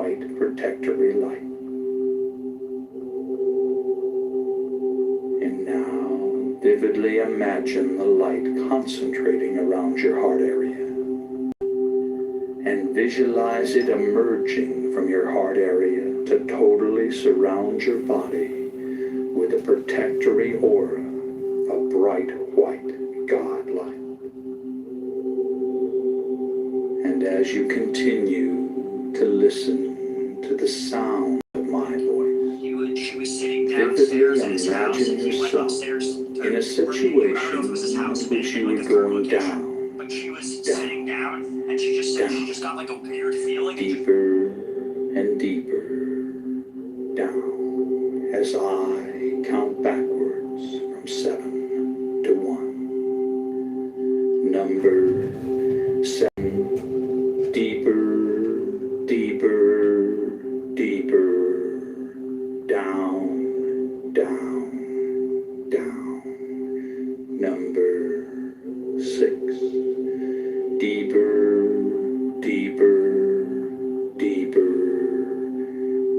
white protectory light. And now, vividly imagine the light concentrating around your heart area. And visualize it emerging from your heart area to totally surround your body with a protectory aura of bright white God light. And as you continue to listen to the sound of my voice, vividly imagine yourself in a situation in which you were going down, but she was sitting down, and she just got like a weird feeling. Deeper and deeper down as I count backwards from 7 to 1. Number 7. Deeper, deeper, deeper. Down, down, down. Number 6. Deeper, deeper, deeper.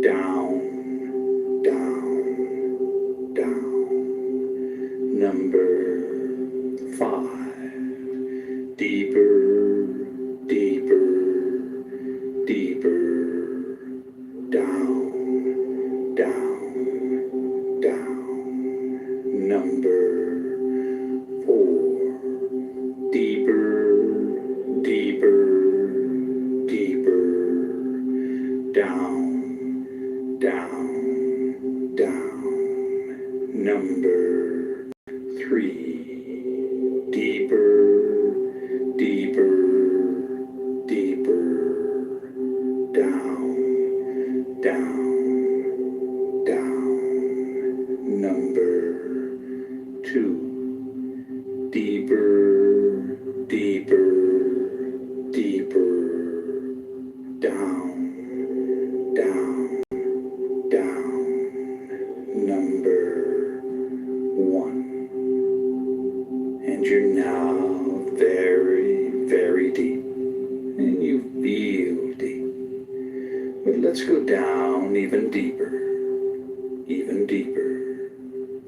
Down, down, down. Number 5. Deeper, deeper, deeper. Down, down, down. Number 4. Deeper, deeper, deeper. Down, down, down. Number 3. Deeper, deeper, deeper. Down, down, down. Number 2. Deeper, deeper, deeper. Down, down, down. Number 1. And you're now very, very deep. And you feel deep. But let's go down even deeper, even deeper,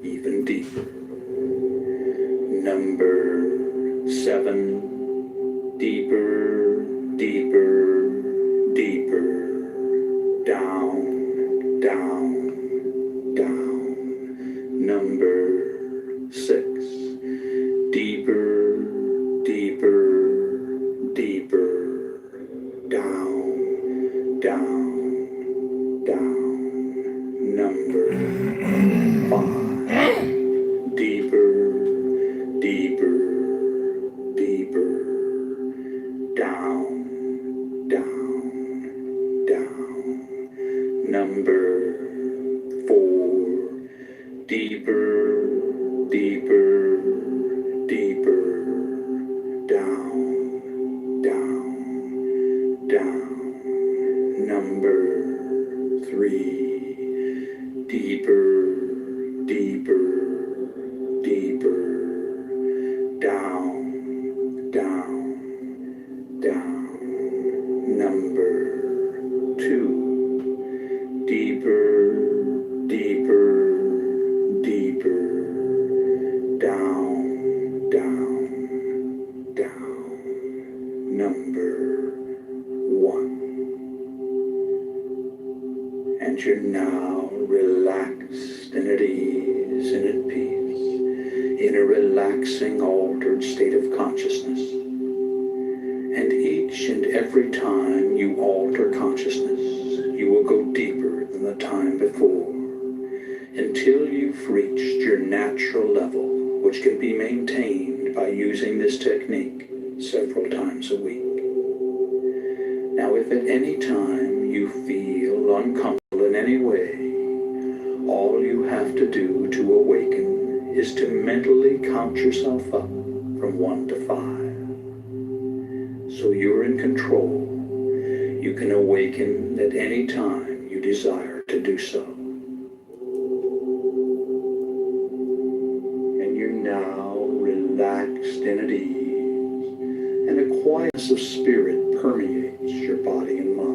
even deeper. Number 7. Deeper, deeper, deeper. Down, down, down. Number 6. Deeper, deeper, deeper. Down, down, down. Number 5. Deeper, deeper, deeper. Down, down, down. Number 4. Deeper, deeper, deeper. Down, down, down. Number 3. Deeper, deeper, deeper. Down, down, down. Number 2. Deeper, deeper, deeper. Down, down, down. Number 1. And you're now relaxed and at ease and at peace in a relaxing, altered state of consciousness. And each and every time you alter consciousness, you will go deeper than the time before, until you've reached your natural level, which can be maintained by using this technique several times a week. Now, if at any time you feel uncomfortable in any way, all you have to do to awaken is to mentally count yourself up from 1 to 5. So you're in control. You can awaken at any time you desire to do so. And you're now relaxed and at ease, and a quietness of spirit permeates your body and mind.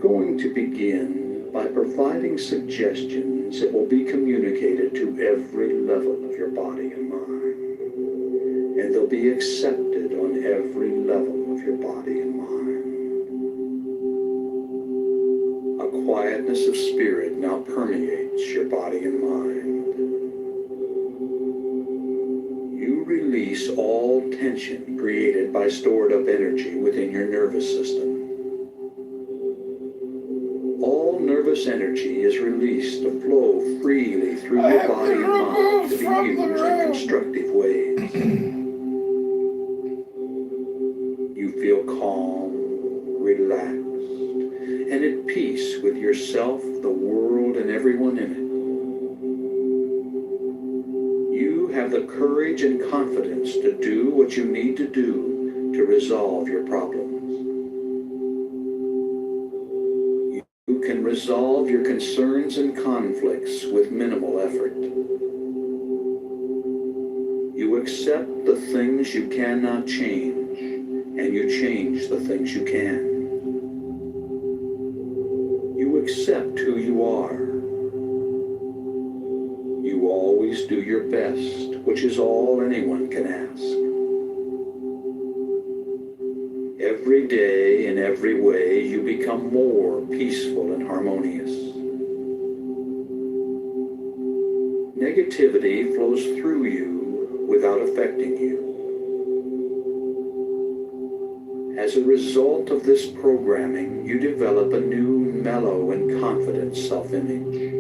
going to begin by providing suggestions that will be communicated to every level of your body and mind. And they'll be accepted on every level of your body and mind. A quietness of spirit now permeates your body and mind. You release all tension created by stored up energy within your nervous system. All nervous energy is released to flow freely through your body and mind to be used in constructive ways. You feel calm, relaxed, and at peace with yourself, the world, and everyone in it. You have the courage and confidence to do what you need to do to resolve your problems. You can resolve your concerns and conflicts with minimal effort. You accept the things you cannot change, and you change the things you can. You accept who you are. You always do your best, which is all anyone can ask. Every day, in every way, you become more peaceful and harmonious. Negativity flows through you without affecting you. As a result of this programming, you develop a new, mellow, and confident self-image.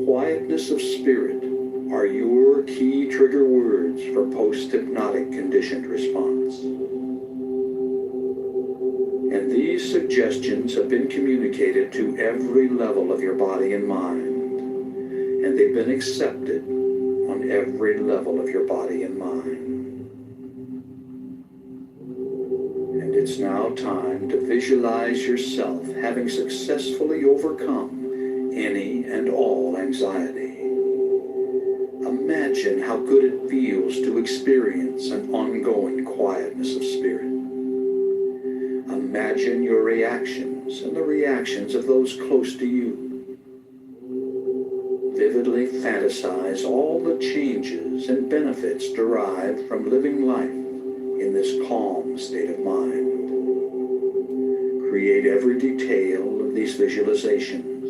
Quietness of spirit are your key trigger words for post-hypnotic conditioned response. And these suggestions have been communicated to every level of your body and mind, and they've been accepted on every level of your body and mind. And it's now time to visualize yourself having successfully overcome any and all anxiety. Imagine how good it feels to experience an ongoing quietness of spirit. Imagine your reactions and the reactions of those close to you. Vividly fantasize all the changes and benefits derived from living life in this calm state of mind. Create every detail of these visualizations,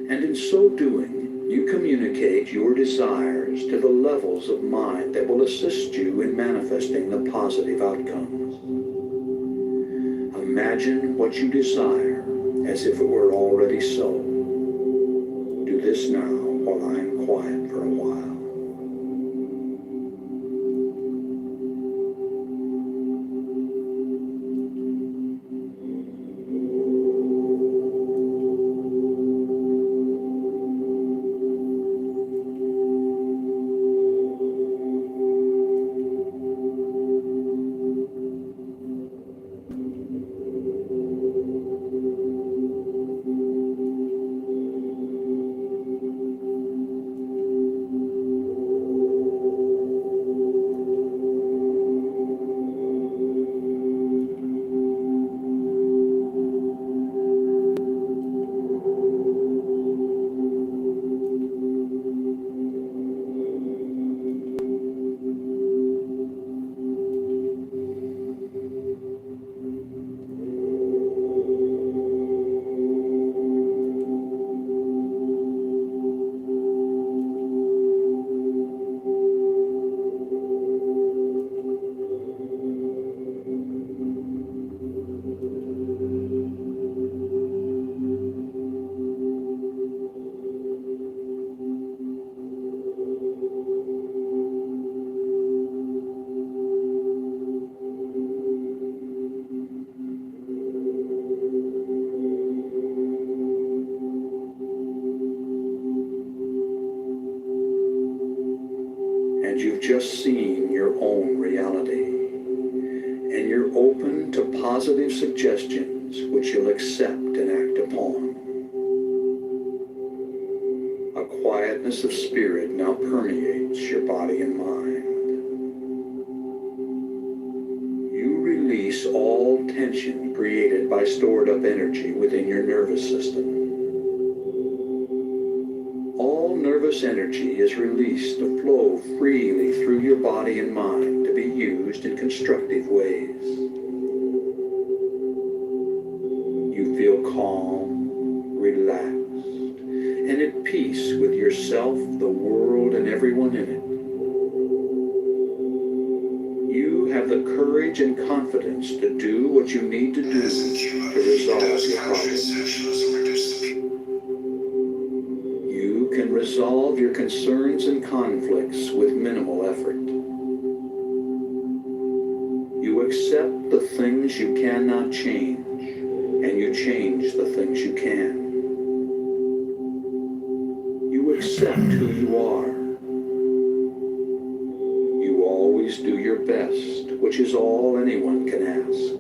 and in so doing, you communicate your desires to the levels of mind that will assist you in manifesting the positive outcomes. Imagine what you desire as if it were already so. Do this now while I am quiet for a while. And you've just seen your own reality. And you're open to positive suggestions which you'll accept and act upon. A quietness of spirit now permeates your body and mind. You release release all tension created by stored up energy within your nervous system. All nervous energy is released to flow freely through your body and mind to be used in constructive ways. You feel calm, relaxed, and at peace with yourself, the world, and everyone in it. You have the courage and confidence to do what you need to do to resolve your problems. You can resolve your concerns and conflicts with minimal effort. You accept the things you cannot change, and you change the things you can. You accept who you are. You always do your best, which is all anyone can ask.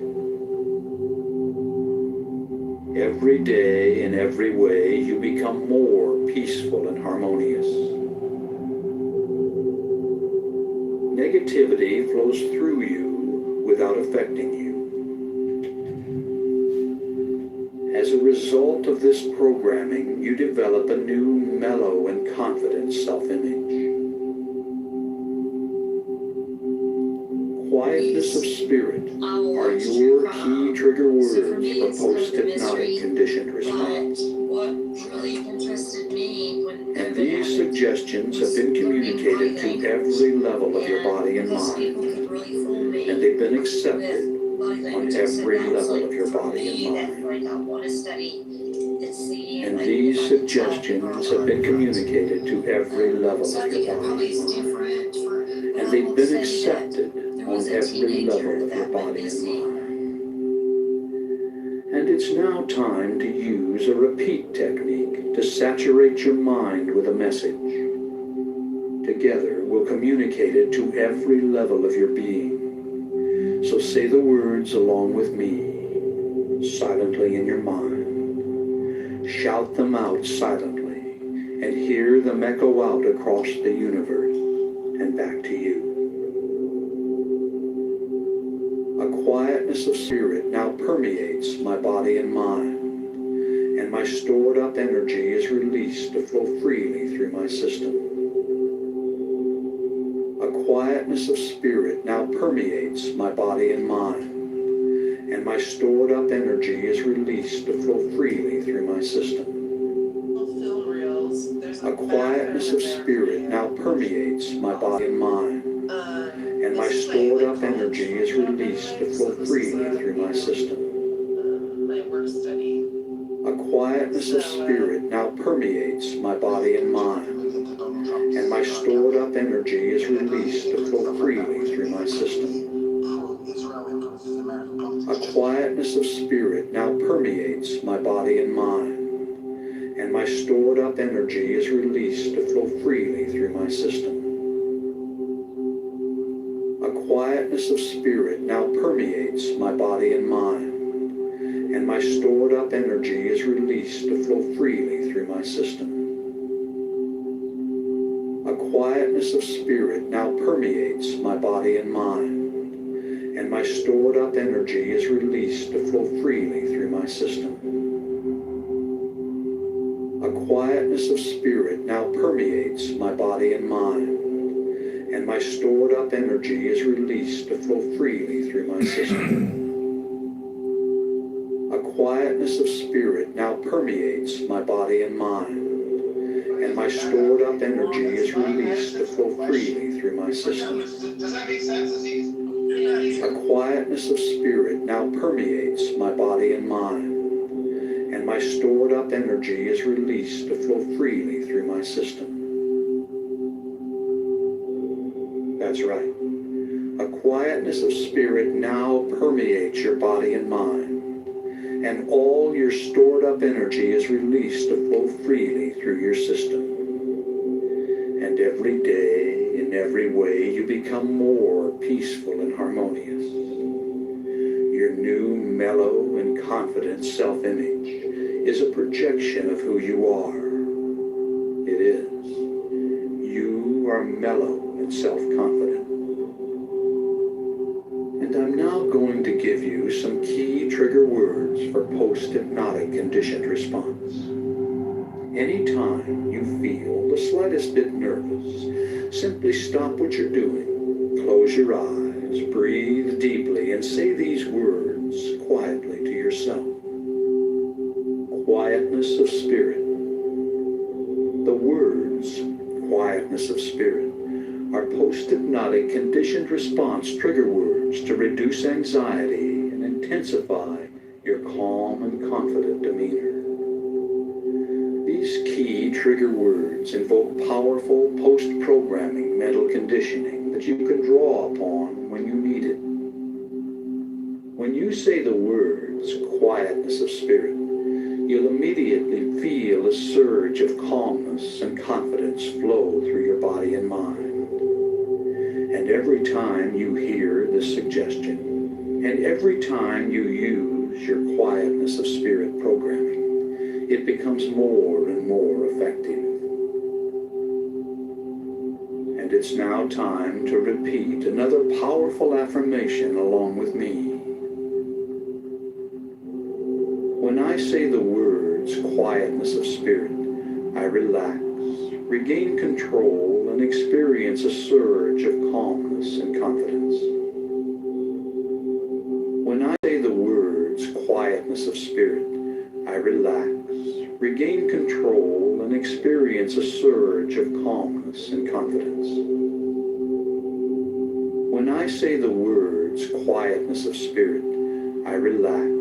Every day, in every way, you become more peaceful and harmonious. Negativity flows through you without affecting you. As a result of this programming, you develop a new mellow and confident self-image. Quietness of spirit are your key trigger words for post-hypnotic conditioned response. And these suggestions have been communicated to every level of your body and mind, and they've been accepted on every level of your body and mind. And these suggestions have been communicated to every level of your body and mind, and they've been accepted on every level of your body and mind. And it's now time to use a repeat technique to saturate your mind with a message. Together, we'll communicate it to every level of your being. So say the words along with me, silently in your mind. Shout them out silently, and hear them echo out across the universe and back to you. A quietness of spirit now permeates my body and mind, and my stored up energy is released to flow freely through my system. A quietness of spirit now permeates my body and mind, and my stored up energy is released to flow freely through my system. A quietness of spirit now permeates my body and mind, and my stored up energy is released to flow freely through my system. A quietness of spirit now permeates my body and mind, and my stored up energy is released to flow freely through my system. A quietness of spirit now permeates my body and mind, and my stored up energy is released to flow freely through my system. A quietness of spirit now permeates my body and mind, and my stored up energy is released to flow freely through my system. A quietness of spirit now permeates my body and mind, and my stored up energy is released to flow freely through my system. A quietness of spirit now permeates my body and mind, and my stored up energy is released to flow freely through my system. A quietness of spirit now permeates my body and mind, and my stored up energy is released to flow freely through my system. Does that make sense, Aziz? A quietness of spirit now permeates my body and mind, and my stored up energy is released to flow freely through my system. That's right. A quietness of spirit now permeates your body and mind, and all your stored up energy is released to flow freely through your system. And every day, in every way, you become more peaceful and harmonious. Your new, mellow, and confident self-image is a projection of who you are. It is. You are mellow and self-confident. And I'm now going to give you some key trigger words for post-hypnotic conditioned response. Anytime you feel the slightest bit nervous, simply stop what you're doing, close your eyes, breathe deeply, and say these words quietly to yourself. Quietness of spirit. The words quietness of spirit are post-hypnotic conditioned response trigger words to reduce anxiety and intensify your calm and confident demeanor. These key trigger words invoke powerful post-programming mental conditioning that you can draw upon when you need it. When you say the words quietness of spirit, you'll immediately feel a surge of calmness and confidence flow through your body and mind. And every time you hear this suggestion, and every time you use your quietness of spirit programming, it becomes more and more effective. And it's now time to repeat another powerful affirmation along with me. When I say the words quietness of spirit, I relax, regain control, and experience a surge of calmness and confidence. When I say the words quietness of spirit, I relax, regain control, and experience a surge of calmness and confidence. When I say the words quietness of spirit, I relax,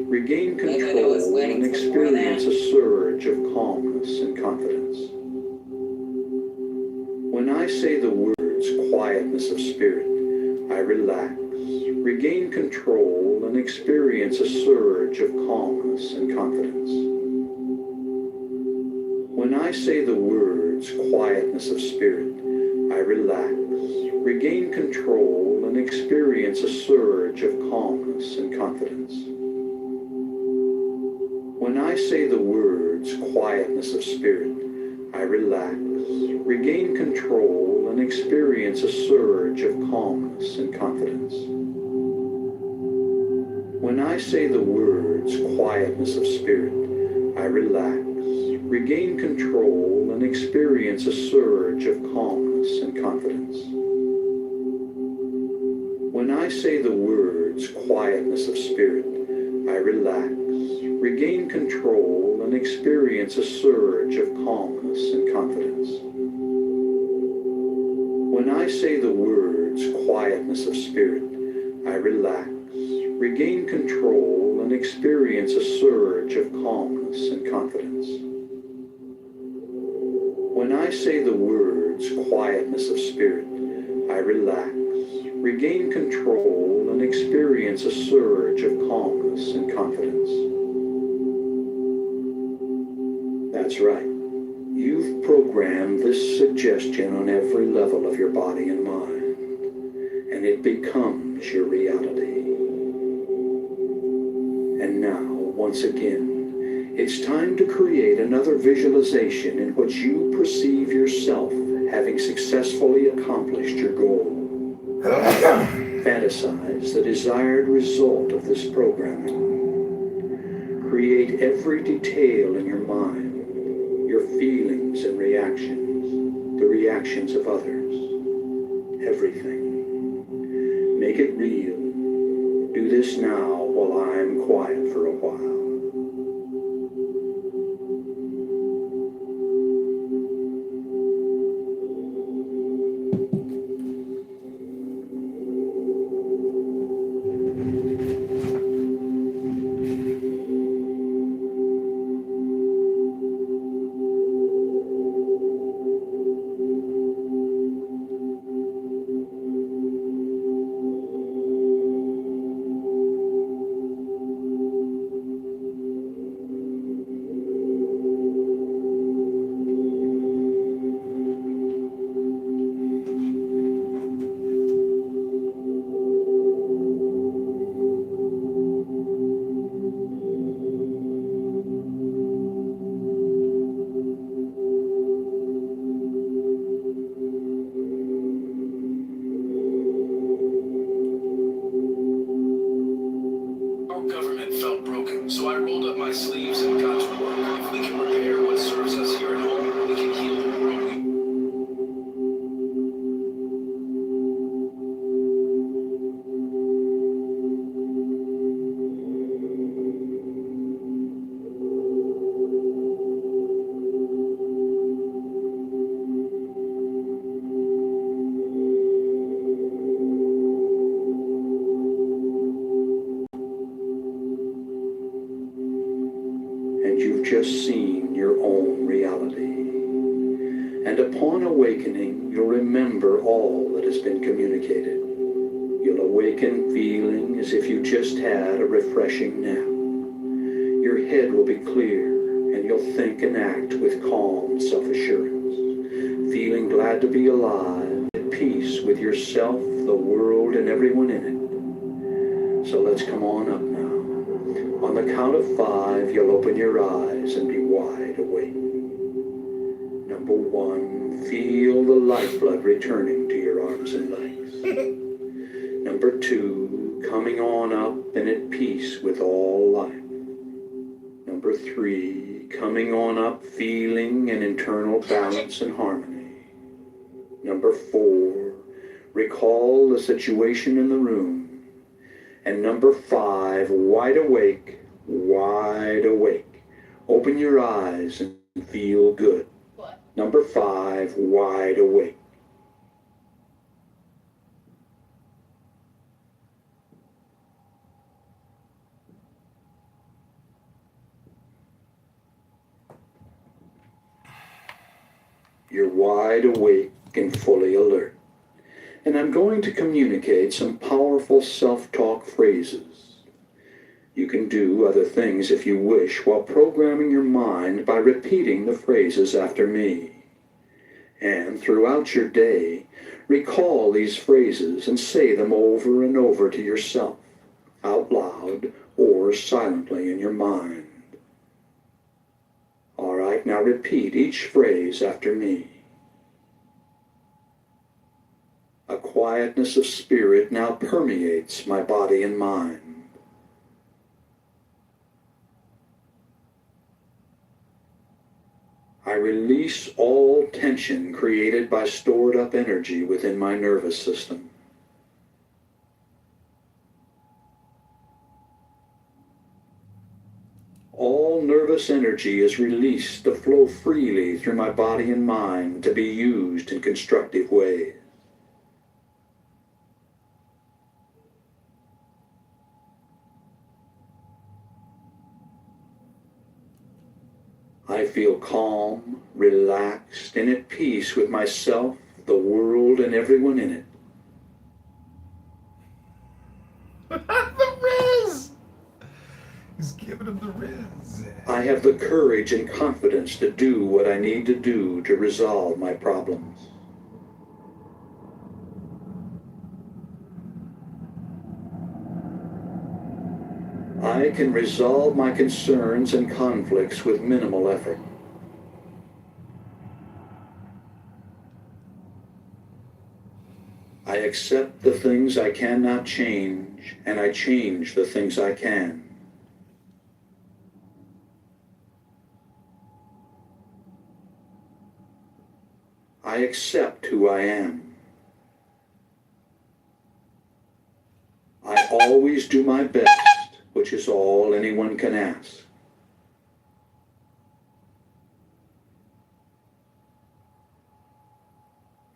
regain control, and experience a surge of calmness and confidence. When I say the words quietness of spirit, I relax, regain control, and experience a surge of calmness and confidence. When I say the words quietness of spirit, I relax, regain control, and experience a surge of calmness and confidence. When I say the words quietness of spirit, I relax, regain control, and experience a surge of calmness and confidence. When I say the words quietness of spirit, I relax, regain control, and experience a surge of calmness and confidence. When I say the words quietness of spirit, I relax, regain control, and experience a surge of calmness and confidence. When I say the words quietness of spirit, I relax, regain control, and experience a surge of calmness and confidence. When I say the words quietness of spirit, I relax, regain control, and experience a surge of calmness and confidence. That's right. You've programmed this suggestion on every level of your body and mind, and it becomes your reality. And now, once again, it's time to create another visualization in which you perceive yourself having successfully accomplished your goal. Fantasize the desired result of this programming. Create every detail in your mind, your feelings and reactions, the reactions of others, everything. Make it real. Do this now while I'm quiet for a while. felt broken. So I rolled up my sleeves and got to work. If we can repair what serves us here at home, we can heal the world we And you've just seen your own reality. And upon awakening, you'll remember all that has been communicated. You'll awaken feeling as if you just had a refreshing nap. Your head will be clear, and you'll think and act with calm self-assurance, feeling glad to be alive, at peace with yourself, the world, and everyone in it. So let's come on up now. On the count of 5, you'll open your eyes and be wide awake. Number 1, feel the lifeblood returning to your arms and legs. Number 2, coming on up and at peace with all life. Number 3, coming on up feeling an internal balance and harmony. Number 4, recall the situation in the room. And number 5, wide awake, wide awake. Open your eyes and feel good. What? Number 5, wide awake. You're wide awake and fully alert. And I'm going to communicate some powerful self-talk phrases. You can do other things if you wish while programming your mind by repeating the phrases after me. And throughout your day, recall these phrases and say them over and over to yourself, out loud or silently in your mind. All right, now repeat each phrase after me. A quietness of spirit now permeates my body and mind. I release all tension created by stored up energy within my nervous system. All nervous energy is released to flow freely through my body and mind to be used in constructive ways. I feel calm, relaxed, and at peace with myself, the world, and everyone in it. The Riz! He's giving him the Riz. I have the courage and confidence to do what I need to do to resolve my problems. I can resolve my concerns and conflicts with minimal effort. I accept the things I cannot change, and I change the things I can. I accept who I am. I always do my best, which is all anyone can ask.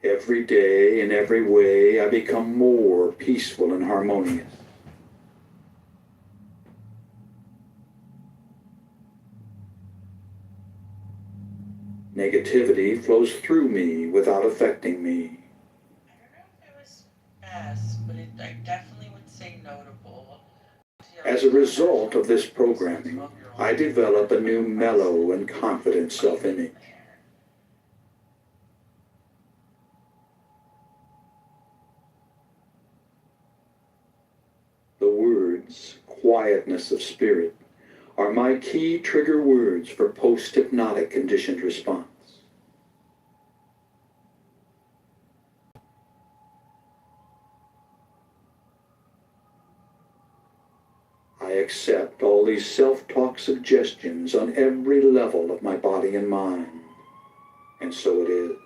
Every day, in every way, I become more peaceful and harmonious. Negativity flows through me without affecting me. I don't know if it was S, but I definitely would say notable. As a result of this programming, I develop a new mellow and confident self-image. The words, quietness of spirit, are my key trigger words for post-hypnotic conditioned response. I accept all these self-talk suggestions on every level of my body and mind. And so it is.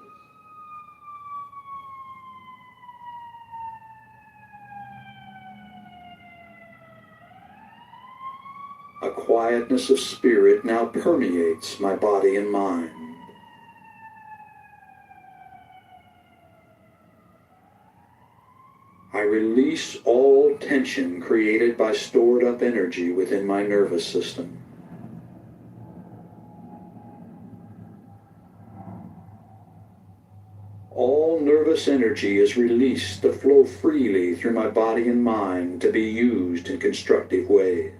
A quietness of spirit now permeates my body and mind. I release all tension created by stored up energy within my nervous system. All nervous energy is released to flow freely through my body and mind to be used in constructive ways.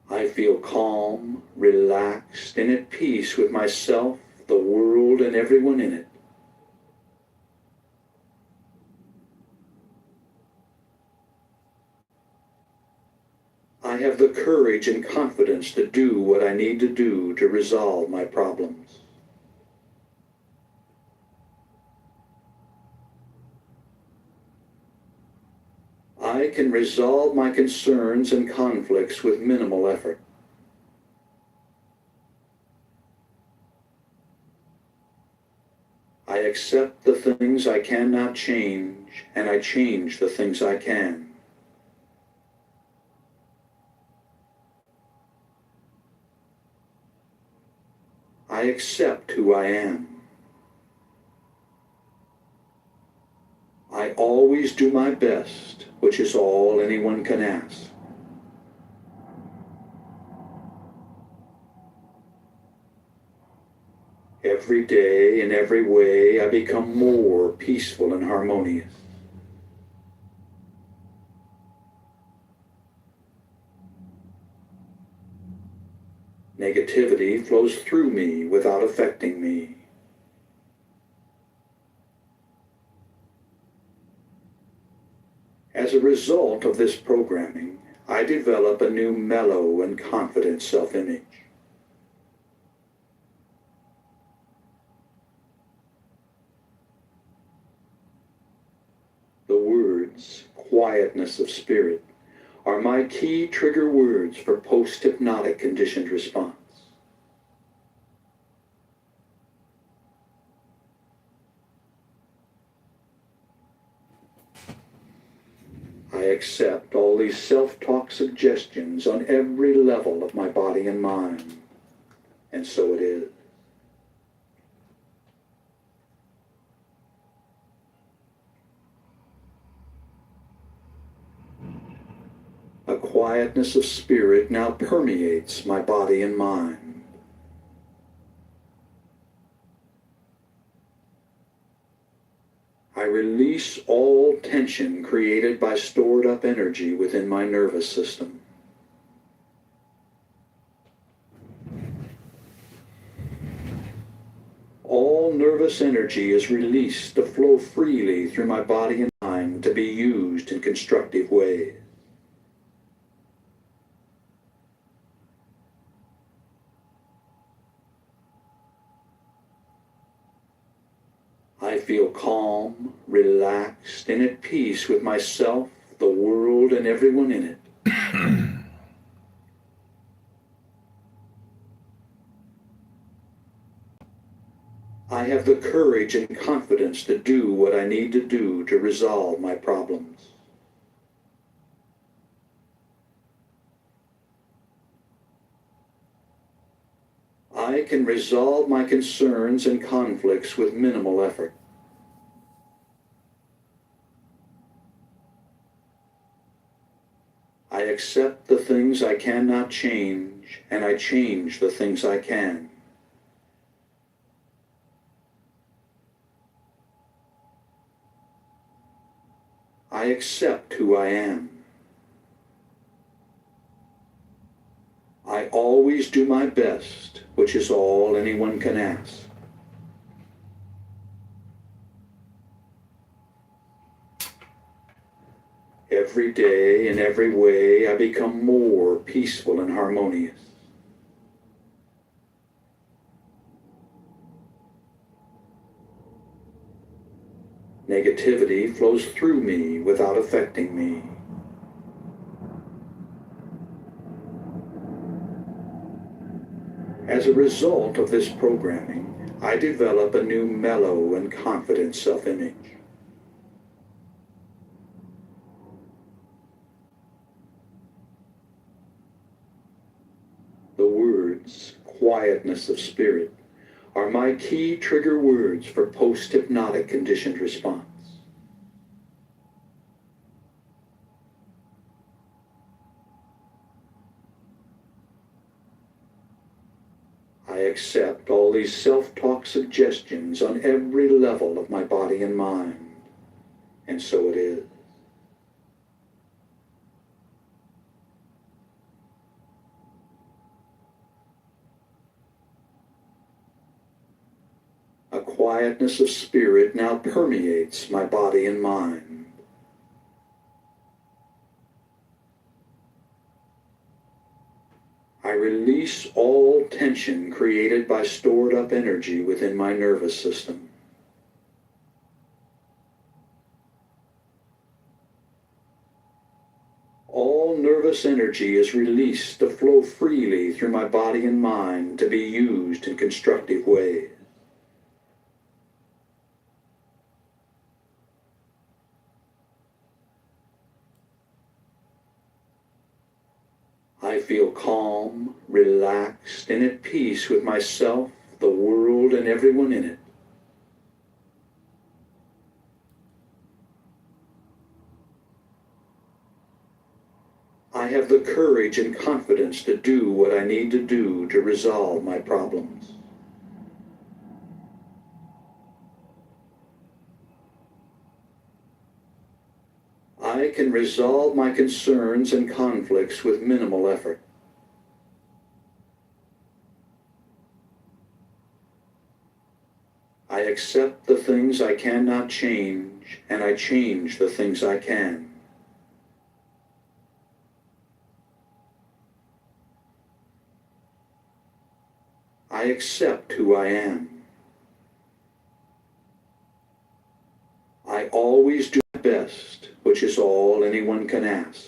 I feel calm, relaxed, and at peace with myself, the world, and everyone in it. I have the courage and confidence to do what I need to do to resolve my problems. I can resolve my concerns and conflicts with minimal effort. I accept the things I cannot change, and I change the things I can. I accept who I am. I always do my best, which is all anyone can ask. Every day, in every way, I become more peaceful and harmonious. Negativity flows through me without affecting me. As a result of this programming, I develop a new mellow and confident self-image. The words, quietness of spirit, are my key trigger words for post-hypnotic conditioned response. I accept all these self-talk suggestions on every level of my body and mind, and so it is. A quietness of spirit now permeates my body and mind. I release all tension created by stored up energy within my nervous system. All nervous energy is released to flow freely through my body and mind to be used in constructive ways. I feel calm, relaxed, and at peace with myself, the world, and everyone in it. I have the courage and confidence to do what I need to do to resolve my problems. I can resolve my concerns and conflicts with minimal effort. I accept the things I cannot change, and I change the things I can. I accept who I am. I always do my best, which is all anyone can ask. Every day, in every way, I become more peaceful and harmonious. Negativity flows through me without affecting me. As a result of this programming, I develop a new mellow and confident self-image. The words, quietness of spirit, are my key trigger words for post-hypnotic conditioned response. I accept all these self-talk suggestions on every level of my body and mind, and so it is. A quietness of spirit now permeates my body and mind. I release all tension created by stored up energy within my nervous system. All nervous energy is released to flow freely through my body and mind to be used in constructive ways. I feel calm, relaxed, and at peace with myself, the world, and everyone in it. I have the courage and confidence to do what I need to do to resolve my problems. I can resolve my concerns and conflicts with minimal effort. I accept the things I cannot change, and I change the things I can. I accept who I am. I always do my best, which is all anyone can ask.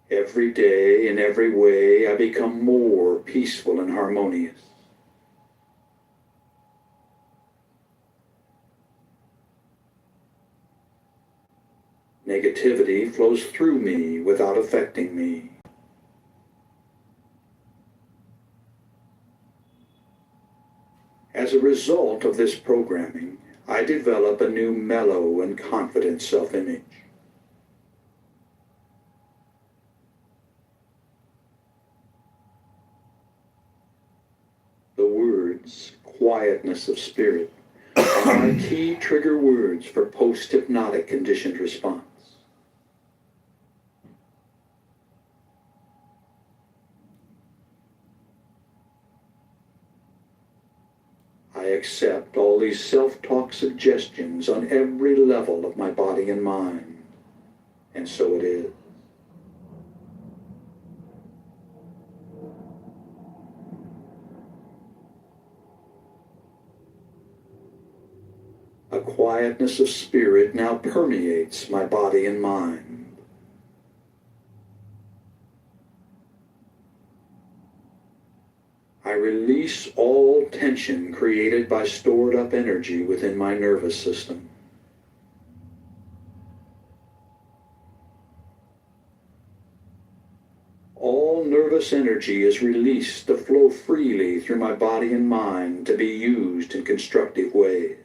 Every day, in every way, I become more peaceful and harmonious. Negativity flows through me without affecting me. As a result of this programming, I develop a new mellow and confident self-image. The words, quietness of spirit, are my key trigger words for post-hypnotic conditioned response. I accept all these self-talk suggestions on every level of my body and mind, and so it is. A quietness of spirit now permeates my body and mind. I release all tension created by stored up energy within my nervous system. All nervous energy is released to flow freely through my body and mind to be used in constructive ways.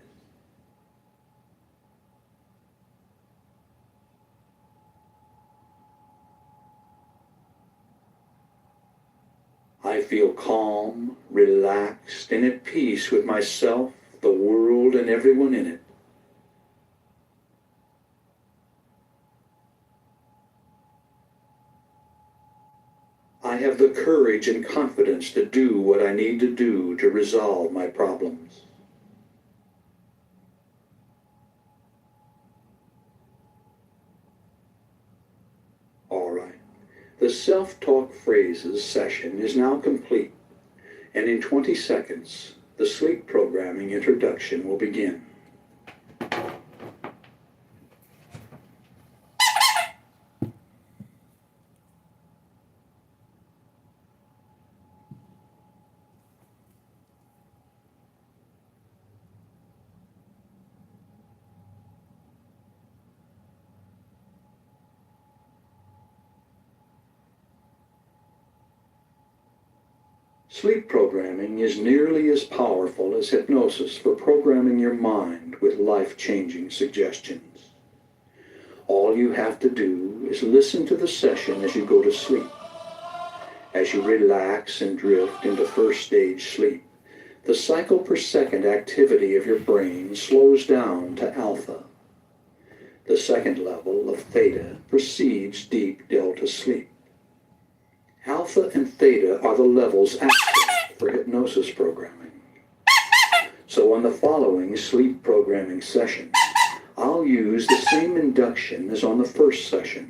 I feel calm, relaxed, and at peace with myself, the world, and everyone in it. I have the courage and confidence to do what I need to do to resolve my problems. All right. The self-talk phrases session is now complete, And in 20 seconds, the sleep programming introduction will begin. Sleep programming is nearly as powerful as hypnosis for programming your mind with life-changing suggestions. All you have to do is listen to the session as you go to sleep. As you relax and drift into first stage sleep, the cycle per second activity of your brain slows down to alpha. The second level of theta precedes deep delta sleep. Alpha and theta are the levels active for hypnosis programming. So on the following sleep programming session, I'll use the same induction as on the first session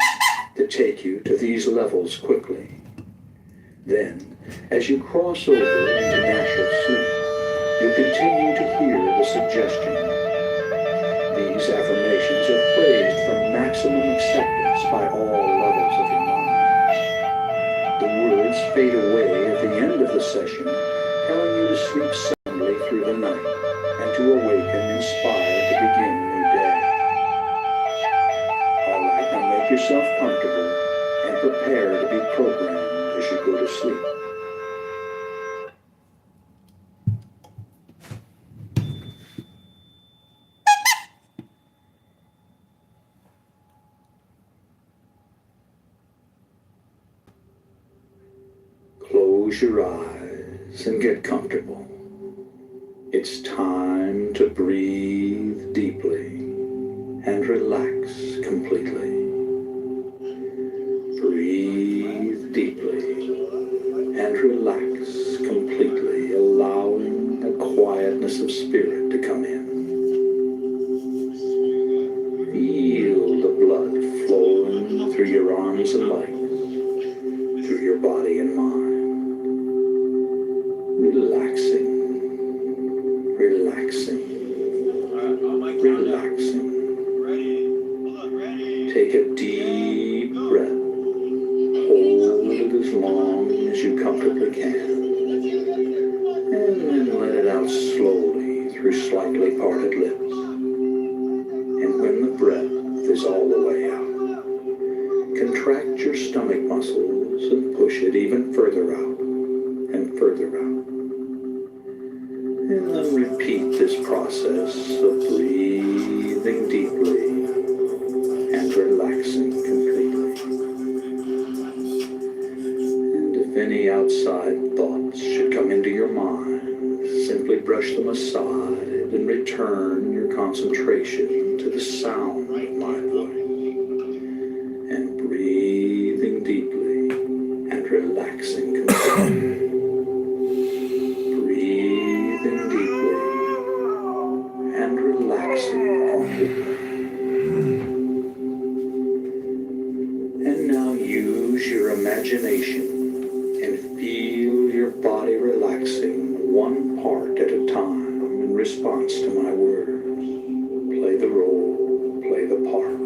to take you to these levels quickly. Then, as you cross over into natural sleep, you'll continue to hear the suggestion. These affirmations are phrased for maximum acceptance by all levels of your mind. The words fade away at the end of the session, telling you to sleep soundly through the night and to awaken inspired to begin a new day. All right, now make yourself comfortable and prepare to be programmed as you go to sleep. Close your eyes and get comfortable. It's time to breathe deeply and relax completely. Breathe deeply and relax completely, allowing a quietness of spirit to come in. Feel the blood flowing through your arms and legs, through your body and mind. Relaxing, relaxing, relaxing. Take a deep breath. Hold it as long as you comfortably can. And then let it out slowly through slightly parted lips. And when the breath is all the way out, contract your stomach muscles and push it even further out and further out. And then repeat this process of breathing deeply and relaxing completely. And if any outside thoughts should come into your mind, simply brush them aside and return your concentration to the sound of my voice. And breathing deeply and relaxing completely. And now use your imagination and feel your body relaxing one part at a time in response to my words. Play the role, play the part,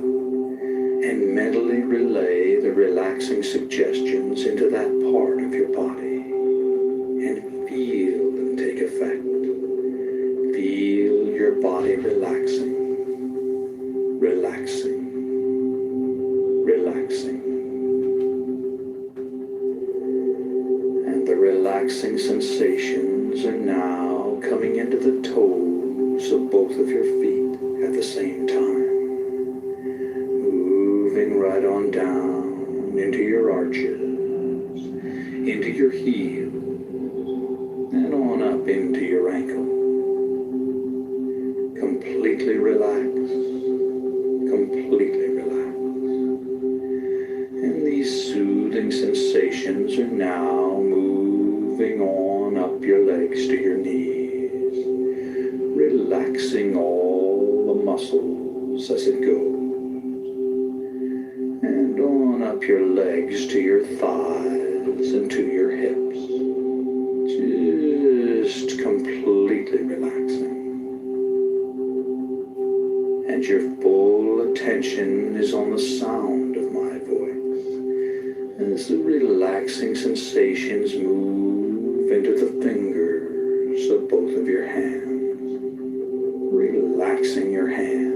and mentally relay the relaxing suggestions into that part of your body and feel them take effect. Feel your body relaxing, relaxing, relaxing. And the relaxing sensations are now coming into the toes of both of your feet at the same time. Moving right on down into your arches, into your heels, and on up into your ankles. Completely relaxed, completely relaxed. And these soothing sensations are now moving on up your legs to your knees, relaxing all the muscles as it goes. And on up your legs to your thighs and to your hips. as the relaxing sensations move into the fingers of both of your hands, relaxing your hand.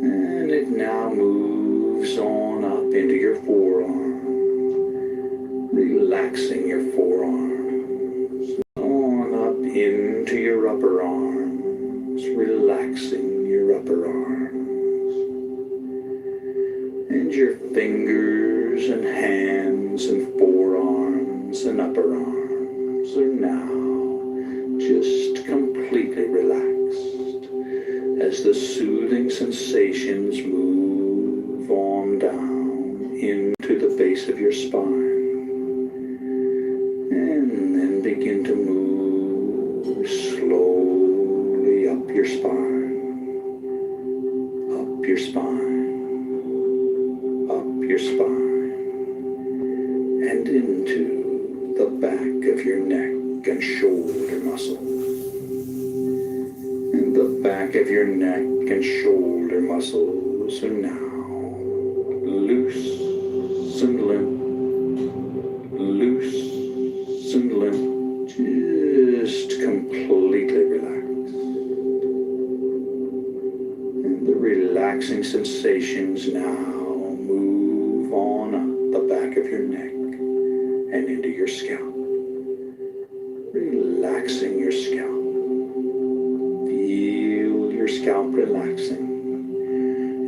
And it now moves on up into your forearm, relaxing your forearms, on up into your upper arms, relaxing your upper arms. And your fingers and hands and forearms and upper arms are now just completely relaxed as the soothing sensations move on down into the base of your spine, and then begin to move slowly up your spine, up your spine, up your spine, and into the back of your neck and shoulder muscles. And the back of your neck and shoulder muscles are now loose and limp, loose and limp, just completely relaxed. And the relaxing sensations now move on up the back of your neck and into your scalp, relaxing your scalp. Feel your scalp relaxing,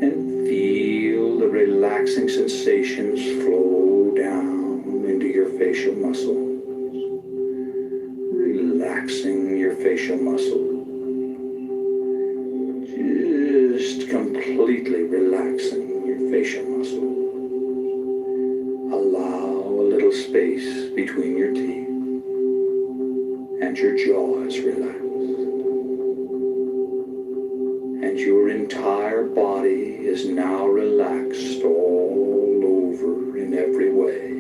and feel the relaxing sensations flow down into your facial muscles, relaxing your facial muscles, just completely relaxing your facial muscles. Allow a little space between your teeth, and your jaw is relaxed. And your entire body is now relaxed all over in every way.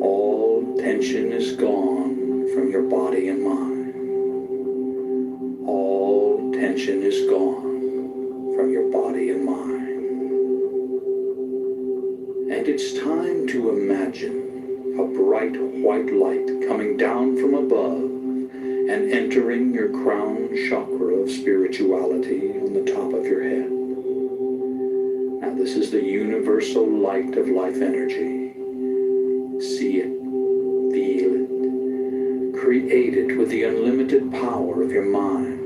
All tension is gone from your body and mind. All tension is gone from your body and mind. And it's time to imagine a bright white light coming down from above and entering your crown chakra of spirituality on the top of your head. Now this is the universal light of life energy. See it, feel it, create it with the unlimited power of your mind,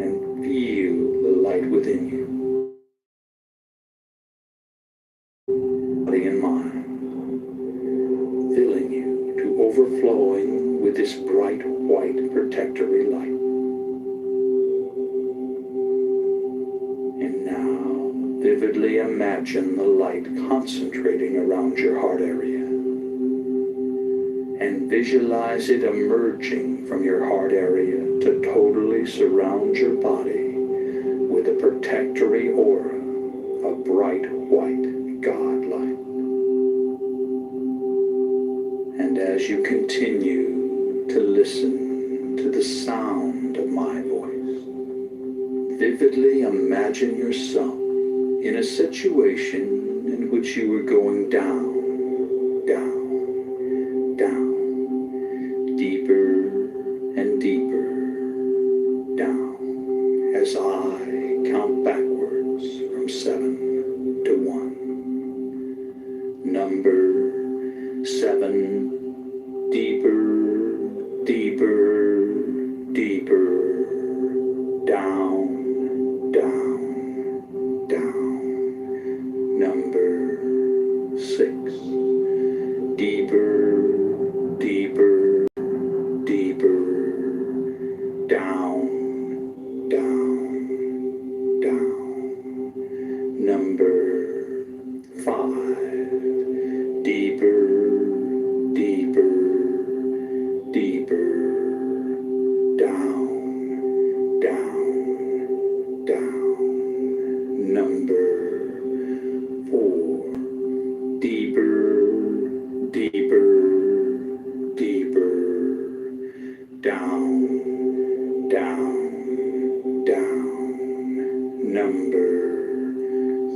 and feel the light within you. Body and mind, filling you to overflowing with this bright white protectory light. And now vividly imagine the light concentrating around your heart area, and visualize it emerging from your heart area to totally surround your body with a protectory aura of bright white God light. And as you continue to listen to the sound of my voice, vividly imagine yourself in a situation in which you were going down, down, down, deeper and deeper down, as I count backwards from 7 to 1. Number 7, deeper, deeper, deeper, down, down, down. Number 6, deeper, deeper, deeper, down, down, down. Number 5, deeper, deeper, deeper, down, down, down. Number 4, deeper, deeper, deeper, down, down, down. Number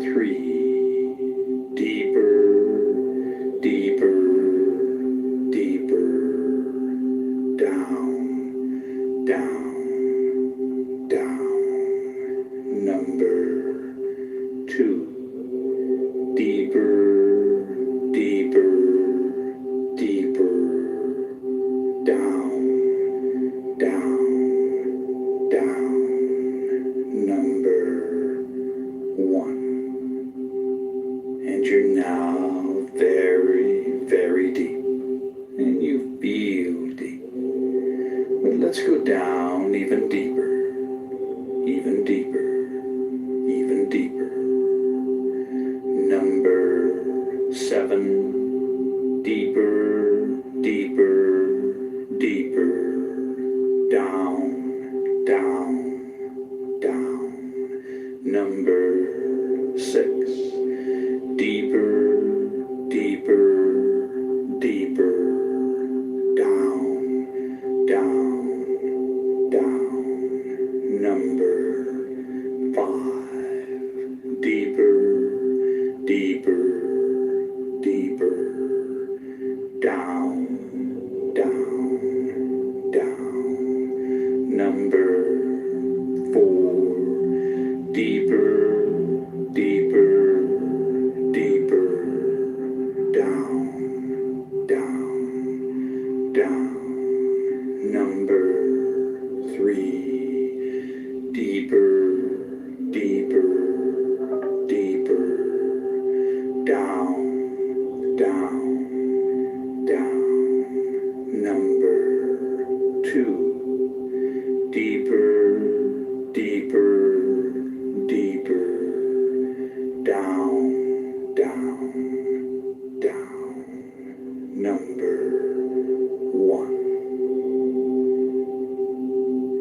3, deeper, down even deeper, even deeper, even deeper. Number 7, deeper, deeper, deeper, down, down, down. Number 6, deeper, deeper, deeper, down, down, down. Number 5, deeper, deeper, deeper, down, down, down. Number 4, deeper, deeper, deeper, down, down, down. Number 3, deeper, deeper, deeper, down, down, down. Number 2, deeper, deeper, deeper, down, down, down. Number 1.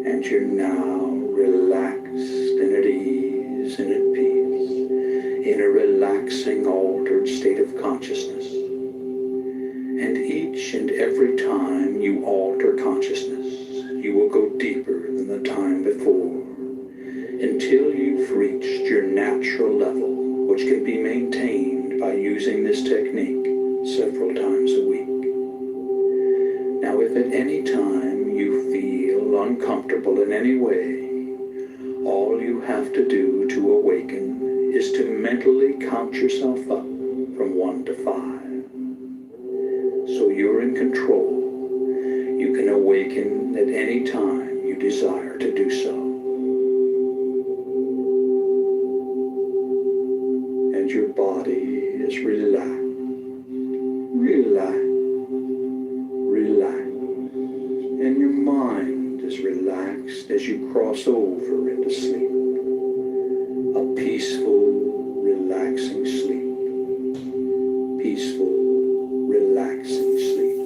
And you're now relaxed and at ease and at peace in a relaxing, altered state of consciousness. And each and every time you alter consciousness, you will go deeper than the time before until you've reached your natural level, which can be maintained by using this technique several times a week. Now, if at any time you feel uncomfortable in any way, all you have to do to awaken is to mentally count yourself up from 1 to 5. So you're in control. You can awaken at any time you desire to do so. And your body is relaxed, relaxed, relaxed. And your mind is relaxed as you cross over into sleep. A peaceful, relaxing sleep. Peaceful, relaxing sleep.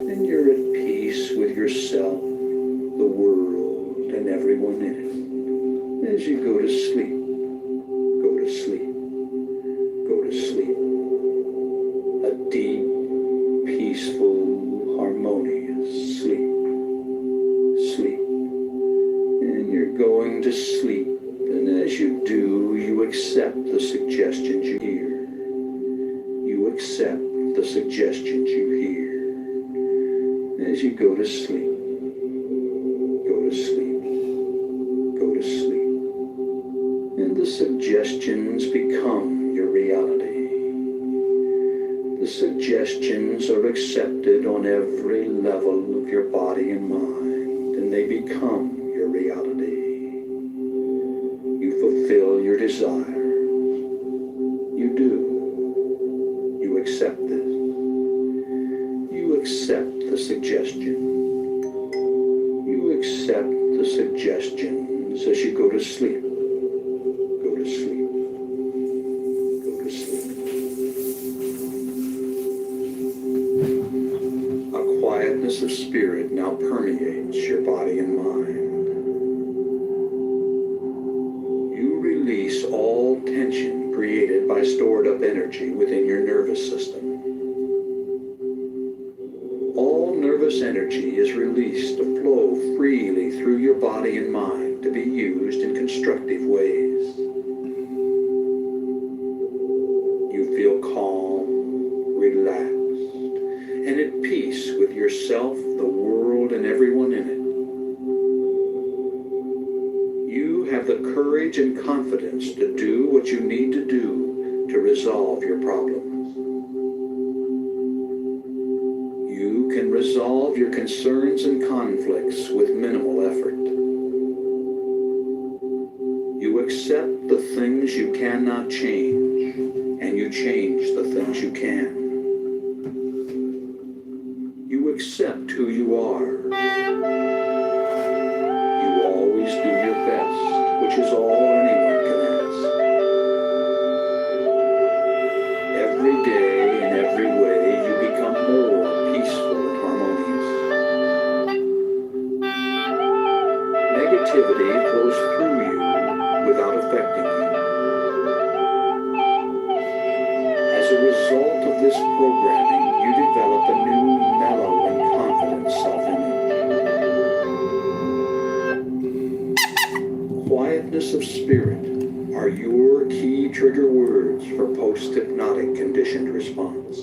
And you're at peace with yourself, the world, and everyone in it. As you go to sleep, go to sleep, go to sleep. A deep, peaceful, harmonious sleep. Sleep. And you're going to sleep. And as you do, you accept the suggestions you hear. You accept the suggestions you hear. As you go to sleep, go to sleep, go to sleep. And the suggestions become your reality. The suggestions are accepted on every level of your body and mind, and they become your reality. You fulfill your desire. You do. You accept this. You accept the suggestion. You accept the suggestions as you go to sleep. Go to sleep. Go to sleep. A quietness of spirit now permeates your body and mind. You release all tension created by stored up energy within your nervous system. All nervous energy is released to flow freely through your body and mind to be used in constructive ways. You feel calm, relaxed, and at peace with yourself, the world, and everyone in it. You have the courage and confidence to do what you need to do to resolve your problems. You can resolve your concerns and conflicts with minimal effort. You accept the things you cannot change, and you change the things you can. You accept who you are. You always do your best, which is all anyone can ask. Every day, in every way, you become more peaceful and harmonious. Negativity flows through you without affecting you. As a result of this programming, you develop a new, mellow, and confident self-image. Quietness of spirit are your key trigger words for post-hypnotic conditioned response.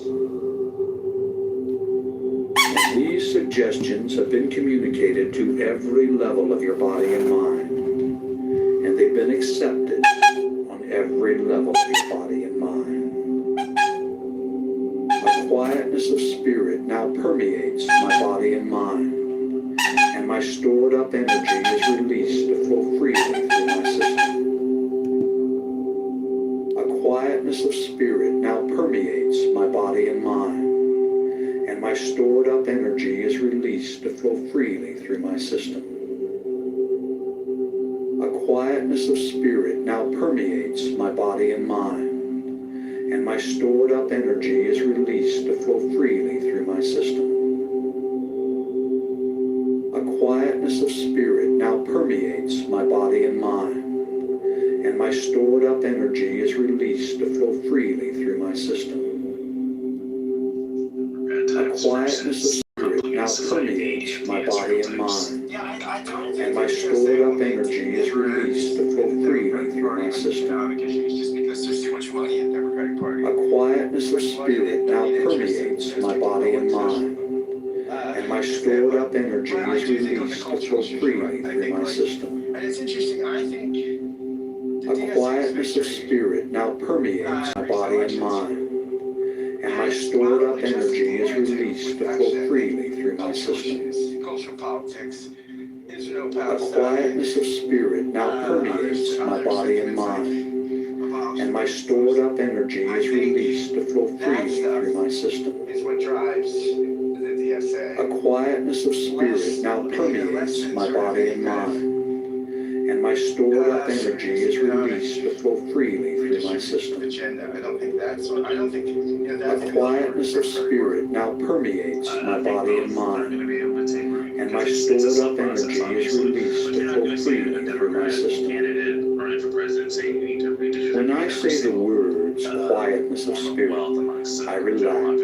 And these suggestions have been communicated to every level of your body and mind, and they've been accepted on every level of your body and mind. A quietness of spirit now permeates my body and mind, and my stored up energy is released to flow freely through my system. A quietness of spirit now permeates my body and mind, and my stored up energy is released to flow freely through my system. A quietness of spirit now permeates my body and mind, and my stored up energy is released to flow freely through my system. A quietness of spirit now permeates my body and mind, and my stored up energy is released to flow freely through my system. A quietness of spirit now permeates my body and mind, and my stored up energy is released to flow freely through my system. Just because there's too much money in the Democratic Party. A quietness of spirit now permeates my body and mind, and my stored up energy is released to flow freely through my system. And it's interesting, I think A quietness of spirit now permeates my body and mind, and my stored up energy is released to flow freely through my system. Cultural politics is no A quietness of spirit now permeates my body and mind, and my stored up energy is released to flow freely through my system. is what drives the DSA. A quietness of spirit now permeates my body and mind, and my stored up energy is released to flow freely through my system. Agenda. I don't think that's what I don't think that's A quietness of spirit now permeates my body and mind, and my stored up energy is released to flow freely through my system. When I say the words quietness of spirit, I relax,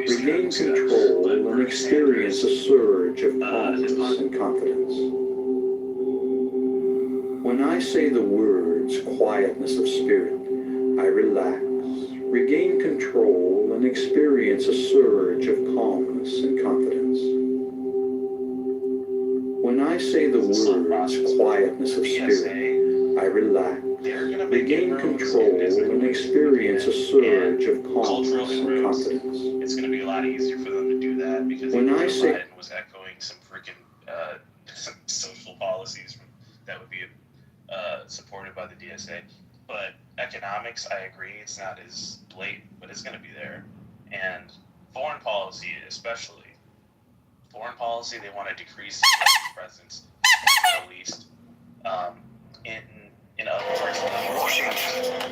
regain control, and experience a surge of calmness and confidence. When I say the words quietness of spirit, I relax, regain control, and experience a surge of calmness and confidence. When I say the words quietness of spirit, I relax, regain control, and experience a surge of calmness and confidence. It's going to be a lot easier for them to do that because When Joe I say- Biden was echoing some freaking some social policies that would be supported by the DSA. But economics, I agree, it's not as blatant, but it's going to be there. And foreign policy, especially. Foreign policy, they want to decrease the US presence in the Middle East, in other parts of the world.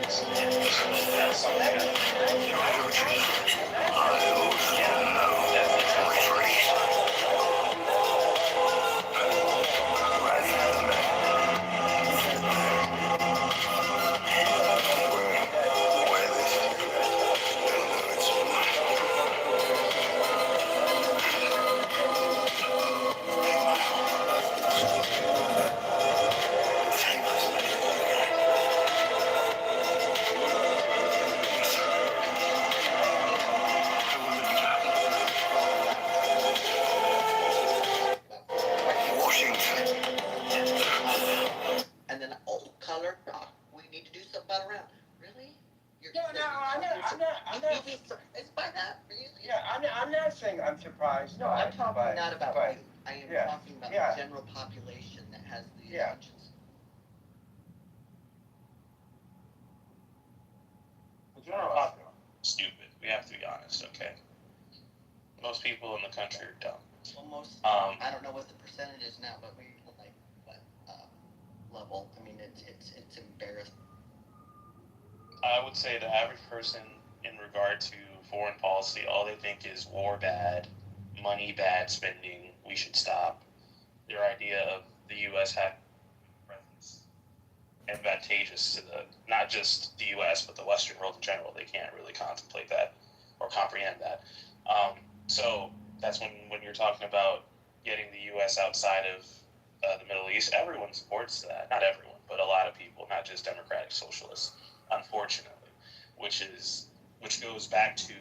So that's something that And then, oh, color, we need to do something about around. Really? You're, No, I'm you'd not. be surprised by that, really? Yeah, I'm not saying I'm surprised. No, I'm talking not about but, you. I am yeah, talking about yeah. the general population that has these Yeah. intentions. The general populace. stupid. We have to be honest, okay? Most people in the country are dumb. Almost, Um, I don't know what the percentage is now, but we like what level? I mean, it's embarrassing. I would say the average person, in regard to foreign policy, all they think is war bad, money bad, spending, we should stop. Their idea of the U.S. having a presence advantageous to the not just the U.S. but the Western world in general. They can't really contemplate that or comprehend that. So that's when you're talking about getting the U.S. outside of the Middle East, everyone supports that. Not everyone, but a lot of people, not just democratic socialists, unfortunately, which goes back to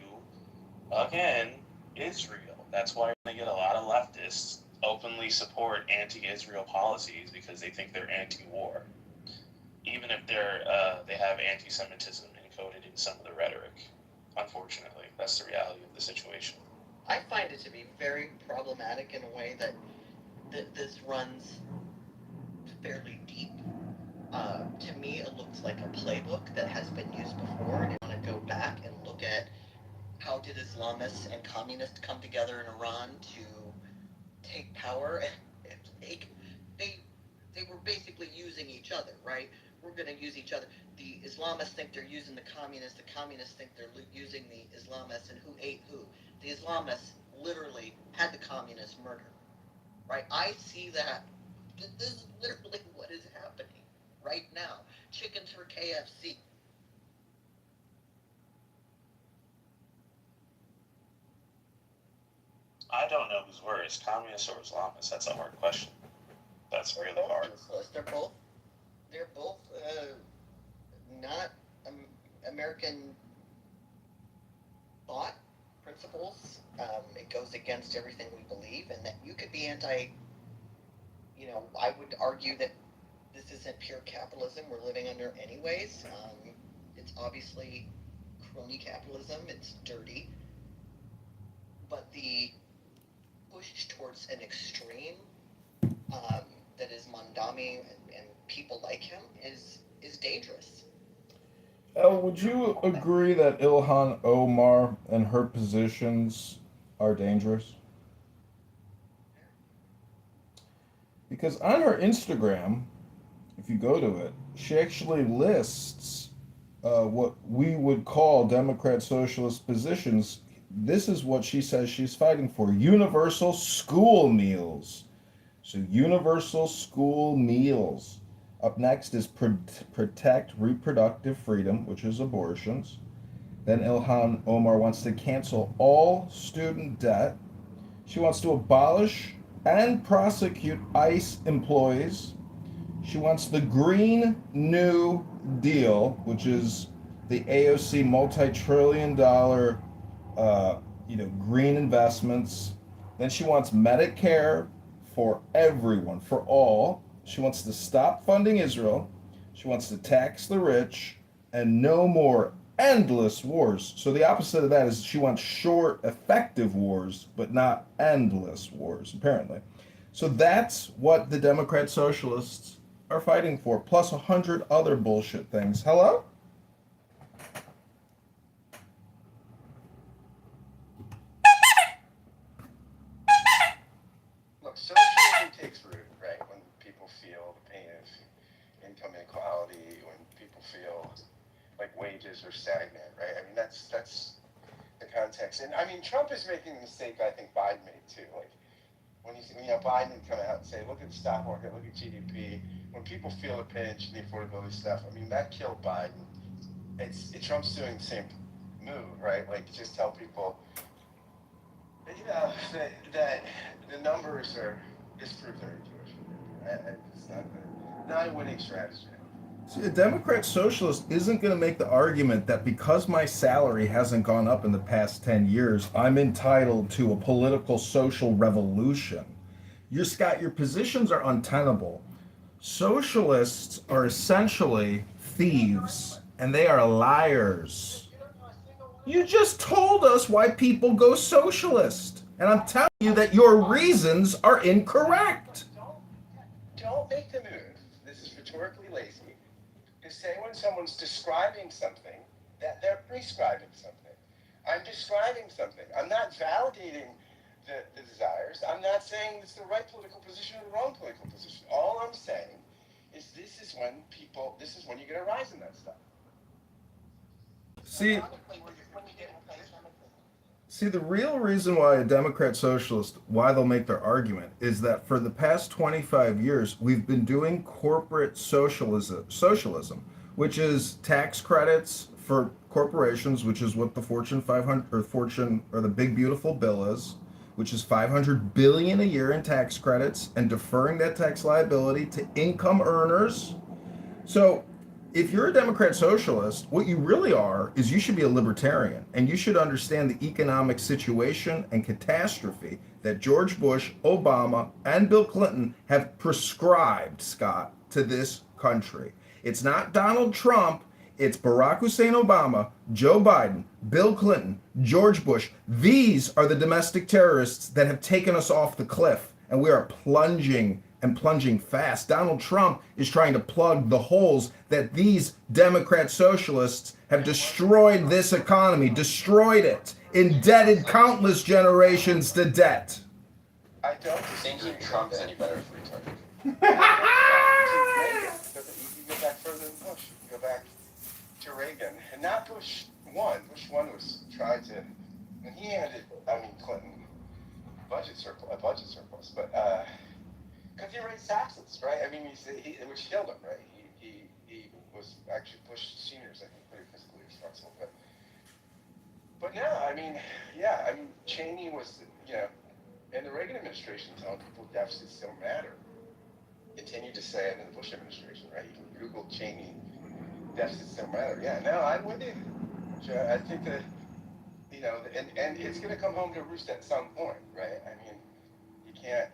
again Israel. That's why they get a lot of leftists openly support anti-Israel policies because they think they're anti-war, even if they have anti-Semitism encoded in some of the rhetoric. Unfortunately, that's the reality of the situation. I find it to be very problematic in a way that this runs fairly deep. To me, it looks like a playbook that has been used before, and I want to go back and look at how did Islamists and communists come together in Iran to take power, and they were basically using each other, right? We're going to use each other. The Islamists think they're using the communists think they're using the Islamists, and who ate who? The Islamists literally had the communists murdered, right? I see that. This is literally what is happening right now. Chickens for KFC. I don't know who's worse, communists or Islamists. That's a hard question. That's really hard. They're both not American thought principles. It goes against everything we believe, and that you could be anti. I would argue that this isn't pure capitalism we're living under, anyways. It's obviously crony capitalism. It's dirty, but the push towards an extreme that is Mondami and people like him is dangerous. El, would you agree that Ilhan Omar and her positions are dangerous? Because on her Instagram, if you go to it, she actually lists what we would call Democrat socialist positions. This is what she says she's fighting for: universal school meals. So, universal school meals. Up next is protect reproductive freedom, which is abortions. Then Ilhan Omar wants to cancel all student debt. She wants to abolish and prosecute ICE employees. She wants the Green New Deal, which is the AOC multi-trillion-dollar, green investments. Then she wants Medicare for everyone, for all. She wants to stop funding Israel. She wants to tax the rich and no more endless wars. So the opposite of that is she wants short, effective wars, but not endless wars, apparently. So that's what the Democrat Socialists are fighting for, plus 100 other bullshit things. Hello? Look, socialism takes root, right? When people feel the pain of income inequality, when people feel like wages are stagnant, right? I mean, that's the context. And I mean, Trump is making the mistake I think Biden made too. Like when Biden would come out and say, look at the stock market, look at GDP. When people feel the pinch and the affordability stuff, I mean, that killed Biden. Trump's doing the same move, right? Like just tell people, that the numbers are disprove their Jewish. It's not a winning strategy. See, a Democrat Socialist isn't going to make the argument that because my salary hasn't gone up in the past 10 years, I'm entitled to a political social revolution. Scott, your positions are untenable. Socialists are essentially thieves, and they are liars. You just told us why people go socialist, and I'm telling you that your reasons are incorrect. Don't make the move. This is rhetorically lazy. To say when someone's describing something that they're prescribing something. I'm describing something. I'm not validating the desires. I'm not saying it's the right political position or the wrong political position. All I'm saying is this is when you get a rise in that stuff. See, See, the real reason why a Democrat socialist, why they'll make their argument, is that for the past 25 years, we've been doing corporate socialism, which is tax credits for corporations, which is what the Fortune 500 or Fortune or the Big Beautiful Bill is, which is 500 billion a year in tax credits and deferring that tax liability to income earners. So if you're a Democrat socialist, what you really are is you should be a libertarian and you should understand the economic situation and catastrophe that George Bush, Obama, and Bill Clinton have prescribed, Scott, to this country. It's not Donald Trump, it's Barack Hussein Obama, Joe Biden, Bill Clinton, George Bush. These are the domestic terrorists that have taken us off the cliff, and we are plunging and plunging fast. Donald Trump is trying to plug the holes that these Democrat socialists have destroyed this economy, destroyed it, indebted countless generations to debt. I don't think Trump's any better for retarded. You go back further than Bush. You go back to Reagan, and not Bush one. Bush one was tried to, and he handed, Clinton a budget surplus, but because he raised taxes, right? Which killed him, right? He was actually Bush seniors, I think, pretty fiscally responsible, but no, Cheney was, and the Reagan administration telling people deficits don't matter. Continued to say it in the Bush administration, right? You can Google Cheney, deficits don't matter. Yeah, no, I'm with you. I think that, and it's going to come home to roost at some point, right? You can't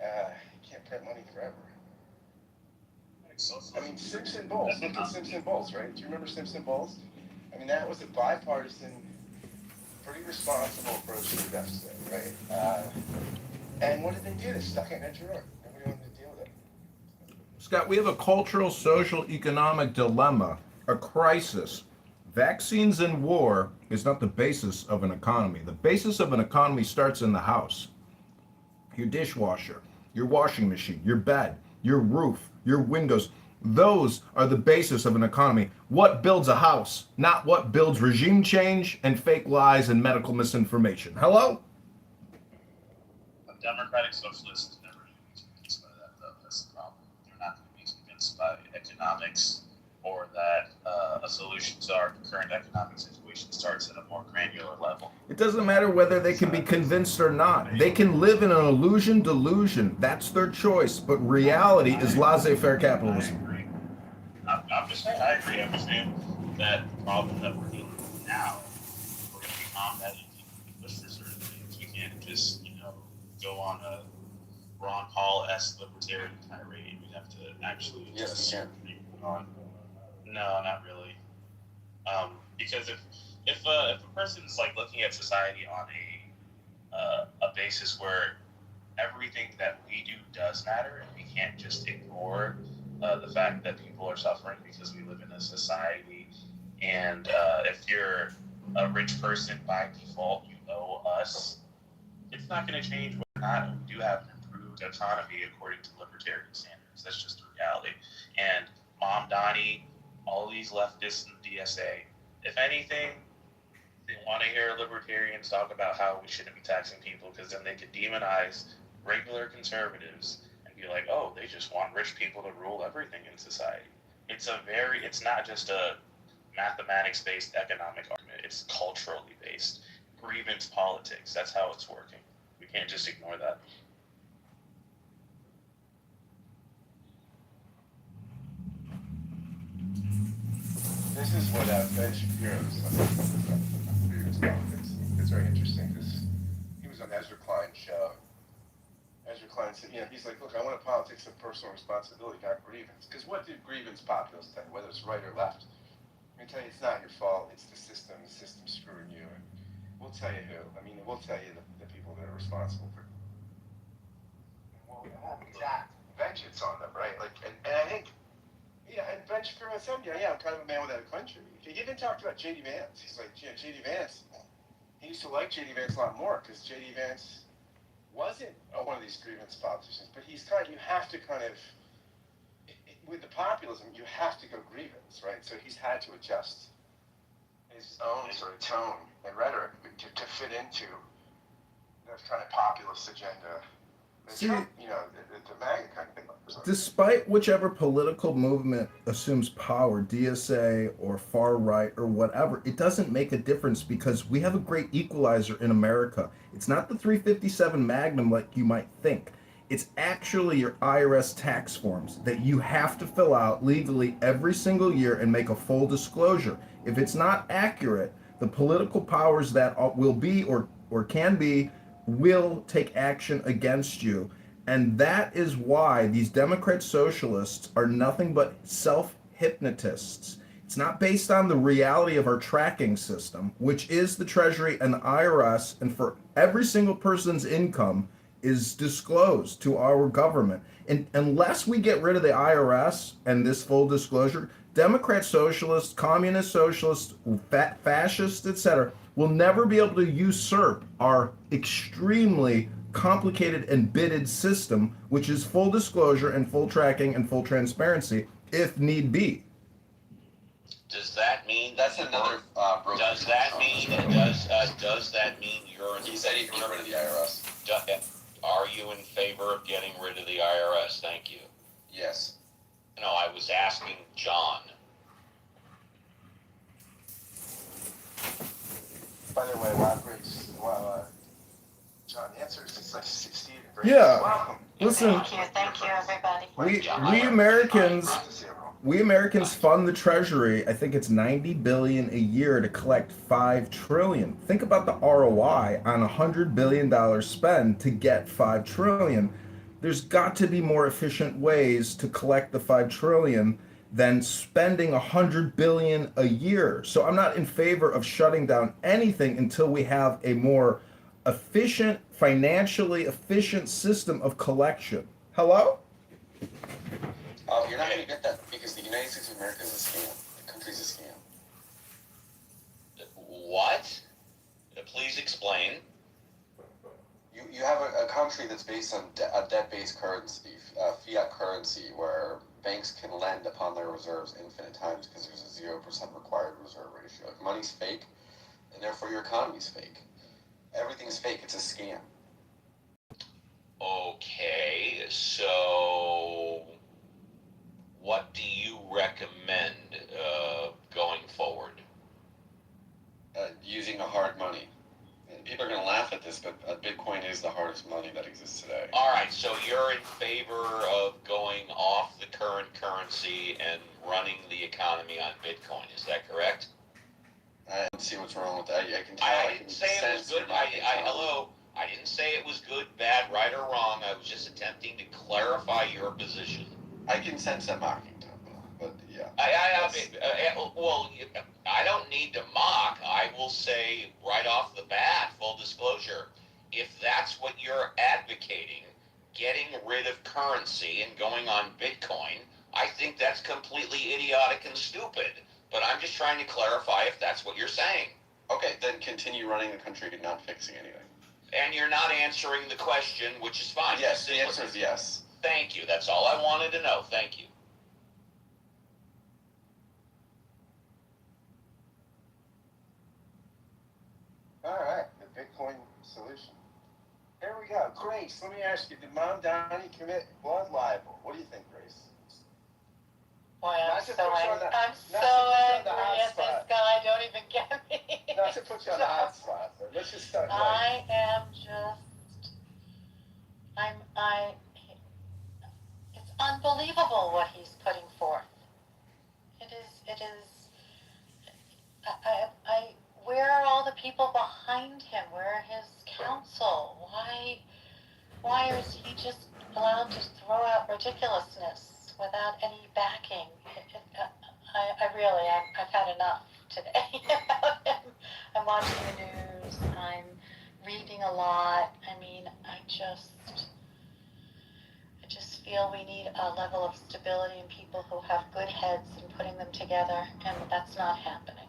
print money forever. Simpson Bowles. Look at Simpson Bowles, right? Do you remember Simpson Bowles? That was a bipartisan, pretty responsible approach to the deficit, right? And what did they do? They stuck it in a drawer. Nobody wanted to deal with it. Scott, we have a cultural, social, economic dilemma, a crisis. Vaccines and war is not the basis of an economy. The basis of an economy starts in the house. Your dishwasher, your washing machine, your bed, your roof, your windows. Those are the basis of an economy. What builds a house, not what builds regime change and fake lies and medical misinformation. Hello? A democratic socialist is never going to be convinced by that, though. That's the problem. They're not going to be convinced by economics or that a solution to our current economic situation starts at a more granular level. It doesn't matter whether they can be convinced or not. They can live in an illusion delusion. That's their choice. But reality is laissez-faire capitalism. I agree. I'm just saying, I agree. I'm just saying that the problem that we're dealing with now, we're going to be combating and push for certain things. We can't just, go on a Ron Paul-esque libertarian tirade. We have to actually Yes, you can. No, not really. Because if a person's like looking at society on a basis where everything that we do does matter, and we can't just ignore the fact that people are suffering because we live in a society, and if you're a rich person by default, you owe us. It's not going to change whether or not we do have an improved economy according to libertarian standards. That's just the reality. And Mom Donnie, all these leftists in the DSA, if anything, they want to hear libertarians talk about how we shouldn't be taxing people, because then they could demonize regular conservatives and be like, oh, they just want rich people to rule everything in society. It's not just a mathematics-based economic argument. It's culturally based. Grievance politics. That's how it's working. We can't just ignore that. This is what Ben Shapiro was on grievance politics. It's very interesting because he was on Ezra Klein's show. Ezra Klein said, he's like, look, I want a politics of personal responsibility, not grievance. Because what did grievance populists tell you, whether it's right or left? I'm going to tell you, it's not your fault. It's the system's screwing you. And we'll tell you who. We'll tell you the people that are responsible for it. Exact vengeance on them, right? And I think, and Ben Shapiro said, I'm kind of a man without a country. He even talked about J.D. Vance. He's like, J.D. Vance, he used to like J.D. Vance a lot more because J.D. Vance wasn't one of these grievance politicians, but he's kind of, you have to kind of, with the populism, you have to go grievance, right? So he's had to adjust his own sort of tone and rhetoric to fit into that kind of populist agenda. See, Trump, you know, the MAGA kind of thing. despite whichever political movement assumes power, DSA or far right or whatever, it doesn't make a difference because we have a great equalizer in America. It's not the 357 Magnum like you might think. It's actually your IRS tax forms that you have to fill out legally every single year and make a full disclosure. If it's not accurate, the political powers that will be or can be will take action against you. And that is why these Democrat socialists are nothing but self hypnotists. It's not based on the reality of our tracking system, which is the Treasury and the IRS, and for every single person's income is disclosed to our government. And unless we get rid of the IRS and this full disclosure, Democrat socialists, communist socialists, fascists, etc., will never be able to usurp our extremely complicated and bidded system, which is full disclosure and full tracking and full transparency, if need be. Does that mean That's another broken does that mean you're in He said he'd get rid of the IRS. are you in favor of getting rid of the IRS? Thank you. Yes. No, I was asking John. By the way, while John answers, it's like 60 degrees. Yeah. Welcome. Listen, Thank you, everybody. we Americans fund the Treasury. I think it's $90 billion a year to collect $5 trillion. Think about the ROI on $100 billion spend to get $5 trillion. There's got to be more efficient ways to collect the $5 trillion than spending $100 billion a year. So I'm not in favor of shutting down anything until we have a more efficient, financially efficient system of collection. Hello? Oh, you're not going to get that because the United States of America is a scam. The country's a scam. What? Please explain. You have a country that's based on a debt-based currency, fiat currency, where banks can lend upon their reserves infinite times because there's a 0% required reserve ratio. Like, money's fake, and therefore your economy's fake. Everything's fake. It's a scam. Okay, so what do you recommend going forward? Using a hard money. And people are going to laugh at this, but Bitcoin is the hardest money that exists today. All right, so you're in favor of going off the current currency and running the economy on Bitcoin. Is that correct? I don't see what's wrong with that. I can tell. I didn't say it was good. Hello. I didn't say it was good, bad, right, or wrong. I was just attempting to clarify your position. I can sense that mocking tone, but yeah. I don't need to mock. I will say right off the bat, full disclosure, if that's what you're advocating, getting rid of currency and going on Bitcoin, I think that's completely idiotic and stupid. But I'm just trying to clarify if that's what you're saying. Okay, then continue running the country and not fixing anything. And you're not answering the question, which is fine. Yes, the answer is yes. Thank you. That's all I wanted to know. Thank you. All right, the Bitcoin solution. Here we go. Grace, let me ask you, did Mom Donnie commit blood libel? What do you think, Grace? Boy, Not I'm to so put you on angry. the- I'm not so to put you on the angry hot at this spot. guy. Don't even get me. Not to put you on the hot spot, but let's just start. I am just. It's unbelievable what he's putting forth. It is. Where are all the people behind him? Where are his counsel? Why is he just allowed to throw out ridiculousness without any backing? I've had enough today about him. I'm watching the news. I'm reading a lot. I mean, I just feel we need a level of stability and people who have good heads and putting them together, and that's not happening.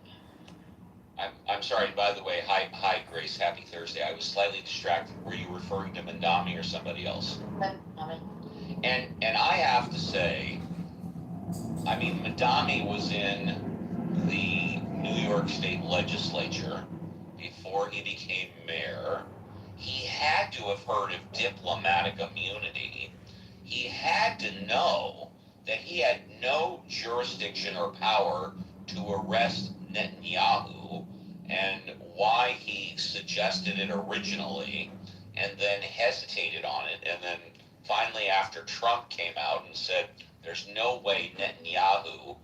I'm sorry. By the way, hi, Grace. Happy Thursday. I was slightly distracted. Were you referring to Mandami or somebody else? Mandami. And I have to say, I mean, Mandami was in the New York State Legislature before he became mayor. He had to have heard of diplomatic immunity. He had to know that he had no jurisdiction or power to arrest Netanyahu, and why he suggested it originally and then hesitated on it, and then finally after Trump came out and said there's no way Netanyahu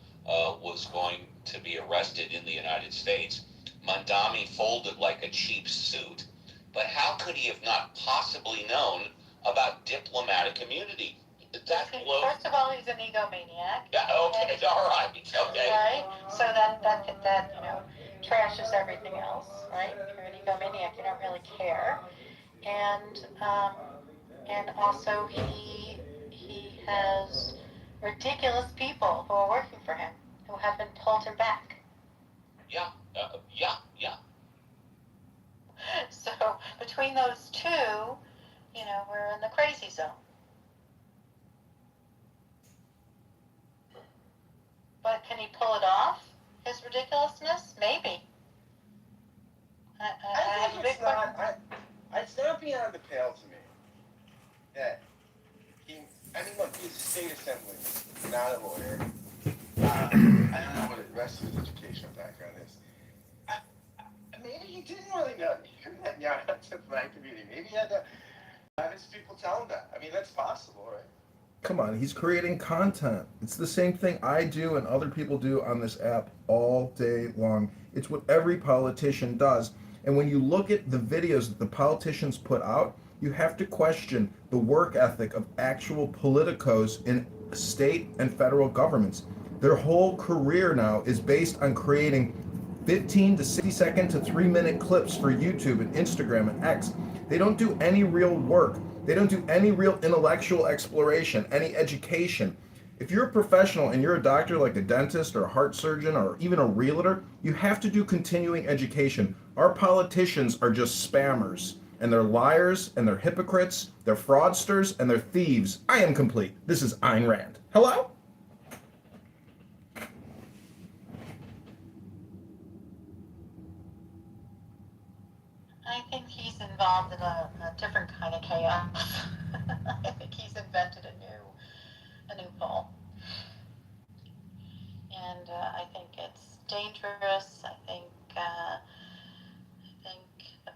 was going to be arrested in the United States, Mandami folded like a cheap suit. But how could he have not possibly known about diplomatic immunity? That blows. First of all, he's an egomaniac. Yeah, okay, all right, okay. Right? So that trashes everything else, right? If you're an egomaniac, you don't really care. And also he has ridiculous people who are working for him who have been pulled him back. Yeah. So between those two, we're in the crazy zone. But can he pull it off? His ridiculousness? Maybe. I think it's not beyond the pale to me that look, he's a state assemblyman, not a lawyer. I don't know what the rest of his educational background is. Maybe he didn't really know that the black community. Maybe he had to have his people tell him that. I mean, that's possible, right? Come on, he's creating content. It's the same thing I do and other people do on this app all day long. It's what every politician does. And when you look at the videos that the politicians put out, you have to question the work ethic of actual politicos in state and federal governments. Their whole career now is based on creating 15 to 60 second to 3-minute clips for YouTube and Instagram and X. They don't do any real work. They don't do any real intellectual exploration, any education. If you're a professional and you're a doctor like a dentist or a heart surgeon or even a realtor, you have to do continuing education. Our politicians are just spammers, and they're liars, and they're hypocrites, they're fraudsters, and they're thieves. I am complete. This is Ayn Rand. Hello? I think he's involved in a different kind of chaos. I think he's invented a new pole. And I think it's dangerous. I think people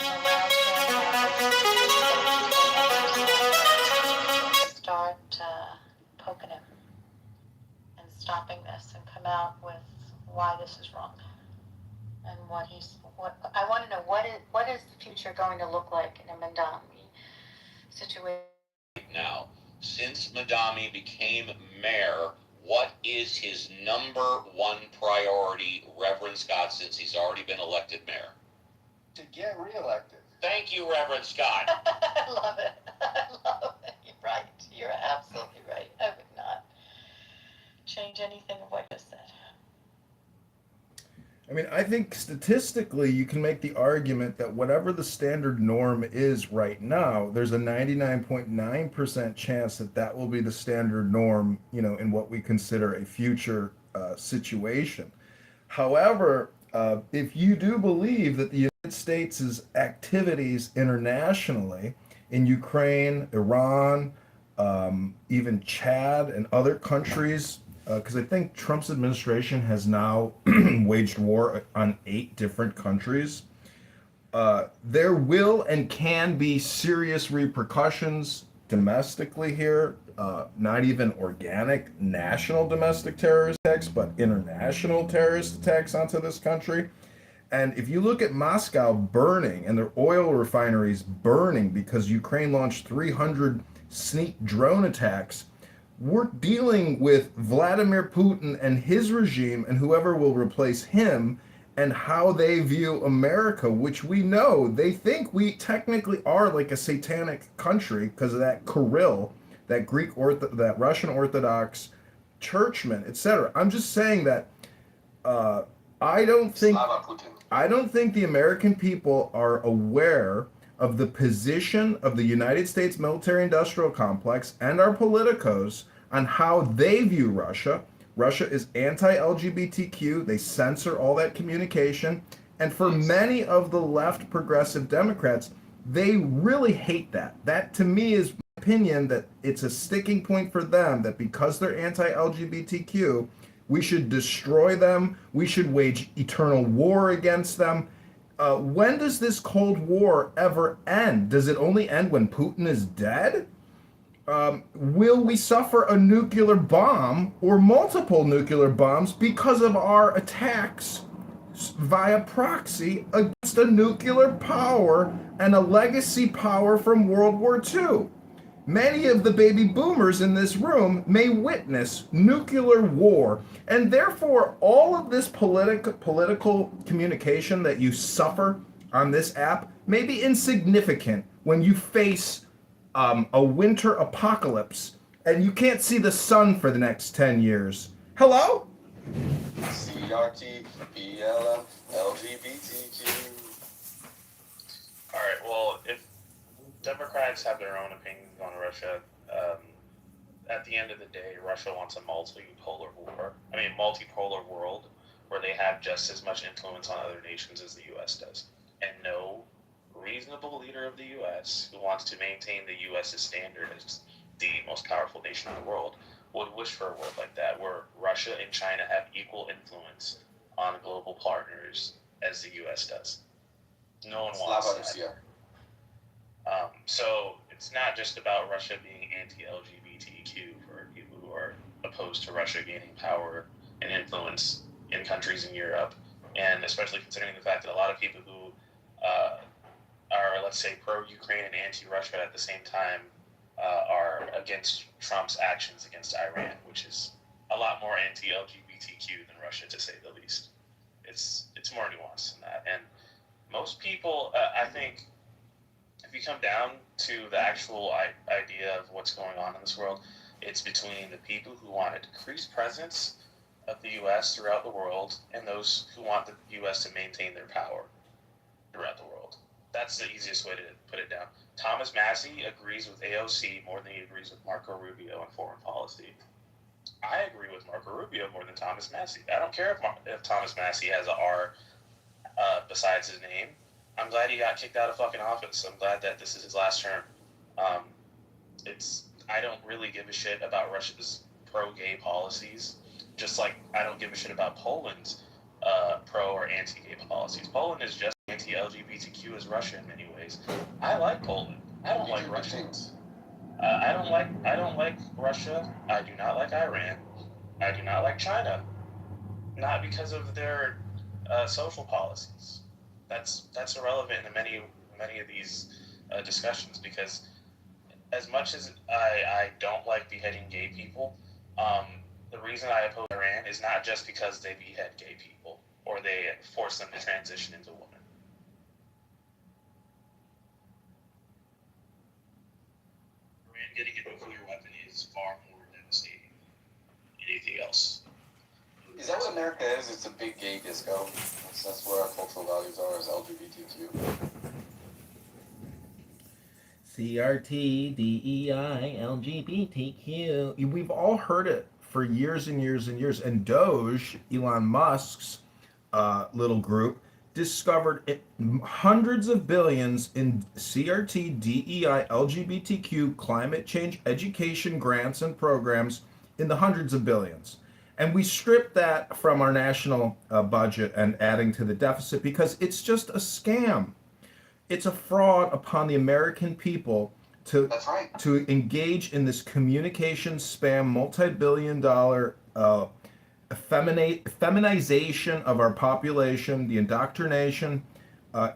around him start poking him and stopping this and come out with why this is wrong and what I want to know. What is the future going to look like in a Mandami situation? Now, since Mandami became mayor, what is his number one priority, Reverend Scott, since he's already been elected mayor? To get reelected. Thank you, Reverend Scott. I love it. You're right. You're absolutely right. I would not change anything of what you said. I mean, I think statistically you can make the argument that whatever the standard norm is right now, there's a 99.9% chance that that will be the standard norm, in what we consider a future situation. However, if you do believe that the United States' activities internationally in Ukraine, Iran, even Chad and other countries, because I think Trump's administration has now waged war on 8 different countries. There will and can be serious repercussions domestically here, not even organic national domestic terrorist attacks, but international terrorist attacks onto this country. And if you look at Moscow burning and their oil refineries burning because Ukraine launched 300 sneak drone attacks, we're dealing with Vladimir Putin and his regime and whoever will replace him and how they view America, which we know they think we technically are like a satanic country because of that Kirill, that Russian Orthodox churchman, etc. I'm just saying that I don't think Slava Putin. I don't think the American people are aware of the position of the United States military industrial complex and our politicos on how they view Russia. Russia is anti LGBTQ, they censor all that communication. And for Yes. many of the left progressive Democrats, they really hate that. That to me is my opinion that it's a sticking point for them that because they're anti LGBTQ, we should destroy them. We should wage eternal war against them. When does this Cold War ever end? Does it only end when Putin is dead? Will we suffer a nuclear bomb or multiple nuclear bombs because of our attacks via proxy against a nuclear power and a legacy power from World War II? Many of the baby boomers in this room may witness nuclear war, and therefore all of this political communication that you suffer on this app may be insignificant when you face a winter apocalypse and you can't see the sun for the next 10 years. Hello? CRT, BLM, LGBTQ. All right. Well, if Democrats have their own opinions on Russia, at the end of the day, Russia wants a multipolar world where they have just as much influence on other nations as the U.S. does. And no reasonable leader of the U.S. who wants to maintain the U.S.'s standard as the most powerful nation in the world would wish for a world like that, where Russia and China have equal influence on global partners as the U.S. does. No one wants Slava that. Russia. So it's not just about Russia being anti-LGBTQ for people who are opposed to Russia gaining power and influence in countries in Europe, and especially considering the fact that a lot of people who are, let's say, pro-Ukraine and anti-Russia at the same time are against Trump's actions against Iran, which is a lot more anti-LGBTQ than Russia, to say the least. It's more nuanced than that, and most people, I think, if you come down to the actual idea of what's going on in this world, it's between the people who want a decreased presence of the U.S. throughout the world and those who want the U.S. to maintain their power throughout the world. That's the easiest way to put it down. Thomas Massey agrees with AOC more than he agrees with Marco Rubio on foreign policy. I agree with Marco Rubio more than Thomas Massey. I don't care if Thomas Massey has a R besides his name. I'm glad he got kicked out of fucking office. I'm glad that this is his last term. I don't really give a shit about Russia's pro-gay policies, just like I don't give a shit about Poland's pro or anti-gay policies. Poland is just anti-LGBTQ as Russia in many ways. I like Poland. I don't like Russia. I don't like Russia. I do not like Iran. I do not like China. Not because of their social policies. That's irrelevant in many of these discussions, because as much as I don't like beheading gay people, the reason I oppose Iran is not just because they behead gay people or they force them to transition into women. Iran getting a nuclear weapon is far more devastating than anything else. Is that what America is? It's a big gay disco. That's where our cultural values are, is LGBTQ. CRT, DEI, LGBTQ. We've all heard it for years and years and years. And Doge, Elon Musk's little group, discovered hundreds of billions in CRT, DEI, LGBTQ, climate change, education grants and programs in the hundreds of billions. And we stripped that from our national budget and adding to the deficit because it's just a scam. It's a fraud upon the American people to engage in this communication spam, multi-billion-dollar feminization of our population, the indoctrination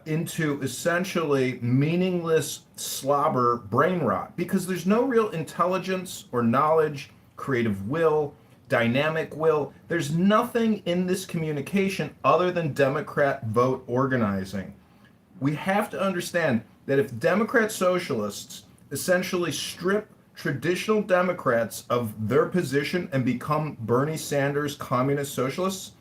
into essentially meaningless slobber brain rot, because there's no real intelligence or knowledge, creative will, dynamic will. There's nothing in this communication other than Democrat vote organizing. We have to understand that if Democrat socialists essentially strip traditional Democrats of their position and become Bernie Sanders communist socialists,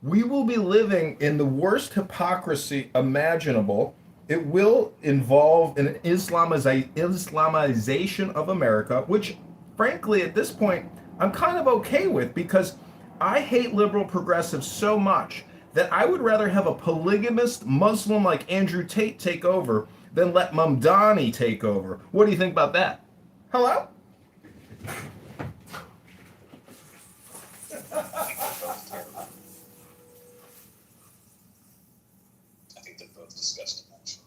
we will be living in the worst hypocrisy imaginable. It will involve an Islamization of America, which, frankly, at this point, I'm kind of okay with because I hate liberal progressives so much that I would rather have a polygamist Muslim like Andrew Tate take over than let Mamdani take over. What do you think about that? Hello? I think they're both disgusting, actually.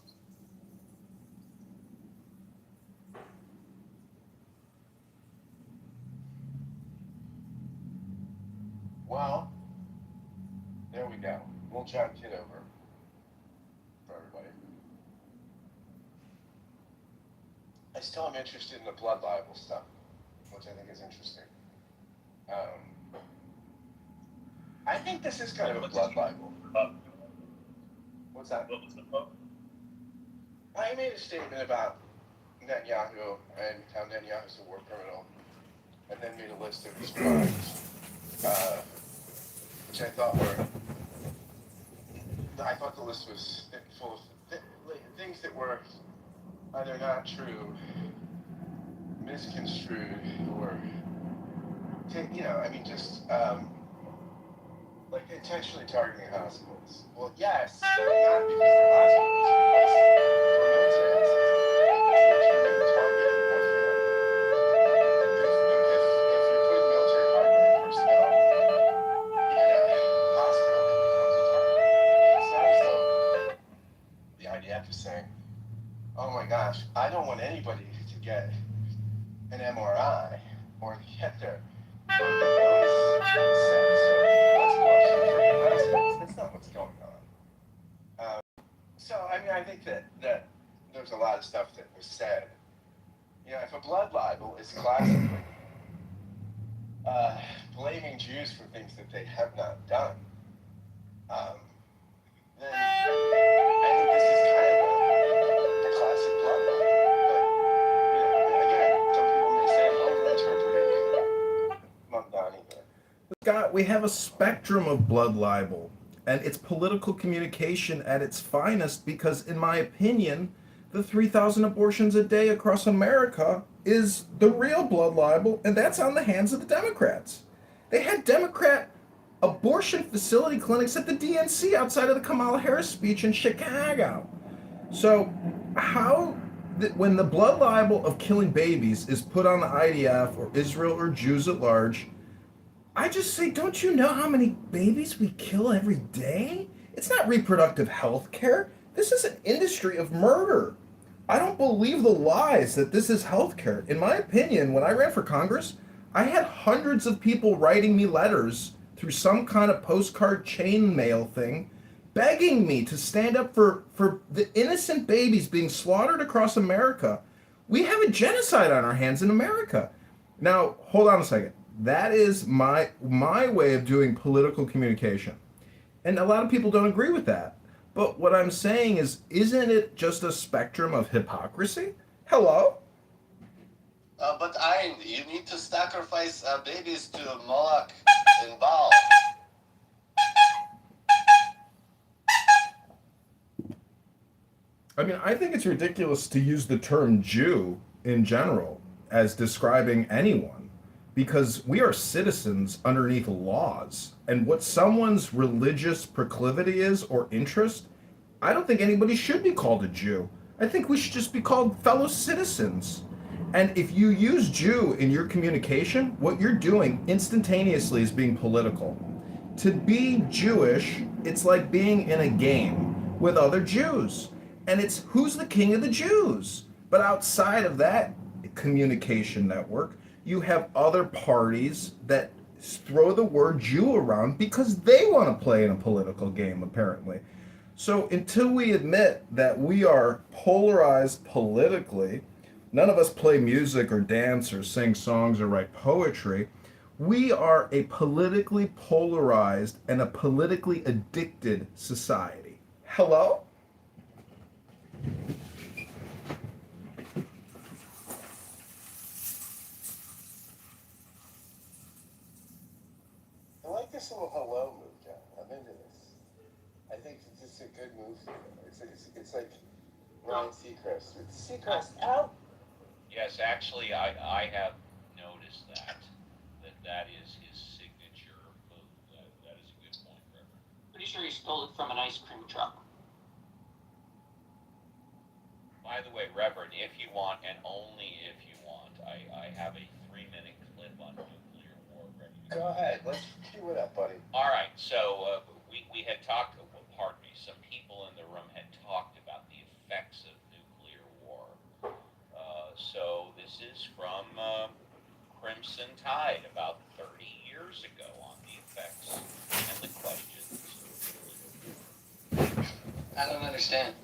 Well, there we go. We'll John Kitover for everybody. I still am interested in the blood libel stuff, which I think is interesting. I think this is kind of a blood libel. What's that? What was the book? I made a statement about Netanyahu and how Netanyahu's a war criminal, and then made a list of his crimes, which I thought the list was full of things that were either not true, misconstrued, or like intentionally targeting hospitals. Well, yes, not because they're hospitals, because they're military assets. Intentionally targeting warfare. If you're putting military hardware personnel in a hospital, it becomes a target. It's not as though the IDF is saying, "Oh my gosh, I don't want anybody to get an MRI or get their nose sets. Let's blow up some freaking hospitals." That's not what's going on. I think that there's a lot of stuff that was said. If a blood libel is classically blaming Jews for things that they have not done, then I think this is kind of a classic blood libel. But, some people may say I'm over-interpreting Mamdani here. Scott, we have a spectrum of blood libel, and it's political communication at its finest because, in my opinion, the 3,000 abortions a day across America is the real blood libel, and that's on the hands of the Democrats. They had Democrat abortion facility clinics at the DNC outside of the Kamala Harris speech in Chicago. So, when the blood libel of killing babies is put on the IDF or Israel or Jews at large, I just say, don't you know how many babies we kill every day? It's not reproductive health care. This is an industry of murder. I don't believe the lies that this is health care. In my opinion, when I ran for Congress, I had hundreds of people writing me letters through some kind of postcard chain mail thing, begging me to stand up for the innocent babies being slaughtered across America. We have a genocide on our hands in America. Now, hold on a second. That is my way of doing political communication. And a lot of people don't agree with that. But what I'm saying is, isn't it just a spectrum of hypocrisy? Hello? But you need to sacrifice babies to Moloch and Baal. I think it's ridiculous to use the term Jew in general as describing anyone, because we are citizens underneath laws. And what someone's religious proclivity is or interest, I don't think anybody should be called a Jew. I think we should just be called fellow citizens. And if you use Jew in your communication, what you're doing instantaneously is being political. To be Jewish, it's like being in a game with other Jews. And it's who's the king of the Jews? But outside of that communication network, you have other parties that throw the word Jew around because they want to play in a political game, apparently. So until we admit that we are polarized politically, none of us play music or dance or sing songs or write poetry, we are a politically polarized and a politically addicted society. Hello? I like this little hello move, John. I'm into It's a good move. It's like Ryan Seacrest. It's Seacrest out. Yes, actually, I have noticed that is his signature move. That is a good point, Reverend. Pretty sure he stole it from an ice cream truck. By the way, Reverend, if you want, and only if you want, I have a 3-minute clip on nuclear war ready to Go ahead. Let's cue it up, buddy. All right, so we had talked, pardon me, some people in the room had talked about the effects of nuclear war. So this is from Crimson Tide about 30 years ago on the effects and the questions. I don't understand.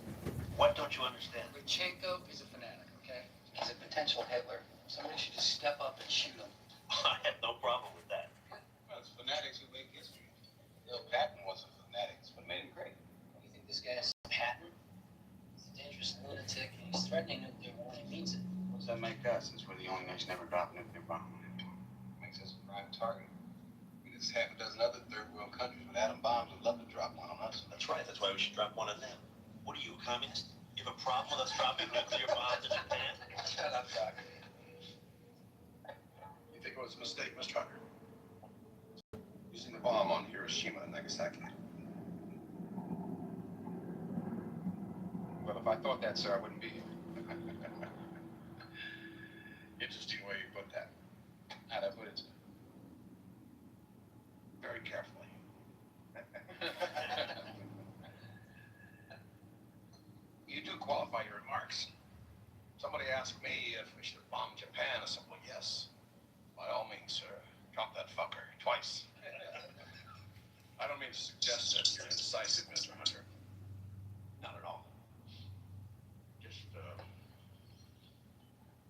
What don't you understand? Lutsenko is a fanatic, okay? He's a potential Hitler. Somebody should just step up and shoot him. I have no problem with that. Well, it's fanatics who make history. Bill Patton was a fanatic. It's what made him great. You think this guy's Patton? He's a dangerous lunatic, and he's threatening nuclear war, and he means it. What does that make us, since we're the only nation ever dropped a nuclear bomb? Makes us a prime target. There's half a dozen other third world countries with atom bombs would love to drop one on us. That's right. That's why we should drop one on them. What are you, a communist? You have a problem with us dropping nuclear bombs in Japan? Shut up, Doc. You think it was a mistake, Mr. Hunter? Using the bomb on Hiroshima and Nagasaki. Well, if I thought that, sir, I wouldn't be here. Interesting way you put that. How'd I put it? Very carefully. You do qualify your remarks. Somebody asked me if we should bomb Japan. I said, well, yes. By all means, sir. Drop that fucker twice. I don't mean to suggest that you're indecisive, Mr. Hunter. Not at all. Just,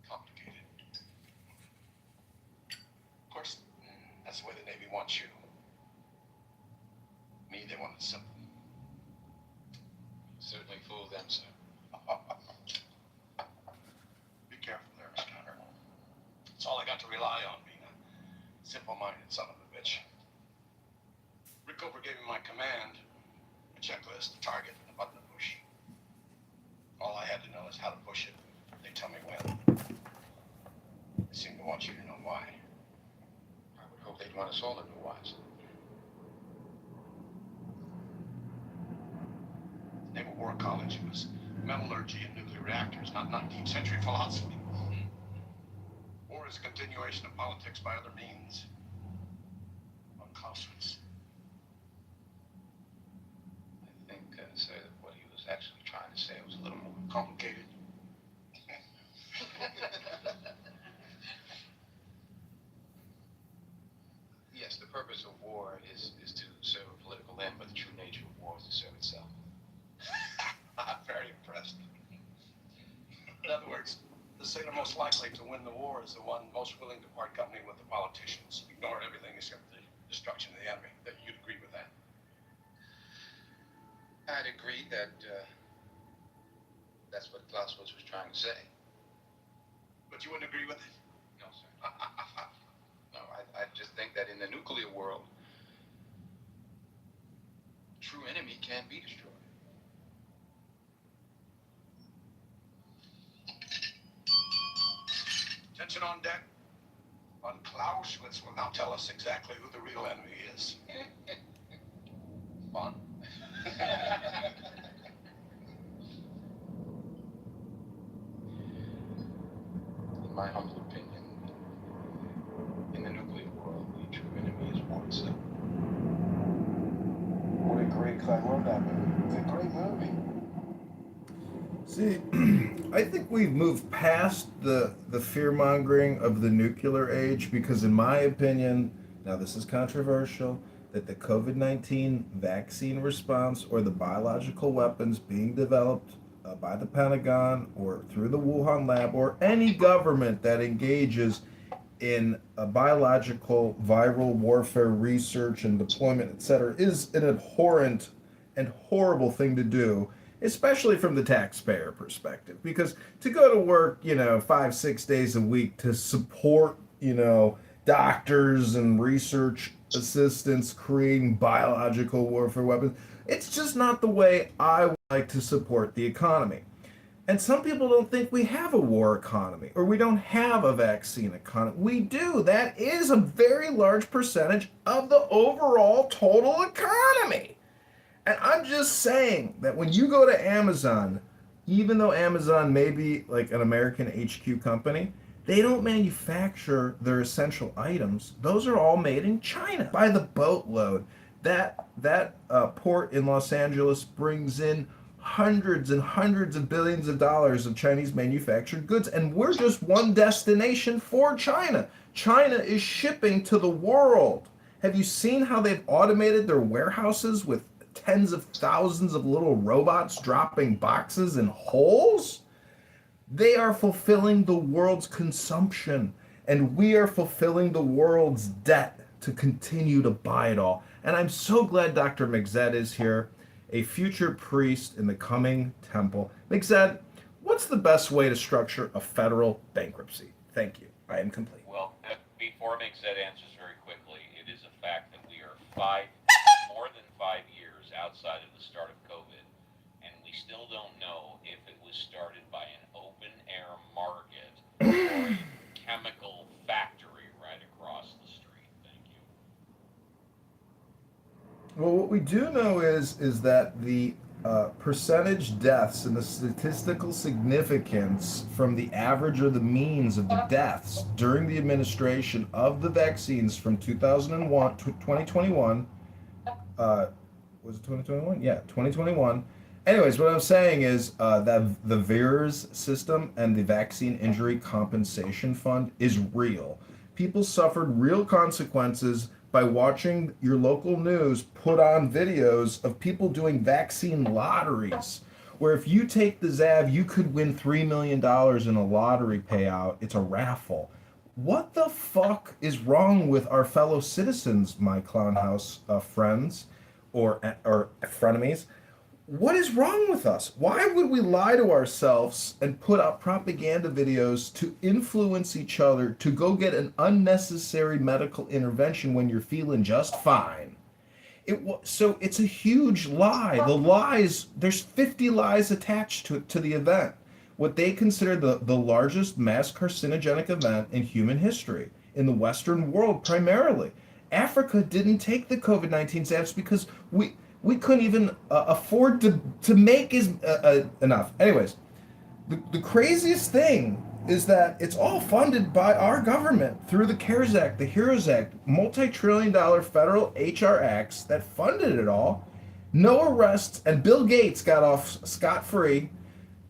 complicated. Of course, that's the way the Navy wants you. Me, they want it simple. Certainly fooled them, sir. Be careful there, Mr. Hunter. It's all I got to rely on, being a simple-minded son of a bitch. Rickover gave me my command, a checklist, a target, and a button to push. All I had to know is how to push it. They tell me when. They seem to want you to know why. I would hope they'd want us all to know why. Naval War College was metallurgy and nuclear reactors, not 19th century philosophy. War is a continuation of politics by other means. On Clausewitz. I think, sir, that what he was actually trying to say was a little more complicated. Yes, the purpose of war is to serve a political end, but the true nature of war is to serve itself. I'm very impressed. In other words, the sailor most likely to win the war is the one most willing to part company with the politicians, ignore everything except the destruction of the enemy. That you'd agree with that? I'd agree that that's what Clausewitz was trying to say. But you wouldn't agree with it? No, sir. No, I just think that in the nuclear world, true enemy can be destroyed. Attention on deck. Von Clausewitz will now tell us exactly who the real enemy is. Von? In my humble opinion, in the nuclear world, the true enemy is war itself. What a great Clive wrote that movie. It's a great movie. See, I think we've moved past the fear-mongering of the nuclear age because, in my opinion, now this is controversial, that the COVID-19 vaccine response or the biological weapons being developed by the Pentagon or through the Wuhan lab or any government that engages in a biological viral warfare research and deployment, etc., is an abhorrent and horrible thing to do, especially from the taxpayer perspective. Because to go to work, 5-6 days a week to support, doctors and research assistants creating biological warfare weapons, It's just not the way I would like to support the economy. And some people don't think we have a war economy or we don't have a vaccine economy. We do. That is a very large percentage of the overall total economy. And I'm just saying that when you go to Amazon, even though Amazon may be like an American HQ company, they don't manufacture their essential items. Those are all made in China by the boatload. That port in Los Angeles brings in hundreds and hundreds of billions of dollars of Chinese manufactured goods, and we're just one destination for China. China is shipping to the world. Have you seen how they've automated their warehouses with tens of thousands of little robots dropping boxes in holes? They are fulfilling the world's consumption, and we are fulfilling the world's debt to continue to buy it all. And I'm so glad Dr. Migzed is here, a future priest in the coming temple. Migzed, what's the best way to structure a federal bankruptcy? Thank you. I am complete. Well, before Migzed answers very quickly, it is a fact that we are more than 5 years outside of the start of COVID, and we still don't know if it was started by an open-air market or a chemical factory right across the street. Thank you. Well, what we do know is that the percentage deaths and the statistical significance from the average or the means of the deaths during the administration of the vaccines from 2001 to 2021, was it 2021? Yeah, 2021. Anyways, what I'm saying is that the VAERS system and the Vaccine Injury Compensation Fund is real. People suffered real consequences by watching your local news put on videos of people doing vaccine lotteries, where if you take the ZAV, you could win $3 million in a lottery payout. It's a raffle. What the fuck is wrong with our fellow citizens, my clown house friends or frenemies? What is wrong with us? Why would we lie to ourselves and put out propaganda videos to influence each other to go get an unnecessary medical intervention when you're feeling just fine? So it's a huge lie. The lies, there's 50 lies attached to the event. What they consider the largest mass carcinogenic event in human history, in the Western world primarily. Africa didn't take the COVID-19 jabs because we couldn't even afford to make enough. Anyways, the craziest thing is that it's all funded by our government through the CARES Act, the HEROES Act, multi-trillion-dollar federal HR acts that funded it all. No arrests, and Bill Gates got off scot-free,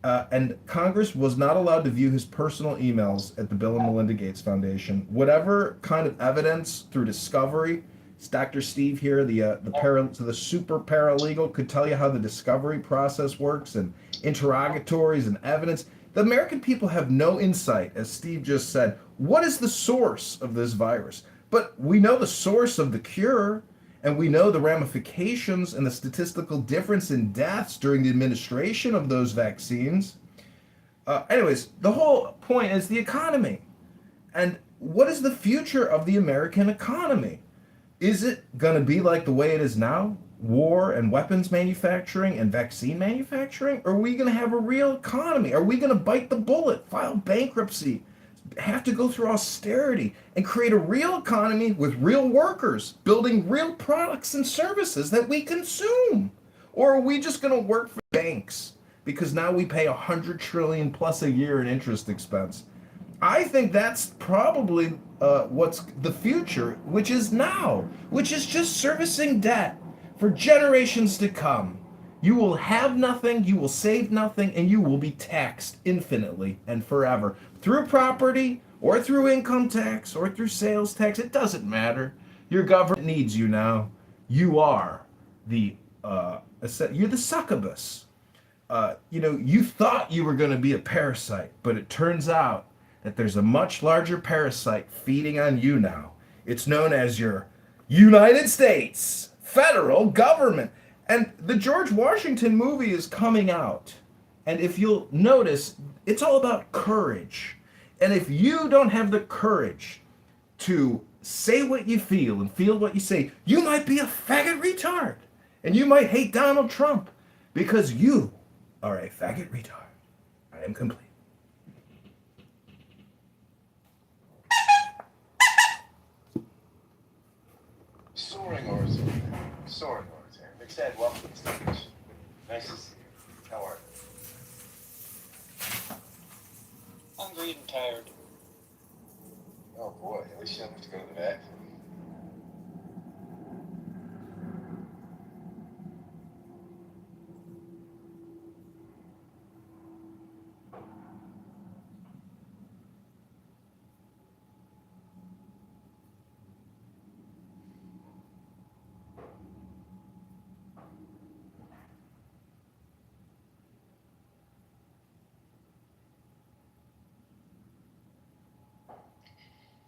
and Congress was not allowed to view his personal emails at the Bill and Melinda Gates Foundation. Whatever kind of evidence through discovery, Dr. Steve here, the super paralegal, could tell you how the discovery process works and interrogatories and evidence. The American people have no insight, as Steve just said. What is the source of this virus? But we know the source of the cure, and we know the ramifications and the statistical difference in deaths during the administration of those vaccines. Anyways, the whole point is the economy. And what is the future of the American economy? Is it going to be like the way it is now? War and weapons manufacturing and vaccine manufacturing? Or are we going to have a real economy? Are we going to bite the bullet, file bankruptcy, have to go through austerity, and create a real economy with real workers, building real products and services that we consume? Or are we just going to work for banks because now we pay $100 trillion plus a year in interest expense? I think that's probably what's the future, which is now, which is just servicing debt for generations to come. You will have nothing, you will save nothing, and you will be taxed infinitely and forever through property or through income tax or through sales tax. It doesn't matter. Your government needs you now. You are you're the succubus. You thought you were going to be a parasite, but it turns out that there's a much larger parasite feeding on you now. It's known as your United States federal government. And the George Washington movie is coming out. And if you'll notice, it's all about courage. And if you don't have the courage to say what you feel and feel what you say, you might be a faggot retard. And you might hate Donald Trump because you are a faggot retard. I am complete. Soaring oratory. Soaring oratory. McSad, welcome to the stage. Nice to see you. How are you? Hungry and tired. Oh boy, at least you don't have to go to the bathroom.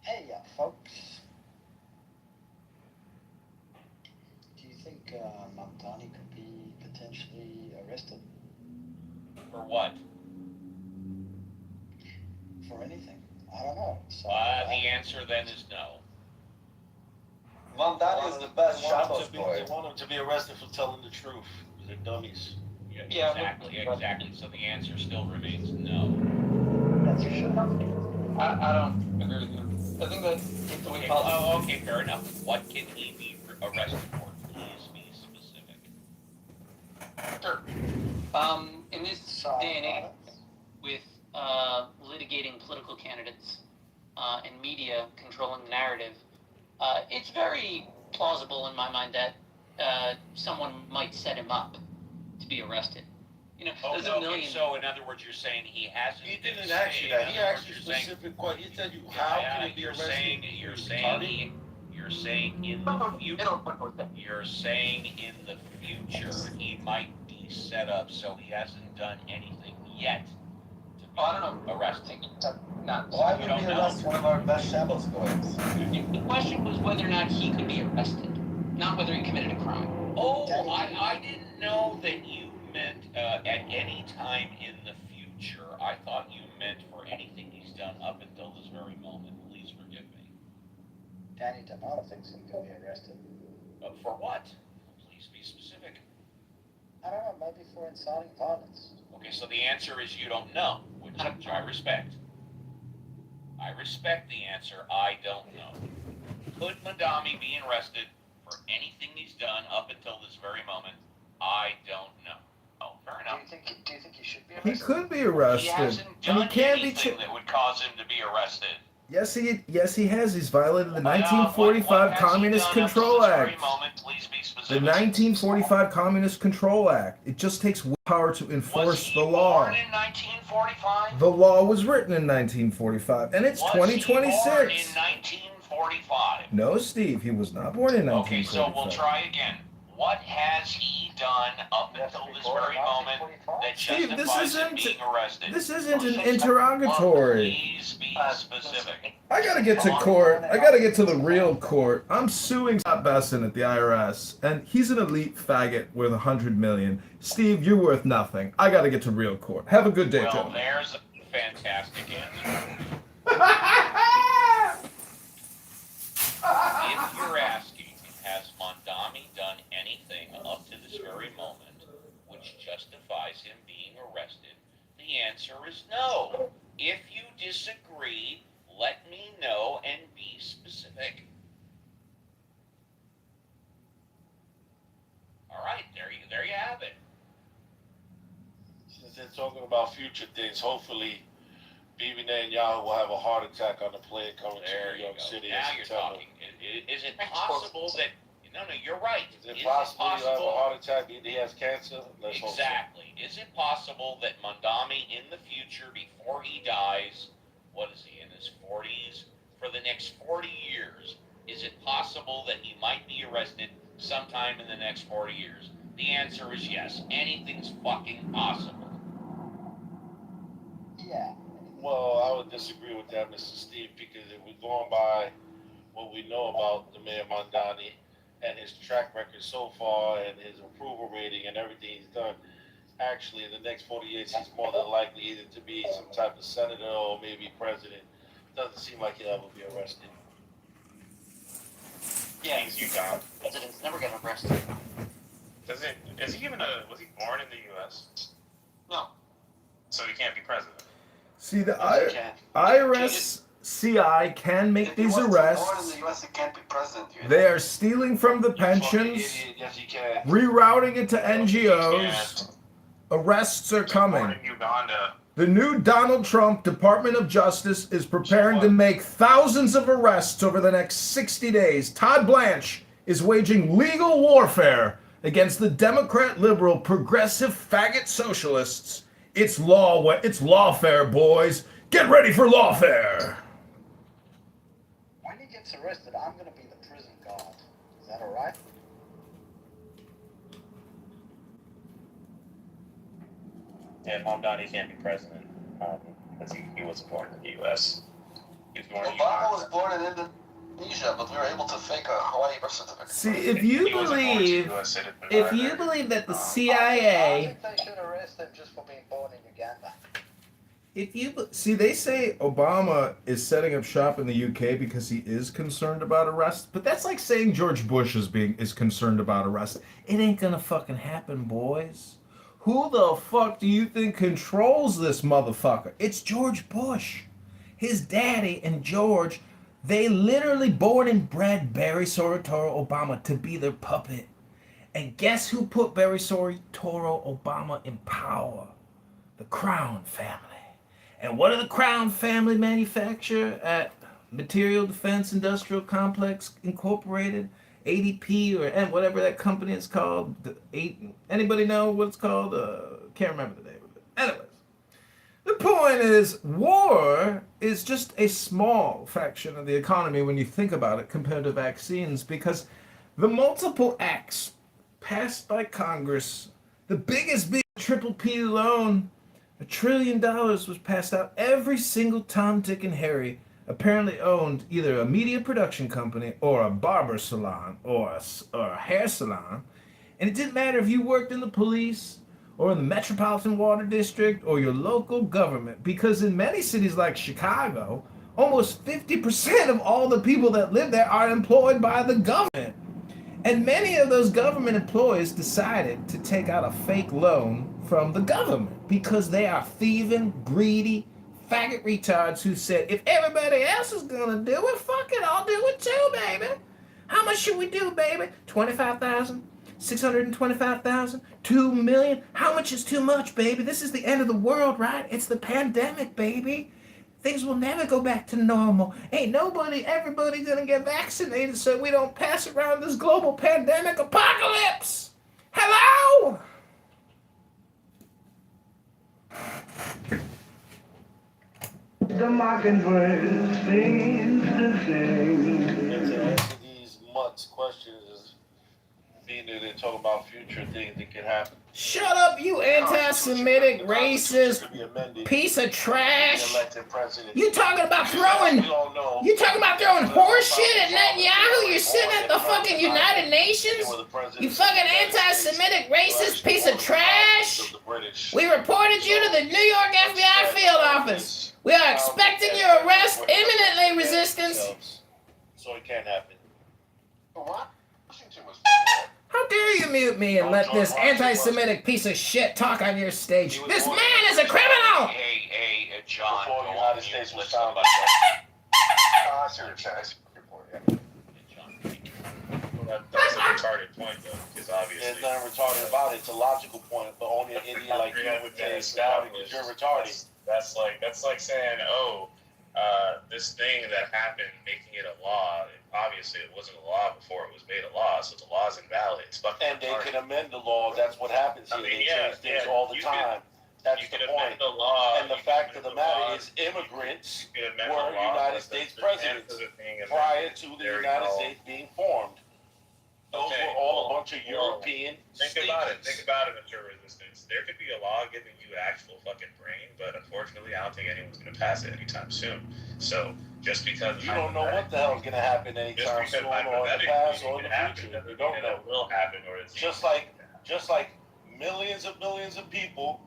Hey, folks. Do you think Mamdani could be potentially arrested For what? for anything? I don't know. So The answer then is no. Mamdani is the best They want Shabbos him to be- boy. They want him to be arrested for telling the truth. They're dummies. Yeah, exactly. So the answer still remains no. that's for sure. I don't agree with you. I think that if the way Okay, politics. okay, fair enough. What can he be arrested for? Please be specific. Sure. In this Side day and age, violence. with litigating political candidates and media controlling the narrative, it's very plausible in my mind that someone might set him up to be arrested. You know, there's a million. So in other words, you're saying he hasn't. He been didn't ask you saying- that. He in other asked you words, you're saying- specific questions. He said you, how can he be you're arrested? saying Retarded? you're saying in the future. You're saying in the future he might be set up, so he hasn't done anything yet to be I don't know. arrested. Not. Why You would don't we know. arrest one of our best Shabbos boys? The question was whether or not he could be arrested, not whether he committed a crime. Oh, I didn't know that you meant at any time in the future. I thought you meant for anything he's done up until this very moment. Please forgive me. Danny D'Amato thinks he could be arrested. For what? Please be specific. I don't know, maybe for inciting violence. Okay, so the answer is you don't know, which I respect. I respect the answer. I don't know. Could Madami be arrested for anything he's done up until this very moment? I don't know. Oh, fair enough. Do you think he should be He arrested? could be He arrested, hasn't and he done can be. anything that would cause him to be arrested. Yes, he has. He's violated the What 1945 has he Communist done up to Control this very Act. moment? Please be The specific. 1945 Communist Control Act. It just takes willpower to enforce Was he the law. born in 1945? The law was written in 1945, and it's Was he born in 2026. 1945? No, Steve, he was not born in Okay, so 1945. we'll try again. What has he done up until this very moment that Steve, this justifies him isn't- being arrested? This isn't an Well, interrogatory. please be specific. I gotta get to court. I gotta get to the real court. I'm suing Scott Besson at the IRS, and he's an elite faggot worth $100 million. Steve, you're worth nothing. I gotta get to real court. Have a good day, Well, gentlemen. there's a fantastic answer. If you're asking, has Mondami done anything up to this very moment which justifies him being arrested? The answer is no. If you disagree, let me know and be specific. All right, there you have it. Since they're talking about future things, hopefully Bibi Netanyahu will have a heart attack on the plane coming There to New you York go. City Now in you're September. talking. Is it possible that? No, you're right. Is it possible he'll have a heart attack? He has cancer? Let's hope so. Exactly. Is it possible that Mondami in the future, before he dies, what is he, in his 40s? For the next 40 years, is it possible that he might be arrested sometime in the next 40 years? The answer is yes. Anything's fucking possible. Yeah. Well, I would disagree with that, Mr. Steve, because if we're going by what we know about the Mayor Mondani and his track record so far and his approval rating and everything he's done, actually in the next 40 years he's more than likely either to be some type of senator or maybe president. Doesn't seem like he'll ever be arrested. Yeah. You got. Presidents never get arrested. Was he born in the U.S.? No. So he can't be president. See, the Yes, he can. IRS CI can make these Born in the arrests. U.S., he can't be president. They are stealing from the You fucking pensions, idiot. Yes, he can. rerouting it to He NGOs. Arrests are was born coming. in Uganda. The new Donald Trump Department of Justice is preparing to make thousands of arrests over the next 60 days. Todd Blanche is waging legal warfare against the Democrat, liberal, progressive, faggot socialists. It's lawfare, boys. Get ready for lawfare. When he gets arrested, I'm going to be the prison guard. Is that all right? Yeah, Mamdani can't be president because he wasn't born in the U.S. He was born in Obama was Uganda. born in Indonesia, but we were able to fake a Hawaii birth certificate. See, if you He wasn't born to believe, U.S. citizen if either. you believe that the I CIA, think they should arrest him just for being born in Uganda. they say Obama is setting up shop in the UK because he is concerned about arrests, but that's like saying George Bush is concerned about arrests. It ain't gonna fucking happen, boys. Who the fuck do you think controls this motherfucker? It's George Bush. His daddy and George, they literally born and bred Barry Soetoro Obama to be their puppet. And guess who put Barry Soetoro Obama in power? The Crown family. And what do the Crown family manufacture at Material Defense Industrial Complex Incorporated? ADP or whatever that company is called. Anybody know what it's called? Can't remember the name of it. Anyways, the point is, war is just a small fraction of the economy when you think about it compared to vaccines, because the multiple acts passed by Congress, the biggest big triple P loan, $1 trillion was passed out. Every single Tom, Dick, and Harry apparently owned either a media production company or a barber salon or a hair salon. And it didn't matter if you worked in the police or in the Metropolitan Water District or your local government, because in many cities like Chicago, almost 50% of all the people that live there are employed by the government. And many of those government employees decided to take out a fake loan from the government because they are thieving, greedy, faggot retards who said, if everybody else is gonna do it, fuck it, I'll do it too, baby. How much should we do, baby? 25,000? 625,000? 2 million? How much is too much, baby? This is the end of the world, right? It's the pandemic, baby. Things will never go back to normal. Ain't everybody gonna get vaccinated so we don't pass around this global pandemic apocalypse. Hello? The mockingbird sings to sing. And to answer these mutts questions is being that they're talking about future things that could happen. Shut up, you anti-Semitic, racist piece of trash. You talking about throwing horse shit at Netanyahu? You're sitting at the fucking United Nations? You fucking anti-Semitic, racist piece of trash. We reported you to the New York FBI field office. We are expecting your arrest imminently, resistance. So it can't happen. Washington was. How dare you mute me and let this anti-Semitic piece of shit talk on your stage? This man is a criminal! Hey, John, Before the United States was founded. That's a retarded point, though, because obviously. There's nothing retarded about it. It's a logical point, but only an idiot like you would say it's retarded because you're retarded. That's like saying, this thing that happened, making it a law. Obviously, it wasn't a law before it was made a law, so the law's invalid. It's fucking And they retarded. can amend the law. That's what happens here. They change things all the time. That's the point. The law, and the fact of the matter is, immigrants were United States presidents prior to the United States being formed. Those were all a bunch of European Think about it, Mr. Resistance. There could be a law giving you actual fucking brain, but unfortunately, I don't think anyone's going to pass it anytime soon. So, just because you don't know what the hell's going to happen anytime soon, or in the past, or in the future. You don't know. It will happen, or it's just like millions of people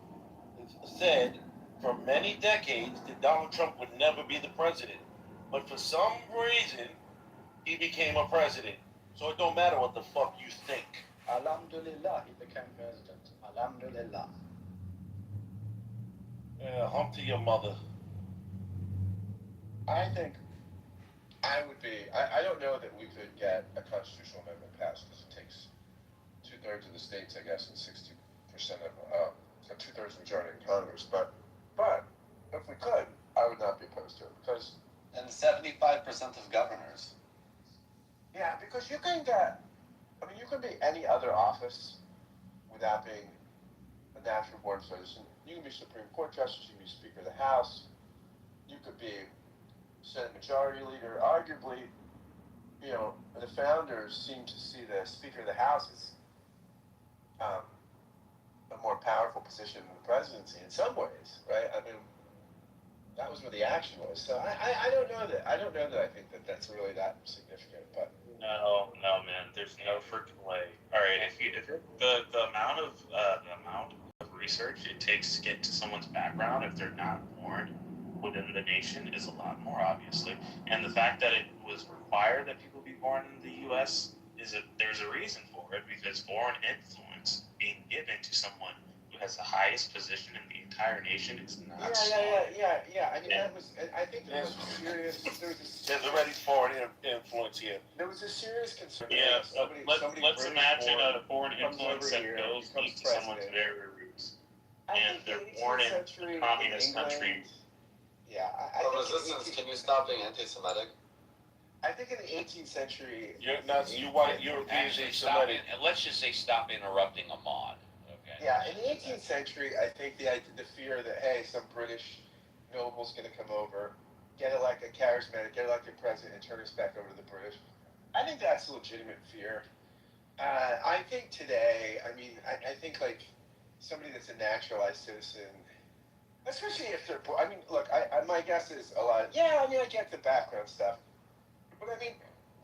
said for many decades that Donald Trump would never be the president, but for some reason, he became a president. So it don't matter what the fuck you think. Alhamdulillah, he became president. Alhamdulillah. Yeah, Humpty your mother. I think I would be. I don't know that we could get a constitutional amendment passed because it takes 2/3 of the states, I guess, and 60% of 2/3 majority in Congress. But if we could, I would not be opposed to it because And 75% of governors. yeah, because you can get. I mean, you can be any other office without being a natural born citizen. You can be Supreme Court Justice. You can be Speaker of the House. You could be Senate Majority Leader. Arguably, the founders seem to see the Speaker of the House as a more powerful position than the presidency in some ways, right? I mean, that was where the action was. So I don't know that I think that that's really that significant. But No, man. There's no freaking way. All right, if the amount of research it takes to get to someone's background if they're not born within the nation is a lot more, obviously. And the fact that it was required that people be born in the U.S. there's a reason for it, because foreign influence being given to someone who has the highest position in the entire nation is not smart. yeah. I mean, that was. I think there was a serious. There's already foreign influence here. There was a serious concern. Yeah, somebody let's British imagine born a foreign comes influence over that here, goes becomes into someone's president. very roots, I and think they're the born 18th in century a communist England, country. Yeah, I Oh, think resistance, can you stop being anti-Semitic? I think in the 18th century. You're not. You white Europeans Actually, ain't stop Semitic. and let's just say stop interrupting Ahmad. Okay. Yeah, in the 18th century, I think the fear that hey, some British noble's going to come over, get elected charismatic, get elected president, and turn us back over to the British. I think that's a legitimate fear. I think today, I mean, I think like somebody that's a naturalized citizen, especially if they're. I mean, look, my guess is a lot. Yeah, I mean, I get the background stuff, but I mean,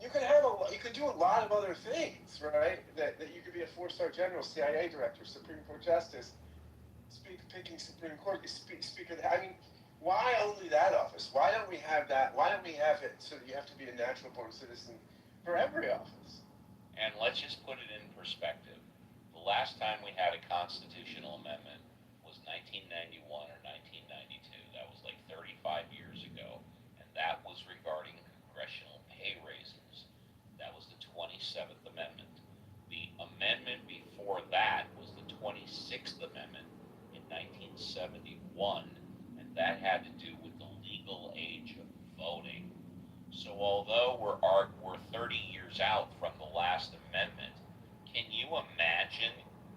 you can do a lot of other things, right? That you could be a 4-star general, CIA director, Supreme Court justice, picking Supreme Court, speaker. I mean, why only that office? Why don't we have that? Why don't we have it so that you have to be a natural born citizen for every office? And let's just put it in perspective. The last time we had a constitutional amendment was 1991 or 1992. That was like 35 years ago. And that was regarding congressional pay raises. That was the 27th Amendment. The amendment before that was the 26th Amendment in 1971. And that had to do with the legal age of voting. So although we're 30 years out from the last amendment, can you imagine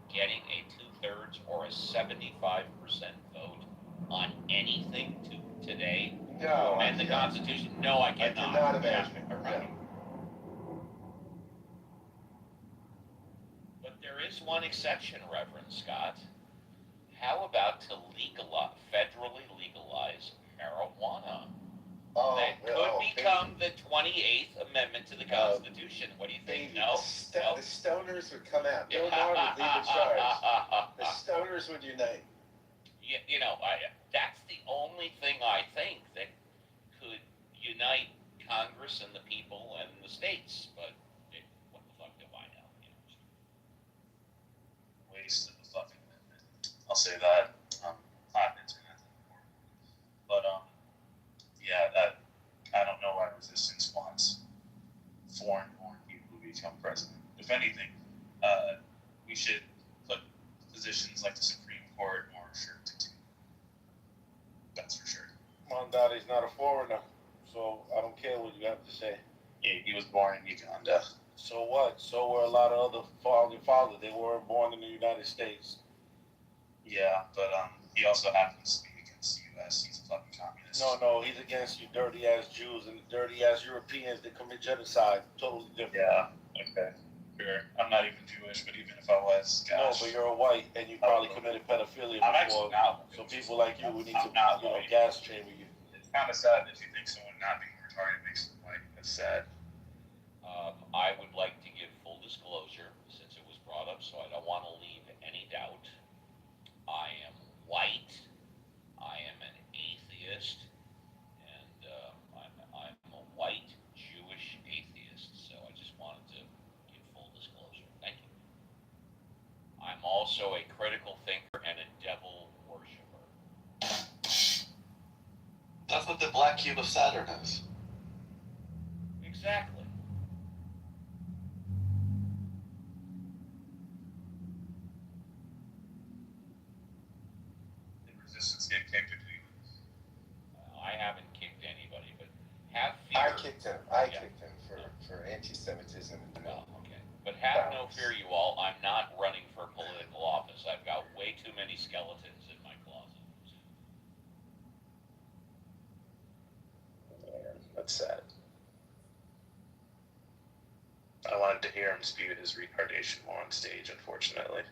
getting a 2/3 or a 75% vote on anything today? No. And the Constitution? No, I cannot. I cannot imagine. Yeah, right. But there is one exception, Reverend Scott. How about to federally legalize marijuana? Oh, That could become the 28th Amendment to the Constitution. What do you think? No? The stoners would come out. Bill Maher would lead the charge. The stoners would unite. That's the only thing I think that could unite Congress and the people and the states. But what the fuck do I know? Waste of a fucking amendment. I'll say that. Not internet anymore. But yeah, I don't know why resistance wants foreign-born people to become president. If anything, we should put positions like the Supreme Court more restricted to. That's for sure. Mondadi's not a foreigner, so I don't care what you have to say. Yeah, he was born in Uganda. So what? So were a lot of other founding fathers. They weren't born in the United States. Yeah, but he also happens to be against the U.S. He's a fucking communist. No, he's against you dirty ass Jews and the dirty ass Europeans that commit genocide. Totally different. Yeah, okay. Sure. I'm not even Jewish, but even if I was, gosh. No, but you're a white and you probably committed pedophilia I'm before. actually not. So people like you would need to, white. gas chamber you. It's kind of sad that you think someone not being retarded makes them white. That's sad. I would like to give full disclosure, since it was brought up, so I don't want to leave any doubt. I am white. I am an atheist, and I'm a white Jewish atheist. So I just wanted to give full disclosure. Thank you. also a critical thinker and a devil worshiper. That's what the black cube of Saturn is. Exactly. Did Resistance get kicked or do you? I haven't kicked anybody, but have fear. I kicked him. I kicked him for anti-Semitism in the middle. Okay. But have no fear, you all. I'm not running for political office. I've got way too many skeletons in my closet. Yeah, that's sad. I wanted to hear him spew his retardation more on stage, unfortunately.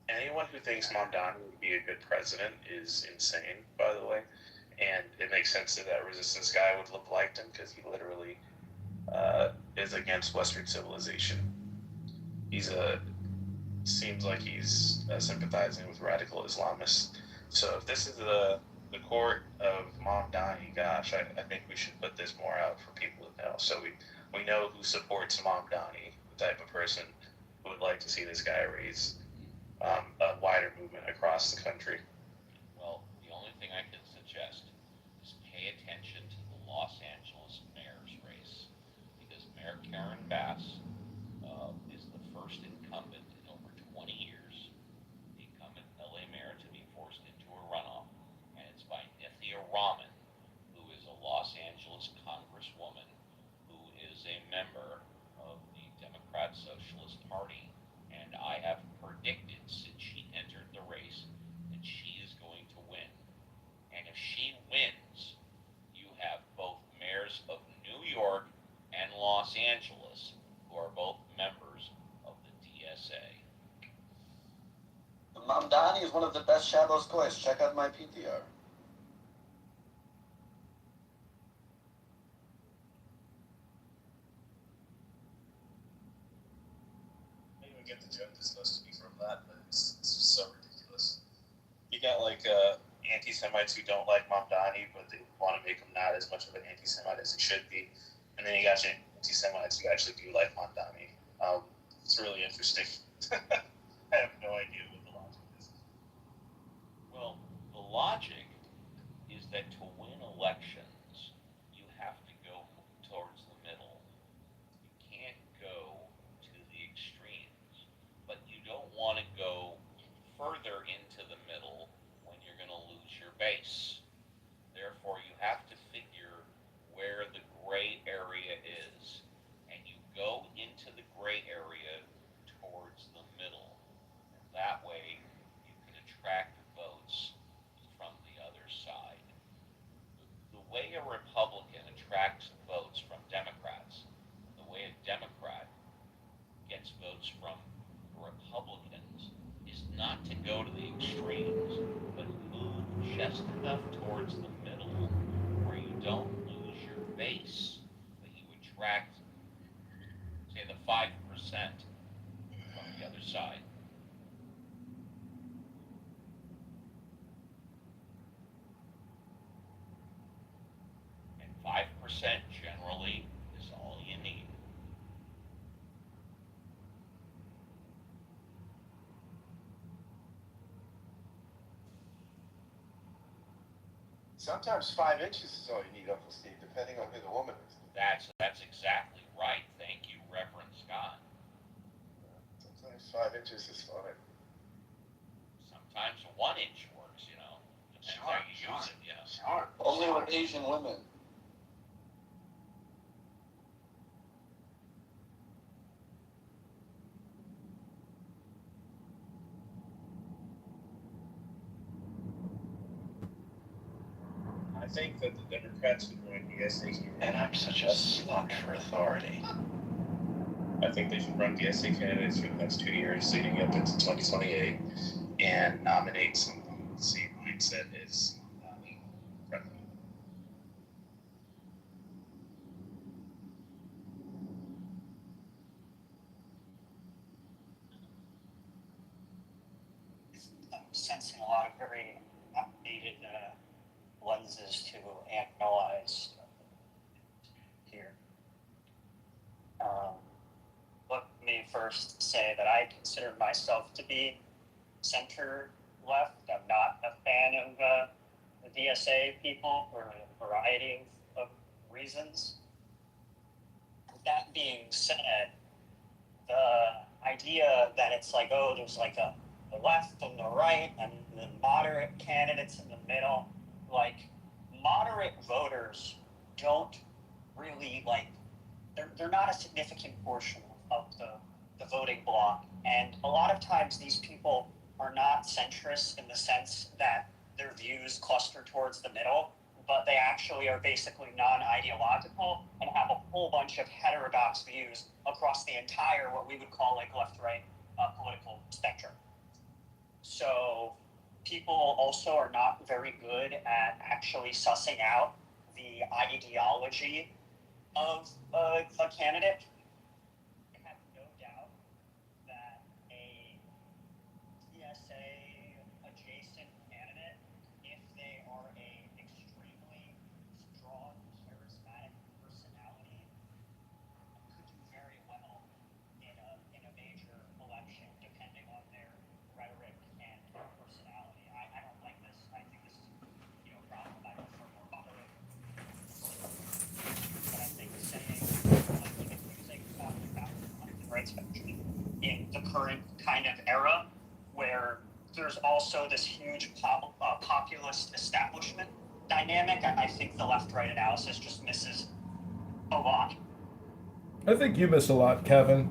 Anyone who thinks Mamdani would be a good president is insane, by the way. And it makes sense that resistance guy would have liked him because he literally is against Western civilization. Seems like he's sympathizing with radical Islamists. So if this is the court of Mamdani, gosh, I think we should put this more out for people to know. So we know who supports Mamdani, the type of person who would like to see this guy raise a wider movement across the country. Well, the only thing I can suggest is pay attention to the Los Angeles mayor's race, because Mayor Karen Bass is the first incumbent in over 20 years, the incumbent LA mayor to be forced into a runoff, and it's by Nithya Raman, who is a Los Angeles congresswoman who is a member of the Democrat Socialist Party, and I have predicted since she entered the race that she is going to win. And if she wins, you have both mayors of New York and Los Angeles, who are both members of the DSA. Mamdani is one of the best Shadows toys. Check out my PTR. I don't even get the joke that's supposed to be from that, but it's just so ridiculous. You got like anti-Semites who don't like Mamdani, but they want to make him not as much of an anti-Semite as he should be. And then you got your anti-Semites who actually do like Mamdani. It's really interesting. I have no idea what the logic is. Well, the logic is that to win elections, you have to go towards the middle. You can't go to the extremes, but you don't want to go further into the middle when you're going to lose your base. Therefore, you have to figure where the gray area is, and you go into the gray area towards the middle. And that way, you can attract votes from the other side. The way a Republican attracts votes from Democrats, the way a Democrat gets votes from Republicans, is not to go to the extremes, but move just enough towards the middle where you don't lose your base, but you attract, say, the 5% from the other side. And 5% generally is all you need. Sometimes 5 inches is all you need, Uncle Steve, depending on who the woman is. That's exactly right. Thank you, Reverend Scott. Sometimes 5 inches is fine. Sometimes 1 inch works, you know. Depends how you use it, you know. Sure. Only with Asian women. I think that the Democrats would run DSA. And I'm such a slut for authority. I think they should run DSA candidates for the next 2 years leading up into 2028 and nominate someone with the same mindset as president. I'm sensing a lot of very updated lenses to analyze first say that I consider myself to be center left. I'm not a fan of the DSA people for a variety of reasons. That being said, the idea that it's like, oh, there's like the left and the right and the moderate candidates in the middle, like moderate voters don't really like, they're not a significant portion of the voting bloc. And a lot of times these people are not centrists in the sense that their views cluster towards the middle, but they actually are basically non-ideological and have a whole bunch of heterodox views across the entire, what we would call like left-right political spectrum. So people also are not very good at actually sussing out the ideology of a candidate. I have no doubt that a DSA adjacent candidate, if they are a extremely strong, charismatic personality, could do very well in a major election, depending on their rhetoric and personality. I don't like this. I think this is a problem. I prefer more moderate. But I think saying, even using talking about the right spectrum in the current kind of era, where there's also this huge populist establishment dynamic, I think the left-right analysis just misses a lot. I think you miss a lot, Kevin.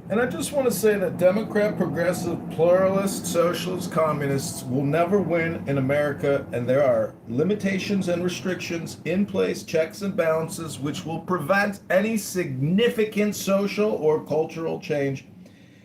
And I just want to say that Democrat, progressive, pluralist, socialist, communists will never win in America, and there are limitations and restrictions in place, checks and balances, which will prevent any significant social or cultural change.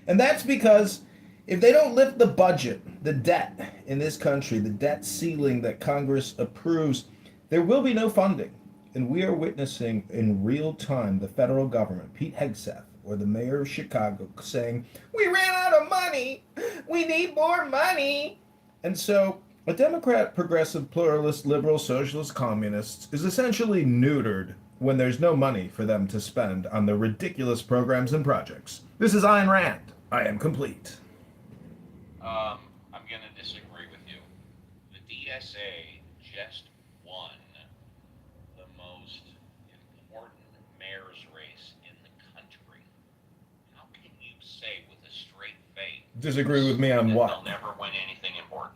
And that's because if they don't lift the budget, the debt in this country, the debt ceiling that Congress approves, there will be no funding. And we are witnessing in real time the federal government, Pete Hegseth, or the mayor of Chicago, saying, "We ran out of money. We need more money." And so a Democrat, progressive, pluralist, liberal, socialist, communist is essentially neutered when there's no money for them to spend on their ridiculous programs and projects. This is Ayn Rand. I am complete. I'm going to disagree with you. The DSA just won the most important mayor's race in the country. How can you say with a straight face? Disagree with me on what? They'll never win anything important.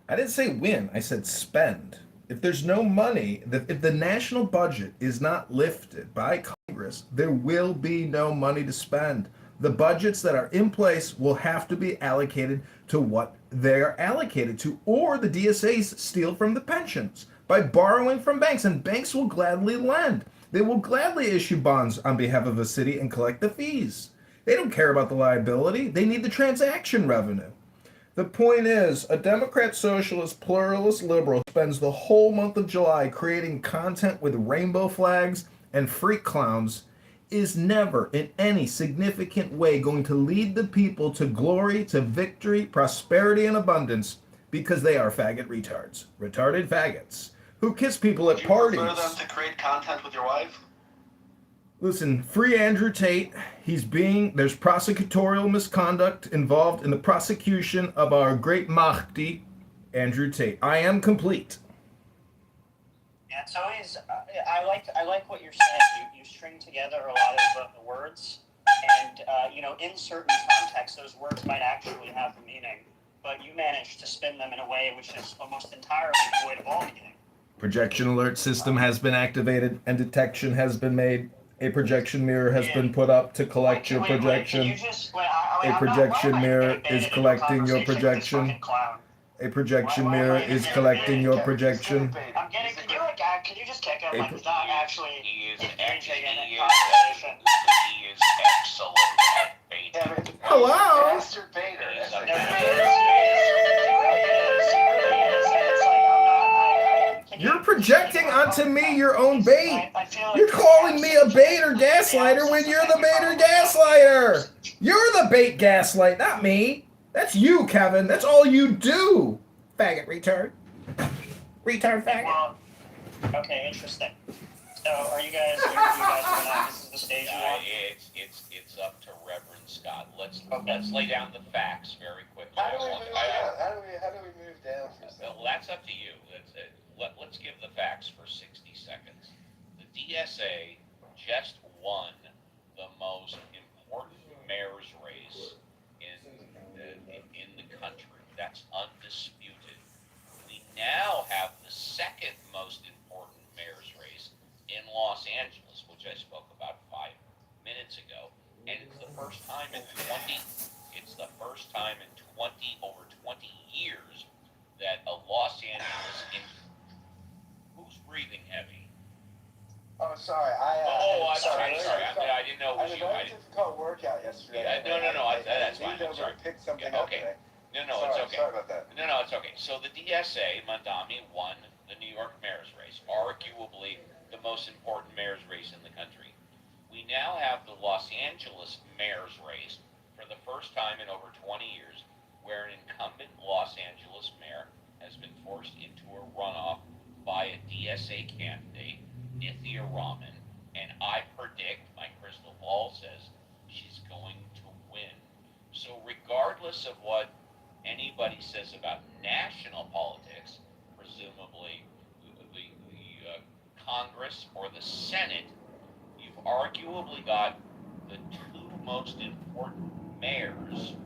I didn't say win. I said spend. If there's no money, if the national budget is not lifted by Congress, there will be no money to spend. The budgets that are in place will have to be allocated to what they're allocated to, or the DSAs steal from the pensions by borrowing from banks, and banks will gladly lend. They will gladly issue bonds on behalf of a city and collect the fees. They don't care about the liability. They need the transaction revenue. The point is, a Democrat, socialist, pluralist, liberal spends the whole month of July creating content with rainbow flags and freak clowns is never in any significant way going to lead the people to glory, to victory, prosperity, and abundance, because they are faggot retards, retarded faggots, who kiss people at parties. Would you prefer them to create content with your wife? Listen, free Andrew Tate. There's prosecutorial misconduct involved in the prosecution of our great Mahdi, Andrew Tate. I am complete. Yeah, it's always, I like what you're saying. You string together a lot of the words, and in certain contexts, those words might actually have a meaning, but you manage to spin them in a way which is almost entirely devoid of all meaning. Projection alert system has been activated and detection has been made. A projection mirror has been put up to collect your projection. A projection mirror is collecting your projection. A projection mirror is collecting your projection. I'm getting. Can you just kick him? I'm not actually engaging in a conversation. He is excellent at baiting. Hello. Master Bader. You're projecting onto me your own bait. You're calling me a bait or gaslighter when you're the bait or gaslighter. You're the bait gaslight, not me. That's you, Kevin. That's all you do. Faggot retard. Retard faggot. Well, okay, interesting. So, are you guys? This is the stage you want? It's up to Reverend Scott. Let's lay down the facts very quickly. How do we move down? How do we move down for a second? Well, that's up to you. Let's give the facts for 60 seconds. The DSA just won the most important mayor's race in the country. That's undisputed. We now have the second most important mayor's race in Los Angeles, which I spoke about 5 minutes ago, and it's the first time in over 20 years that a Los Angeles who's breathing heavy. Oh, sorry. I'm sorry. I didn't know it was I had you. a very difficult workout yesterday. No. That's fine. I'm sorry. Pick something Yeah, up okay. today. No, sorry, it's okay. Sorry about that. No, it's okay. So the DSA, Mandami, won the New York mayor's race, arguably the most important mayor's race in the country. We now have the Los Angeles mayor's race for the first time in over 20 years, where an incumbent Los Angeles mayor has been forced into a runoff by a DSA candidate, Nithya Raman, and I predict, my crystal ball says, she's going to win. So regardless of what anybody says about national politics, presumably the Congress or the Senate, you've arguably got the two most important mayors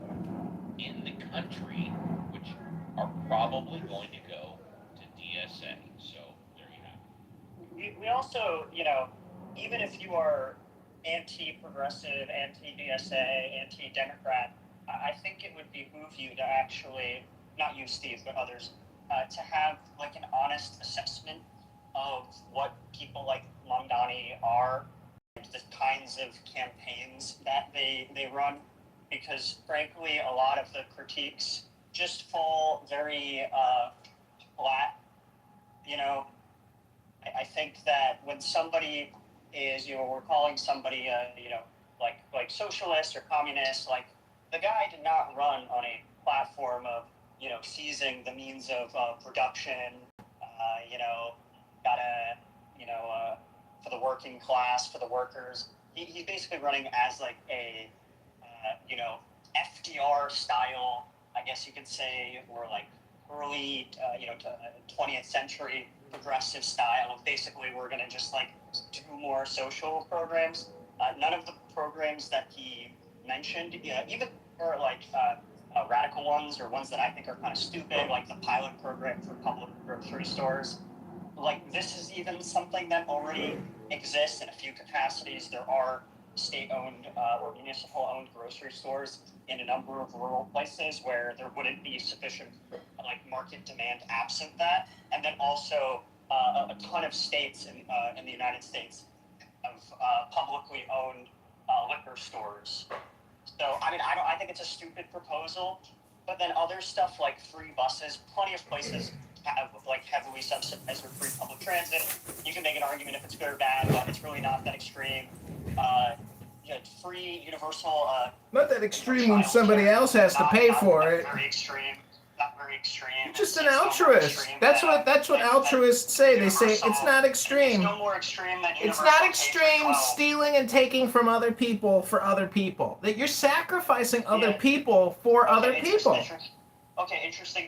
in the country, which are probably going to go to DSA. So there you have it. We also, even if you are anti-progressive, anti-DSA, anti-Democrat, I think it would behoove you to actually, not you, Steve, but others, to have like an honest assessment of what people like Mamdani are, the kinds of campaigns that they run, because frankly, a lot of the critiques just fall very flat. I think that when somebody is, we're calling somebody, like socialist or communist, like the guy did not run on a platform of, seizing the means of production, for the working class, for the workers. He's basically running as like a, FDR style, I guess you could say, or like early, 20th century progressive style of basically we're going to just like do more social programs. None of the programs that he mentioned, even for like radical ones or ones that I think are kind of stupid, like the pilot program for public grocery stores. Like this is even something that already exists in a few capacities. There are state-owned or municipal-owned grocery stores in a number of rural places where there wouldn't be sufficient like market demand absent that, and then also a ton of states in the United States of publicly owned liquor stores. So I think it's a stupid proposal, but then other stuff like free buses, plenty of places have like heavily subsidized or free public transit. You can make an argument if it's good or bad, but it's really not that extreme. Free universal. Not that extreme when somebody else has to pay for it. Very extreme. Not very extreme. You're just an altruist. That's what altruists say. They say it's not extreme. It's no more extreme than it's not extreme stealing and taking from other people for other people. That you're sacrificing other people for other people. Okay,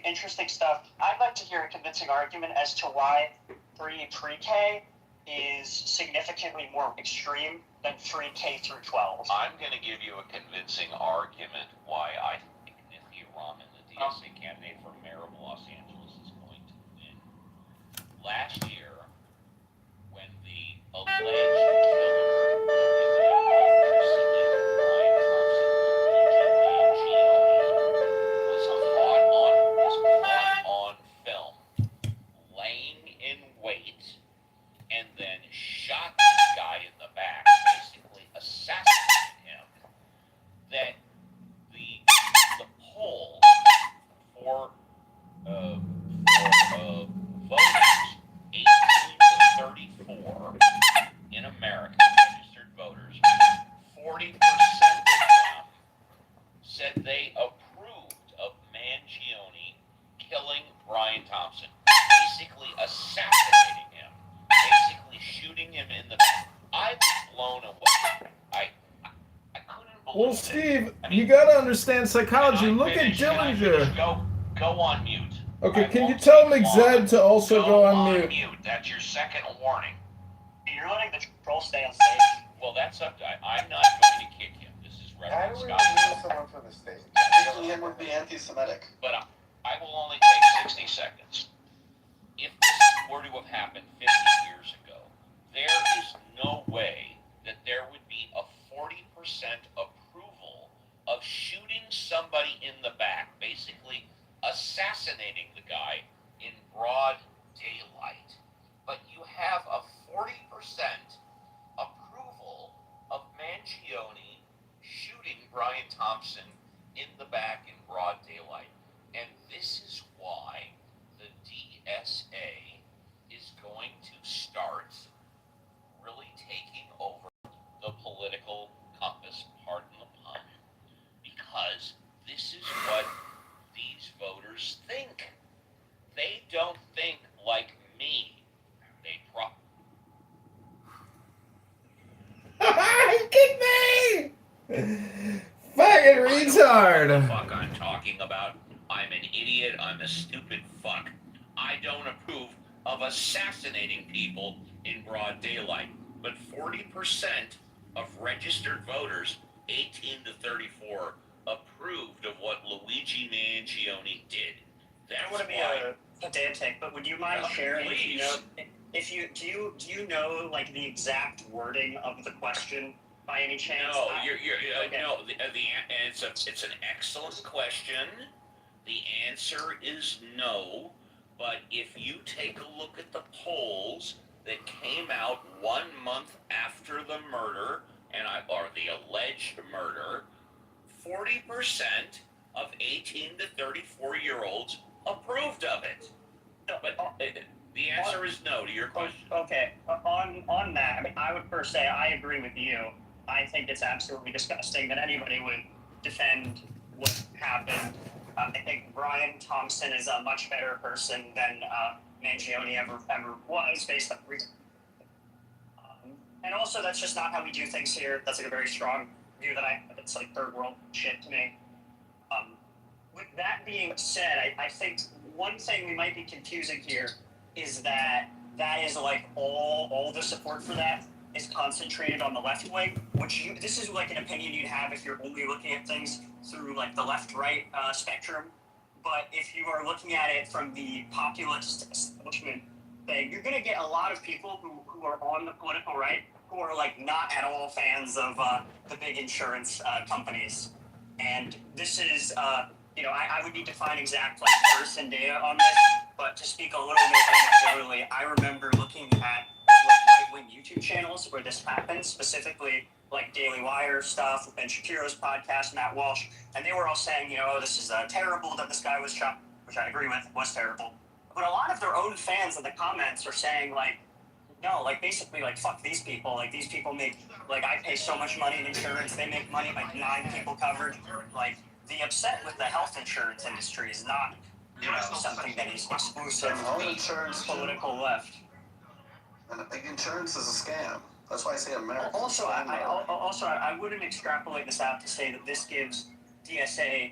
interesting stuff. I'd like to hear a convincing argument as to why free pre-K is significantly more extreme than free K through 12. I'm going to give you a convincing argument why I think Nithya Raman, the DSA candidate for mayor of Los Angeles, is going to win. Last year, when the alleged killer was caught on film, laying in wait, and then shot this guy in the back, basically assassinated him, that the poll for voters 18 to 34 in America, registered voters, 40% of them said they approved of Mangione killing Brian Thompson, basically assassinating him, basically shooting him in the back. I was blown away. I couldn't Well, Steve, you gotta understand psychology. Look at Can I Dillinger. finish? Go on mute. Okay, I can you won't tell take McZed long. to also go on mute? That's your second warning. You're letting the troll stay on stage. Well, that's up to I'm not going to kick him. This is How Reverend do we Scott. remove someone from the stage? Kicking him would be anti-Semitic. But I will only take 60 seconds. If this were to have happened 50 years ago, there is no way that there would be a 40% approval of shooting somebody in the back, basically assassinating the guy in broad daylight. But you have a 40% approval of Mangione shooting Brian Thompson in the back in broad daylight. And this is why the DSA is going to start really taking over the political compass, pardon the pun, because this is what these voters think. They don't think like me. They Kick me! Fucking retard! What the fuck I'm talking about. I'm an idiot. I'm a stupid fuck. I don't approve of assassinating people in broad daylight. But 40% of registered voters, 18 to 34, approved of what Luigi Mangione did. I don't want to be a pedantic, but would you mind sharing? Please. Do you know like the exact wording of the question by any chance? No, okay. No. It's an excellent question. The answer is no. But if you take a look at the polls that came out 1 month after the murder, or the alleged murder, 40% of 18 to 34-year-olds approved of it. But the answer is no to your question. Okay, on that, I mean, I would first say I agree with you. I think it's absolutely disgusting that anybody would defend what happened. I think Brian Thompson is a much better person than Mangione ever was, based on reason. And also, that's just not how we do things here. That's like a very strong view that it's like third world shit to me. With that being said, I think one thing we might be confusing here is that is like all the support for that is concentrated on the left wing, this is like an opinion you'd have if you're only looking at things through like the left-right spectrum. But if you are looking at it from the populist establishment thing, you're going to get a lot of people who are on the political right who are like not at all fans of the big insurance companies. And this is, I would need to find exact like person data on this, but to speak a little bit anecdotally, I remember looking at like right-wing YouTube channels where this happens, specifically like Daily Wire stuff, Ben Shapiro's podcast, Matt Walsh, and they were all saying, this is terrible that this guy was shot, which I agree with, was terrible. But a lot of their own fans in the comments are saying like, no, like basically like fuck these people. Like these people make, like I pay so much money in insurance, they make money, like 9 people covered. Like the upset with the health insurance industry is not, something that is exclusive to the political left. And insurance is a scam. That's why I say America. Also, I wouldn't extrapolate this out to say that this gives DSA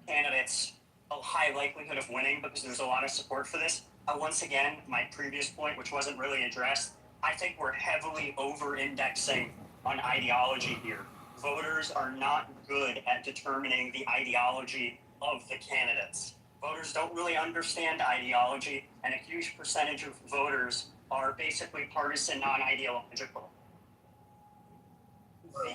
candidates a high likelihood of winning because there's a lot of support for this. Once again, my previous point, which wasn't really addressed, I think we're heavily over-indexing on ideology here. Voters are not good at determining the ideology of the candidates. Voters don't really understand ideology, and a huge percentage of voters are basically partisan, non-ideological.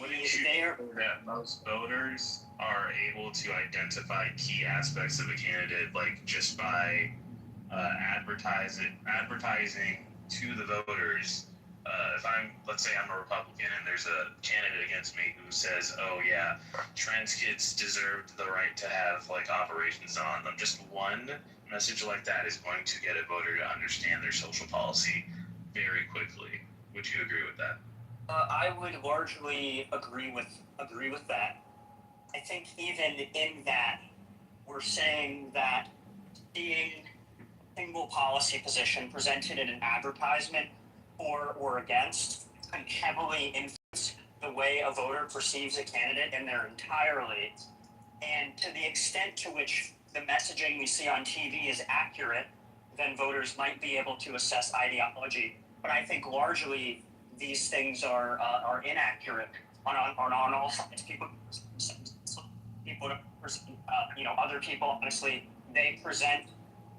Wouldn't you think that most voters are able to identify key aspects of a candidate, like just by advertising to the voters? Let's say I'm a Republican and there's a candidate against me who says, oh yeah, trans kids deserved the right to have like operations done on them. Just one message like that is going to get a voter to understand their social policy very quickly. Would you agree with that? I would largely agree with that. I think even in that, we're saying that being single policy position presented in an advertisement for or against can heavily influence the way a voter perceives a candidate in their entirety, and to the extent to which the messaging we see on TV is accurate, then voters might be able to assess ideology. But I think largely these things are inaccurate on all sides. People other people, honestly, they present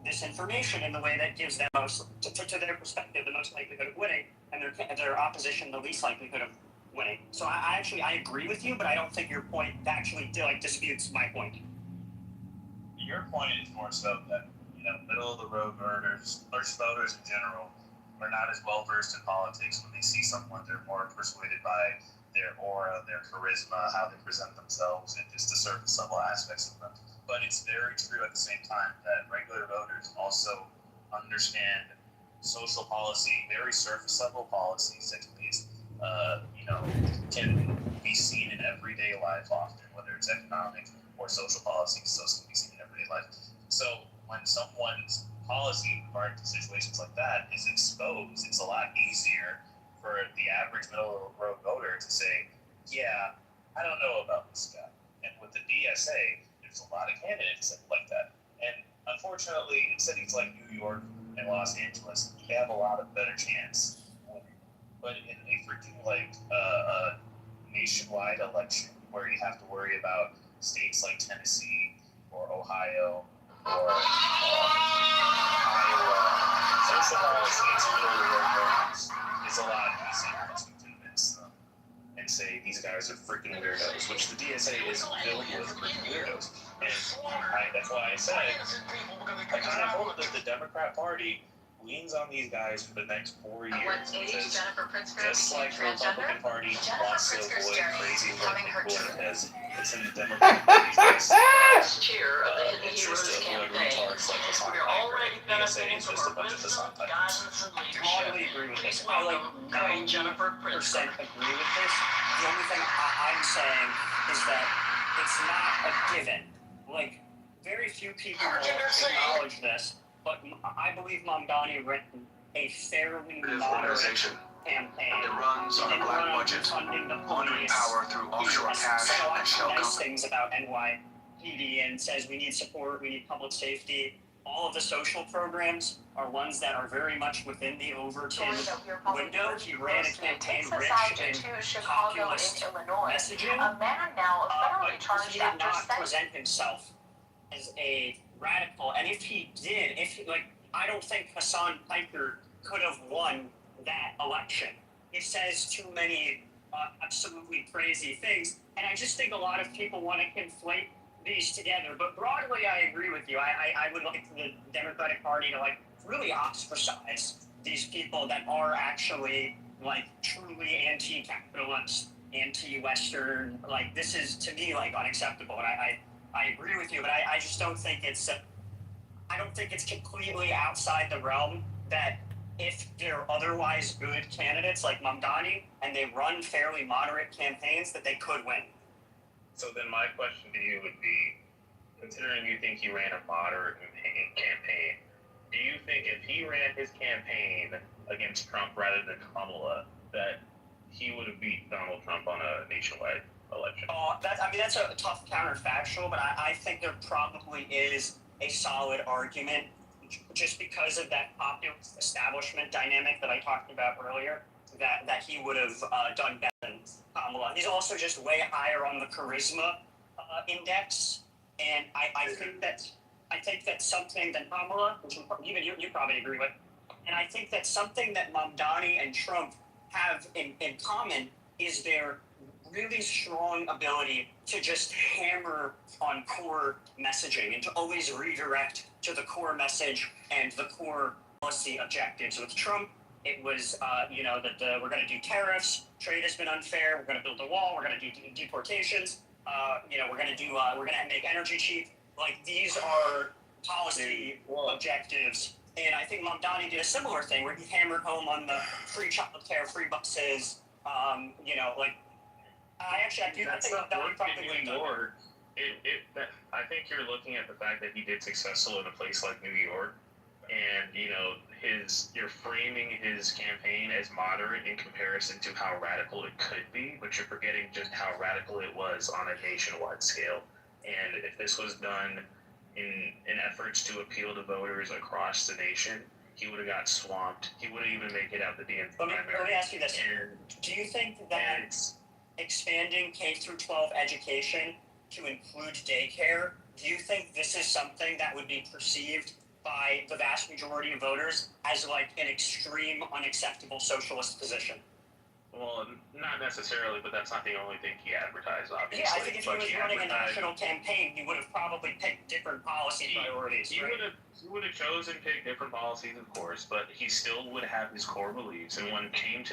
this information in the way that gives them most, to their perspective, the most likelihood of winning, and their opposition the least likelihood of winning. So I agree with you, but I don't think your point actually disputes my point. Your point is more so that middle of the road voters, or voters in general, are not as well versed in politics. When they see someone, they're more persuaded by their aura, their charisma, how they present themselves, and just the surface level aspects of them. But it's very true at the same time that regular voters also understand social policy, very surface level policies that can be seen in everyday life often, whether it's economic or social policies, so can be seen in everyday life. So when someone's policy regarding to situations like that is exposed, it's a lot easier for the average middle of the road voter to say, yeah, I don't know about this guy. And with the DSA, there's a lot of candidates like that. And unfortunately, in cities like New York and Los Angeles, they have a lot of better chance. But if we're doing like a nationwide election where you have to worry about states like Tennessee or Ohio or Iowa, social policy is a lot easier to convince them and say these guys are freaking weirdos, which the DSA is filled with freaking weirdos. And that's why I said I kind of hope that the Democrat Party leans on these guys for the next 4 years. Because just like the Republican Party wants to avoid crazy white people because it's in the Democratic Party's best interest to avoid retards like Hassan Piker. DSA is just a bunch of Hassan Pikers. I totally agree with this. I like 90% agree with this. The only thing I'm saying is that it's not a given. Like, very few people will acknowledge this. But I believe Mamdani ran a fairly moderate campaign. It runs on a black budget, laundering power through offshore cash said a lot and of shell nice companies. things about NYPD and says we need support, we need public safety. All of the social programs are ones that are very much within the Overton window. He ran a campaign rich in populist messaging. But he did not present himself as a radical, and if he did, I don't think Hassan Piker could have won that election. He says too many absolutely crazy things, and I just think a lot of people want to conflate these together. But broadly, I agree with you. I would like the Democratic Party to really ostracize these people that are actually truly anti-capitalist, anti-Western. This is to me unacceptable, and I agree with you, but I just don't think it's completely outside the realm that if they're otherwise good candidates like Mamdani and they run fairly moderate campaigns, that they could win. So then my question to you would be, considering you think he ran a moderate campaign, do you think if he ran his campaign against Trump rather than Kamala, that he would have beat Donald Trump on a nationwide election? That's a tough counterfactual, but I think there probably is a solid argument just because of that populist establishment dynamic that I talked about earlier, that he would have done better than Kamala. He's also just way higher on the charisma index, and I think that's something that Kamala, which even you probably agree with, and I think that's something that Mamdani and Trump have in common is their really strong ability to just hammer on core messaging and to always redirect to the core message and the core policy objectives. With Trump, it was, that we're going to do tariffs, trade has been unfair, we're going to build a wall, we're going to do deportations, we're going to make energy cheap. These are policy objectives. And I think Mamdani did a similar thing where he hammered home on the free childcare, free buses, I think Mamdani probably would have done I think you're looking at the fact that he did successful in a place like New York and you're framing his campaign as moderate in comparison to how radical it could be, but you're forgetting just how radical it was on a nationwide scale. And if this was done in efforts to appeal to voters across the nation, he would have got swamped. He wouldn't even make it out the DNC primary. Let me ask you this: do you think that expanding K through 12 education to include daycare, do you think this is something that would be perceived by the vast majority of voters as like an extreme, unacceptable socialist position? Well, not necessarily, but that's not the only thing he advertised, obviously. Yeah, I think if he was running a national campaign, he would have probably picked different policy priorities. He would have chosen pick different policies, of course, but he still would have his core beliefs. And when it came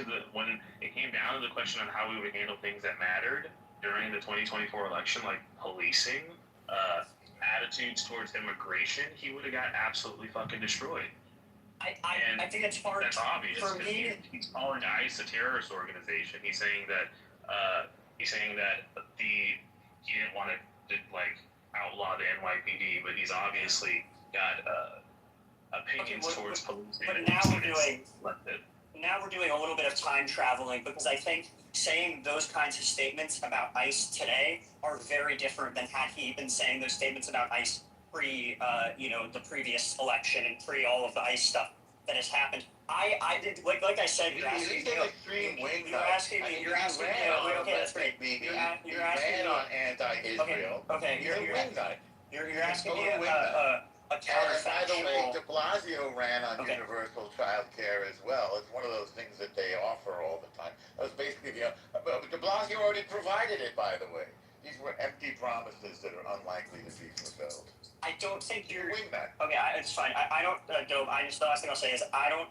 down to the question on how we would handle things that mattered during the 2024 election, like policing, attitudes towards immigration, he would have got absolutely fucking destroyed. I think it's hard. That's obvious. For me, he's calling ICE a terrorist organization. He's saying that he didn't want to outlaw the NYPD, but he's obviously got opinions towards policing. But now we're doing a little bit of time traveling, because I think saying those kinds of statements about ICE today are very different than had he been saying those statements about ICE pre, the previous election and pre all of the ICE stuff that has happened. I did, like I said, you're asking me. You're asking me. Okay, that's great. You're asking me on anti-Israel. Okay, you're asking me a By counterfactual. the way, de Blasio ran on universal child care as well. It's one of those things that they offer all the time. That was basically de Blasio already provided it, by the way. These were empty promises that are unlikely to be fulfilled. I don't think you're. Wing that. Okay, it's fine. I don't, Dope. The last thing I'll say is I don't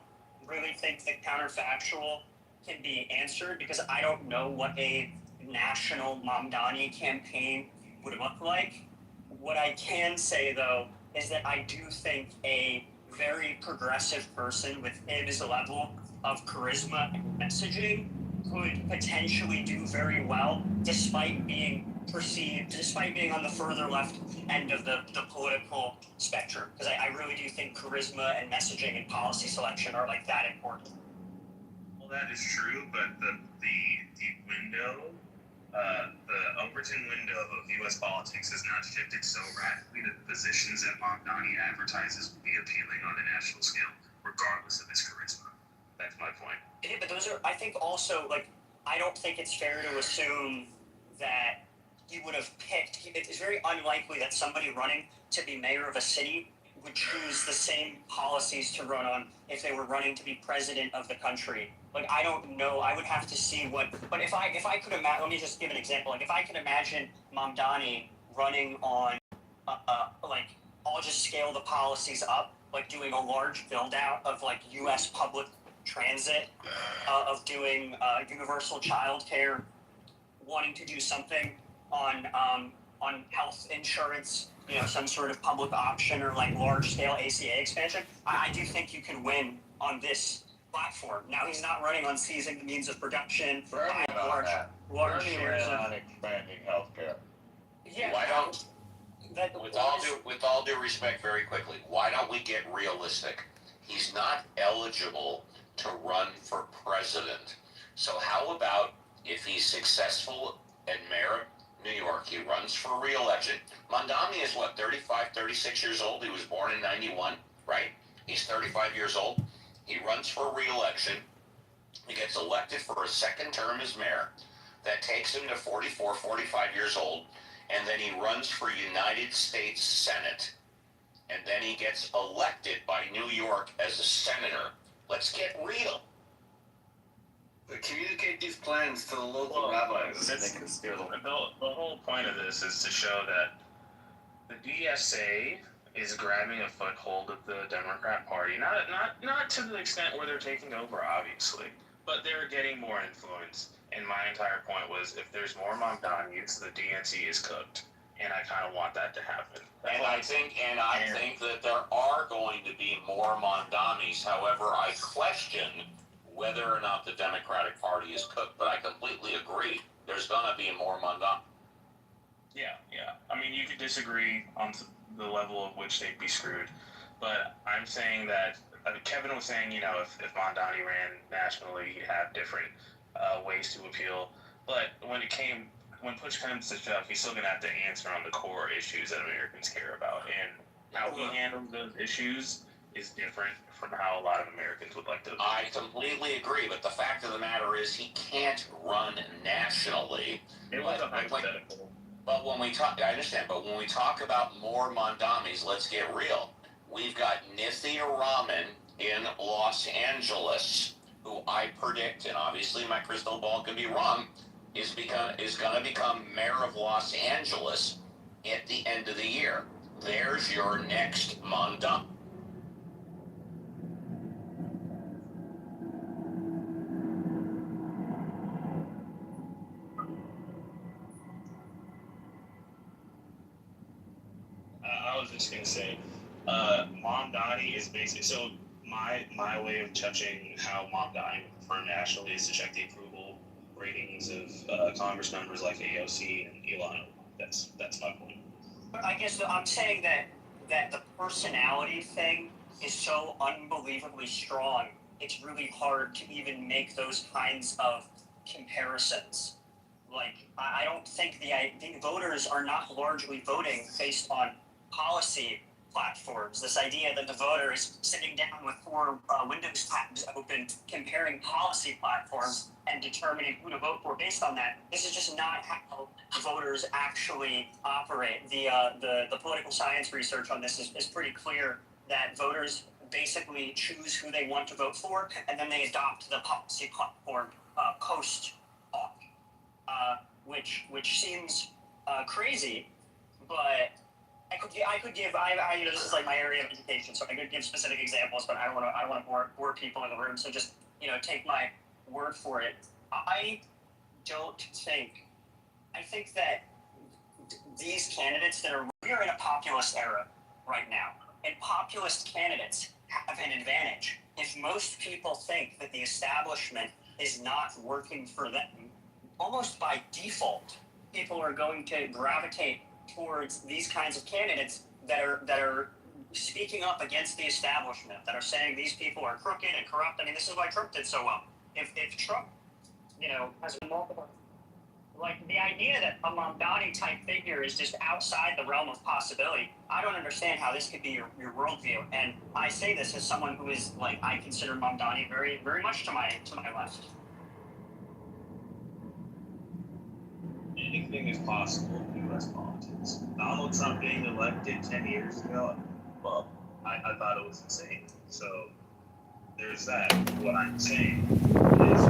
really think the counterfactual can be answered, because I don't know what a national Mamdani campaign would look like. What I can say, though, is that I do think a very progressive person with his level of charisma and messaging could potentially do very well, despite being on the further left end of the political spectrum. Because I really do think charisma and messaging and policy selection are like that important. Well, that is true, but the window, the Overton window of U.S. politics has not shifted so radically that the positions that Mamdani advertises will be appealing on a national scale, regardless of his charisma. That's my point. Yeah, but those are, I think also, I don't think it's fair to assume that he would have picked, it's very unlikely that somebody running to be mayor of a city would choose the same policies to run on if they were running to be president of the country. I don't know. I would have to see what. But if I could imagine, let me just give an example. If I could imagine Mamdani running on, I'll just scale the policies up, doing a large build out of U.S. public transit, of doing universal child care, wanting to do something on health insurance, some sort of public option or large scale ACA expansion. I do think you can win on this platform. Now he's not running on seizing the means of production, large shares on expanding healthcare. Yeah. Why don't, with all due respect, very quickly, why don't we get realistic? He's not eligible to run for president. So how about if he's successful at mayor of New York, he runs for re-election. Mamdani is 35, 36 years old. He was born in 91, right? He's 35 years old. He runs for re-election. He gets elected for a second term as mayor. That takes him to 44, 45 years old. And then he runs for United States Senate. And then he gets elected by New York as a senator. Let's get real. Communicate these plans to the local rabbis. The whole point of this is to show that the DSA is grabbing a foothold of the Democrat Party. Not to the extent where they're taking over, obviously, but they're getting more influence. And my entire point was, if there's more Mamdanis, the DNC is cooked, and I kind of want that to happen. And I think that there are going to be more Mamdanis. However, I question whether or not the Democratic Party is cooked, but I completely agree. There's going to be more Mamdani. Yeah. I mean, you could disagree on the level of which they'd be screwed, But I'm saying that Kevin was saying, you know, if Mondani ran nationally, he'd have different ways to appeal. But when push comes to shove, he's still going to have to answer on the core issues that Americans care about. And how he handles those issues is different from how a lot of Americans would like to. I completely agree, but the fact of the matter is he can't run nationally. It was a hypothetical. But when we talk, I understand, but when we talk about more Mondamis, let's get real. We've got Nithya Raman in Los Angeles, who I predict, and obviously my crystal ball can be wrong, is going to become mayor of Los Angeles at the end of the year. There's your next Mondami. I was just gonna say, Mamdani is basically so. My way of judging how Mamdani would perform nationally is to check the approval ratings of Congress members like AOC and Elon. That's my point. I guess I'm saying that the personality thing is so unbelievably strong. It's really hard to even make those kinds of comparisons. Like, I don't think the voters are not largely voting based on policy platforms. This idea that the voter is sitting down with four Windows tabs open, comparing policy platforms and determining who to vote for based on that. This is just not how voters actually operate. The political science research on this is pretty clear that voters basically choose who they want to vote for, and then they adopt the policy platform post which seems crazy, but I could give this is like my area of education, so I could give specific examples, but I don't want to bore people in the room, so just take my word for it. I think that these candidates we are in a populist era right now, and populist candidates have an advantage. If most people think that the establishment is not working for them, almost by default, people are going to gravitate towards these kinds of candidates that are speaking up against the establishment, that are saying these people are crooked and corrupt. I mean, this is why Trump did so well. If Trump, has multiple, like the idea that a Mamdani type figure is just outside the realm of possibility, I don't understand how this could be your worldview. And I say this as someone who is I consider Mamdani very, very much to my left. Anything is possible in U.S. politics. Donald Trump being elected 10 years ago, well, I thought it was insane. So there's that. What I'm saying is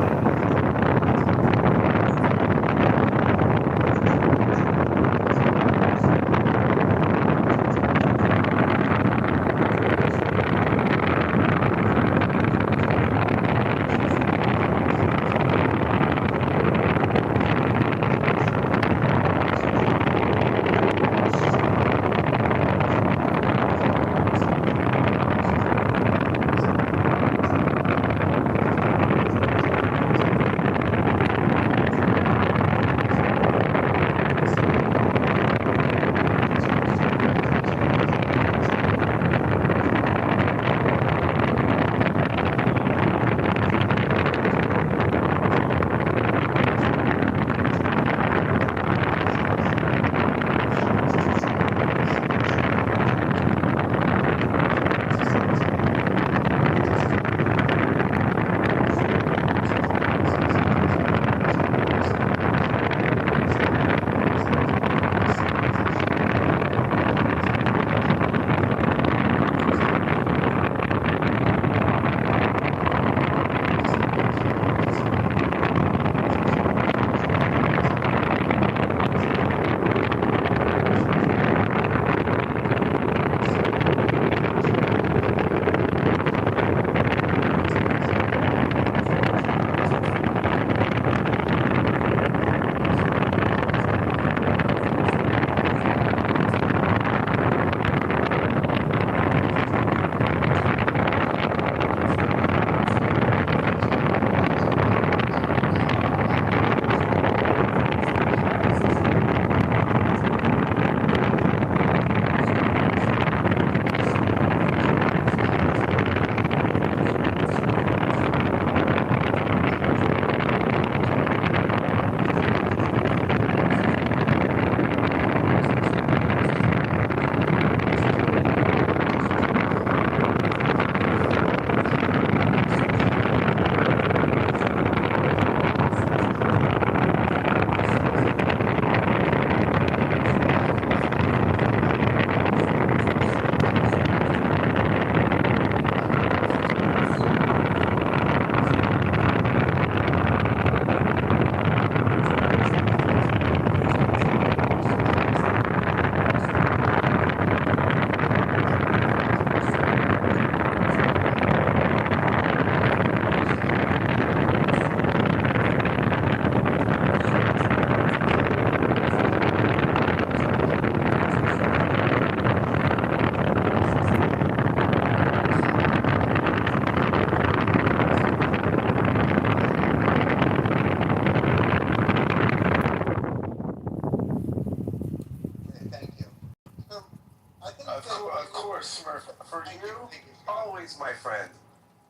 Of course, Smurf. For you, always my friend.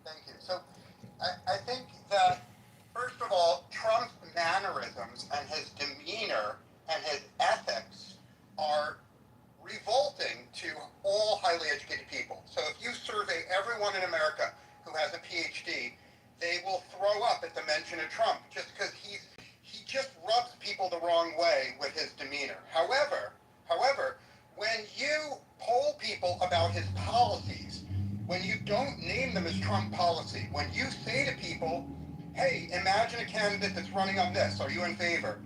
Thank you. So, I think that, first of all, Trump's mannerisms and his demeanor and his ethics are revolting to all highly educated people. So if you survey everyone in America who has a PhD, they will throw up at the mention of Trump just because he just rubs people the wrong way with his demeanor. However, when you poll people about his policies, when you don't name them as Trump policy, when you say to people, hey, imagine a candidate that's running on this, are you in favor?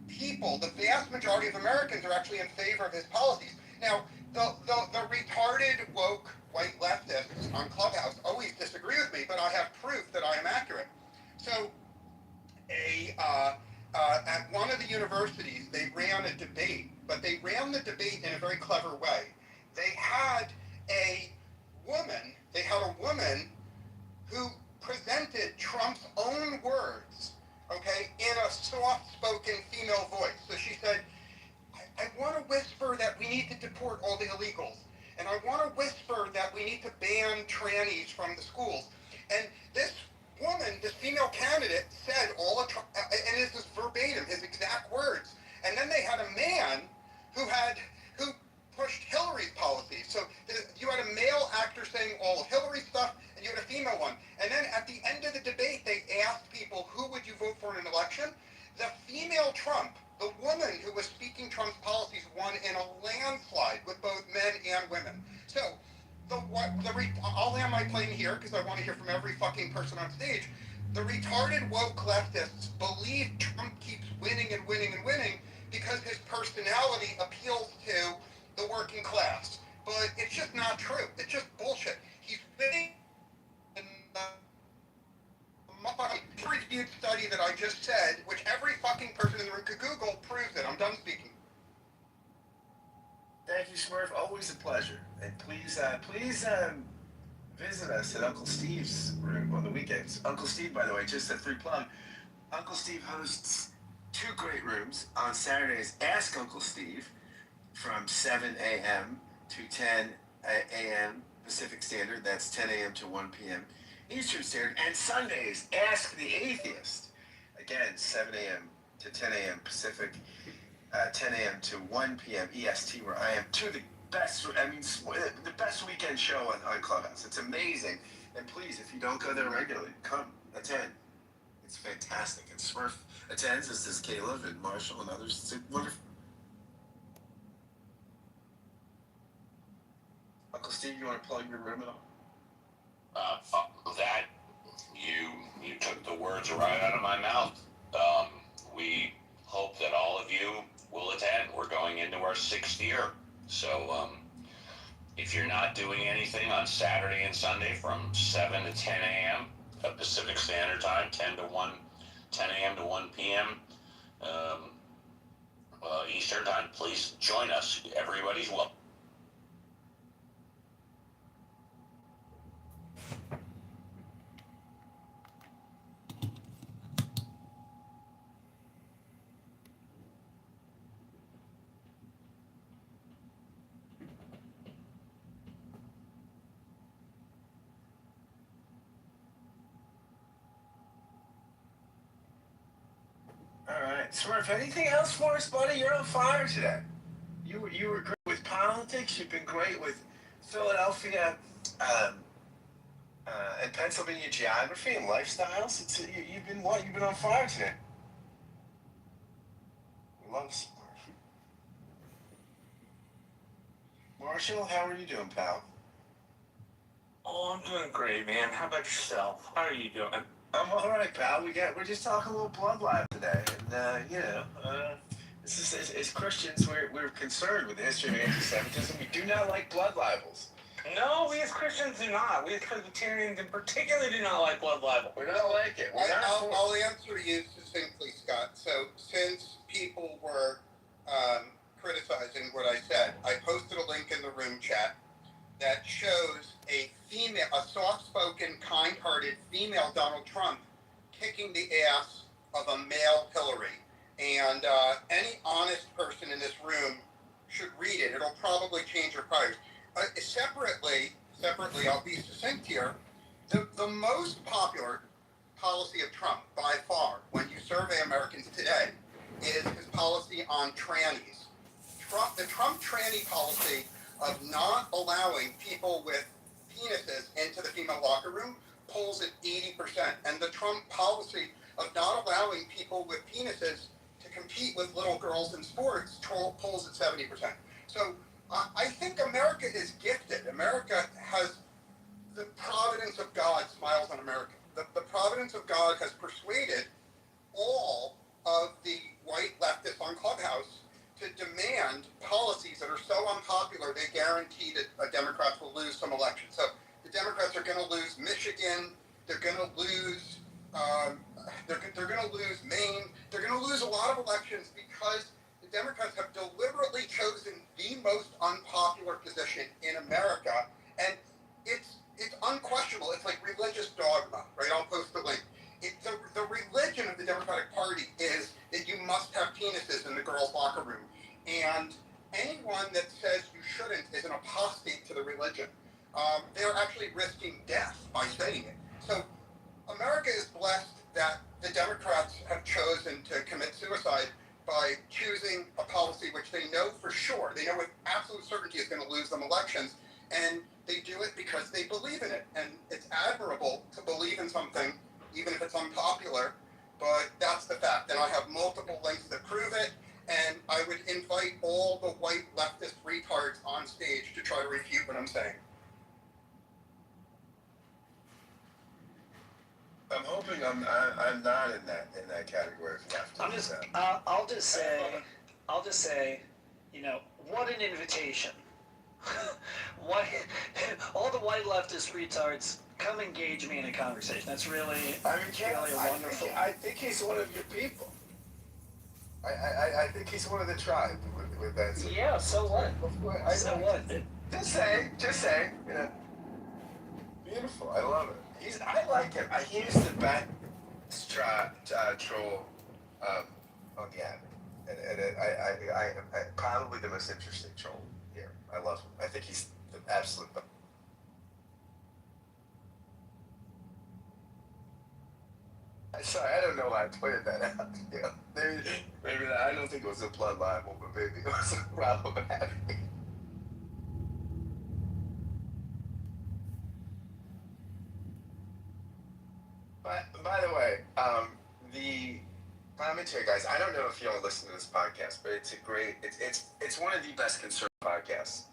People, the vast majority of Americans are actually in favor of his policies. Now, the retarded, woke, white leftists on Clubhouse always disagree with me, but I have proof that I am accurate. So, at one of the universities, they ran a debate, but they ran the debate in a very clever way. They had a woman who presented Trump's own words, okay, in a soft-spoken female voice. So she said, I want to whisper that we need to deport all the illegals. And I want to whisper that we need to ban trannies from the schools. And this woman, this female candidate, said and this is verbatim, his exact words. And then they had a man who pushed Hillary's policies. So you had a male actor saying all of Hillary's stuff, and you had a female one. And then at the end of the debate, they asked people, who would you vote for in an election? The female Trump, the woman who was speaking Trump's policies, won in a landslide with both men and women. So, I'll land my plane here because I want to hear from every fucking person on stage. The retarded woke leftists believe Trump keeps winning and winning and winning because his personality appeals to the working class. But it's just not true. It's just bullshit. He's winning in the peer-reviewed study that I just said, which every fucking person in the room could Google, proves it. I'm done speaking. Thank you, Smurf. Always a pleasure. And please visit us at Uncle Steve's room on the weekends. Uncle Steve, by the way, just a free plug. Uncle Steve hosts 2 great rooms. On Saturdays, Ask Uncle Steve from 7 a.m. to 10 a.m. Pacific Standard. That's 10 a.m. to 1 p.m. Eastern Standard. And Sundays, Ask the Atheist. Again, 7 a.m. to 10 a.m. Pacific, 10 a.m. to 1 p.m. EST, where I am the best weekend show on Clubhouse. It's amazing. And please, if you don't go there regularly, come, attend. It's fantastic. And Smurf attends, as does Caleb and Marshall and others. It's wonderful. Uncle Steve, you want to plug your room at all? That you took the words right out of my mouth. We hope that all of you will attend. We're going into our 6th year. So if you're not doing anything on Saturday and Sunday from 7 to 10 a.m. Pacific Standard Time, 10 a.m. to 1 p.m. Eastern Time, please join us. Everybody's welcome. All right, Smurf, anything else for us, buddy? You're on fire today. You were great with politics. You've been great with Philadelphia and Pennsylvania geography and lifestyles. You've been on fire today. We love Smurf. Marshall, how are you doing, pal? Oh, I'm doing great, man. How about yourself? How are you doing? I'm all right, pal. We're just talking a little blood libel today, and this is, as Christians, we're concerned with the history of anti-Semitism. We do not like blood libels. No, we as Christians do not. We as Presbyterians in particular do not like blood libel. We don't like it. I'll answer you succinctly, Scott. So since people were criticizing what I said, I posted a link in the room chat that shows a soft-spoken, kind-hearted female Donald Trump kicking the ass of a male Hillary. And any honest person in this room should read it. It'll probably change your priors. Separately, I'll be succinct here. The most popular policy of Trump, by far, when you survey Americans today, is his policy on trannies. The Trump tranny policy of not allowing people with penises into the female locker room polls at 80%. And the Trump policy of not allowing people with penises to compete with little girls in sports polls at 70%. So I think America is gifted. America has the providence of God smiles on America. The providence of God has persuaded all of the white leftists on Clubhouse to demand policies that are so unpopular they guarantee that Democrats will lose some elections. So the Democrats are going to lose Michigan. They're going to lose. They're going to lose Maine. They're going to lose a lot of elections because the Democrats have deliberately chosen the most unpopular position in America, and it's unquestionable. It's like religious dogma, right? I'll post the link. The religion of the Democratic Party is that you must have penises in the girls' locker room, and anyone that says you shouldn't is an apostate to the religion. They're actually risking death by saying it. So America is blessed that the Democrats have chosen to commit suicide by choosing a policy which they know for sure, they know with absolute certainty is going to lose them elections, and they do it because they believe in it. And it's admirable to believe in something, even if it's unpopular, but that's the fact. And I have multiple links that prove it, and I would invite all the white leftist retards on stage to try to refute what I'm saying. I'm hoping I'm not in that category of left. I'm just I'll just say, you know, what an invitation. What all the white leftist retards, come engage me in a conversation. That's really, really wonderful. I think he's one of your people. I think he's one of the tribe with that. Yeah, so what? So what? Just say, you know. Beautiful. I love it. I like him. He's the best troll on the app, and I probably the most interesting troll here. I love him. I think he's the absolute best. Sorry, I don't know why I pointed that out. You know, maybe I don't think it was a blood libel, but maybe it was problematic. By the way, the commentary guys, I don't know if y'all listen to this podcast, but it's a great, it's one of the best conservative podcasts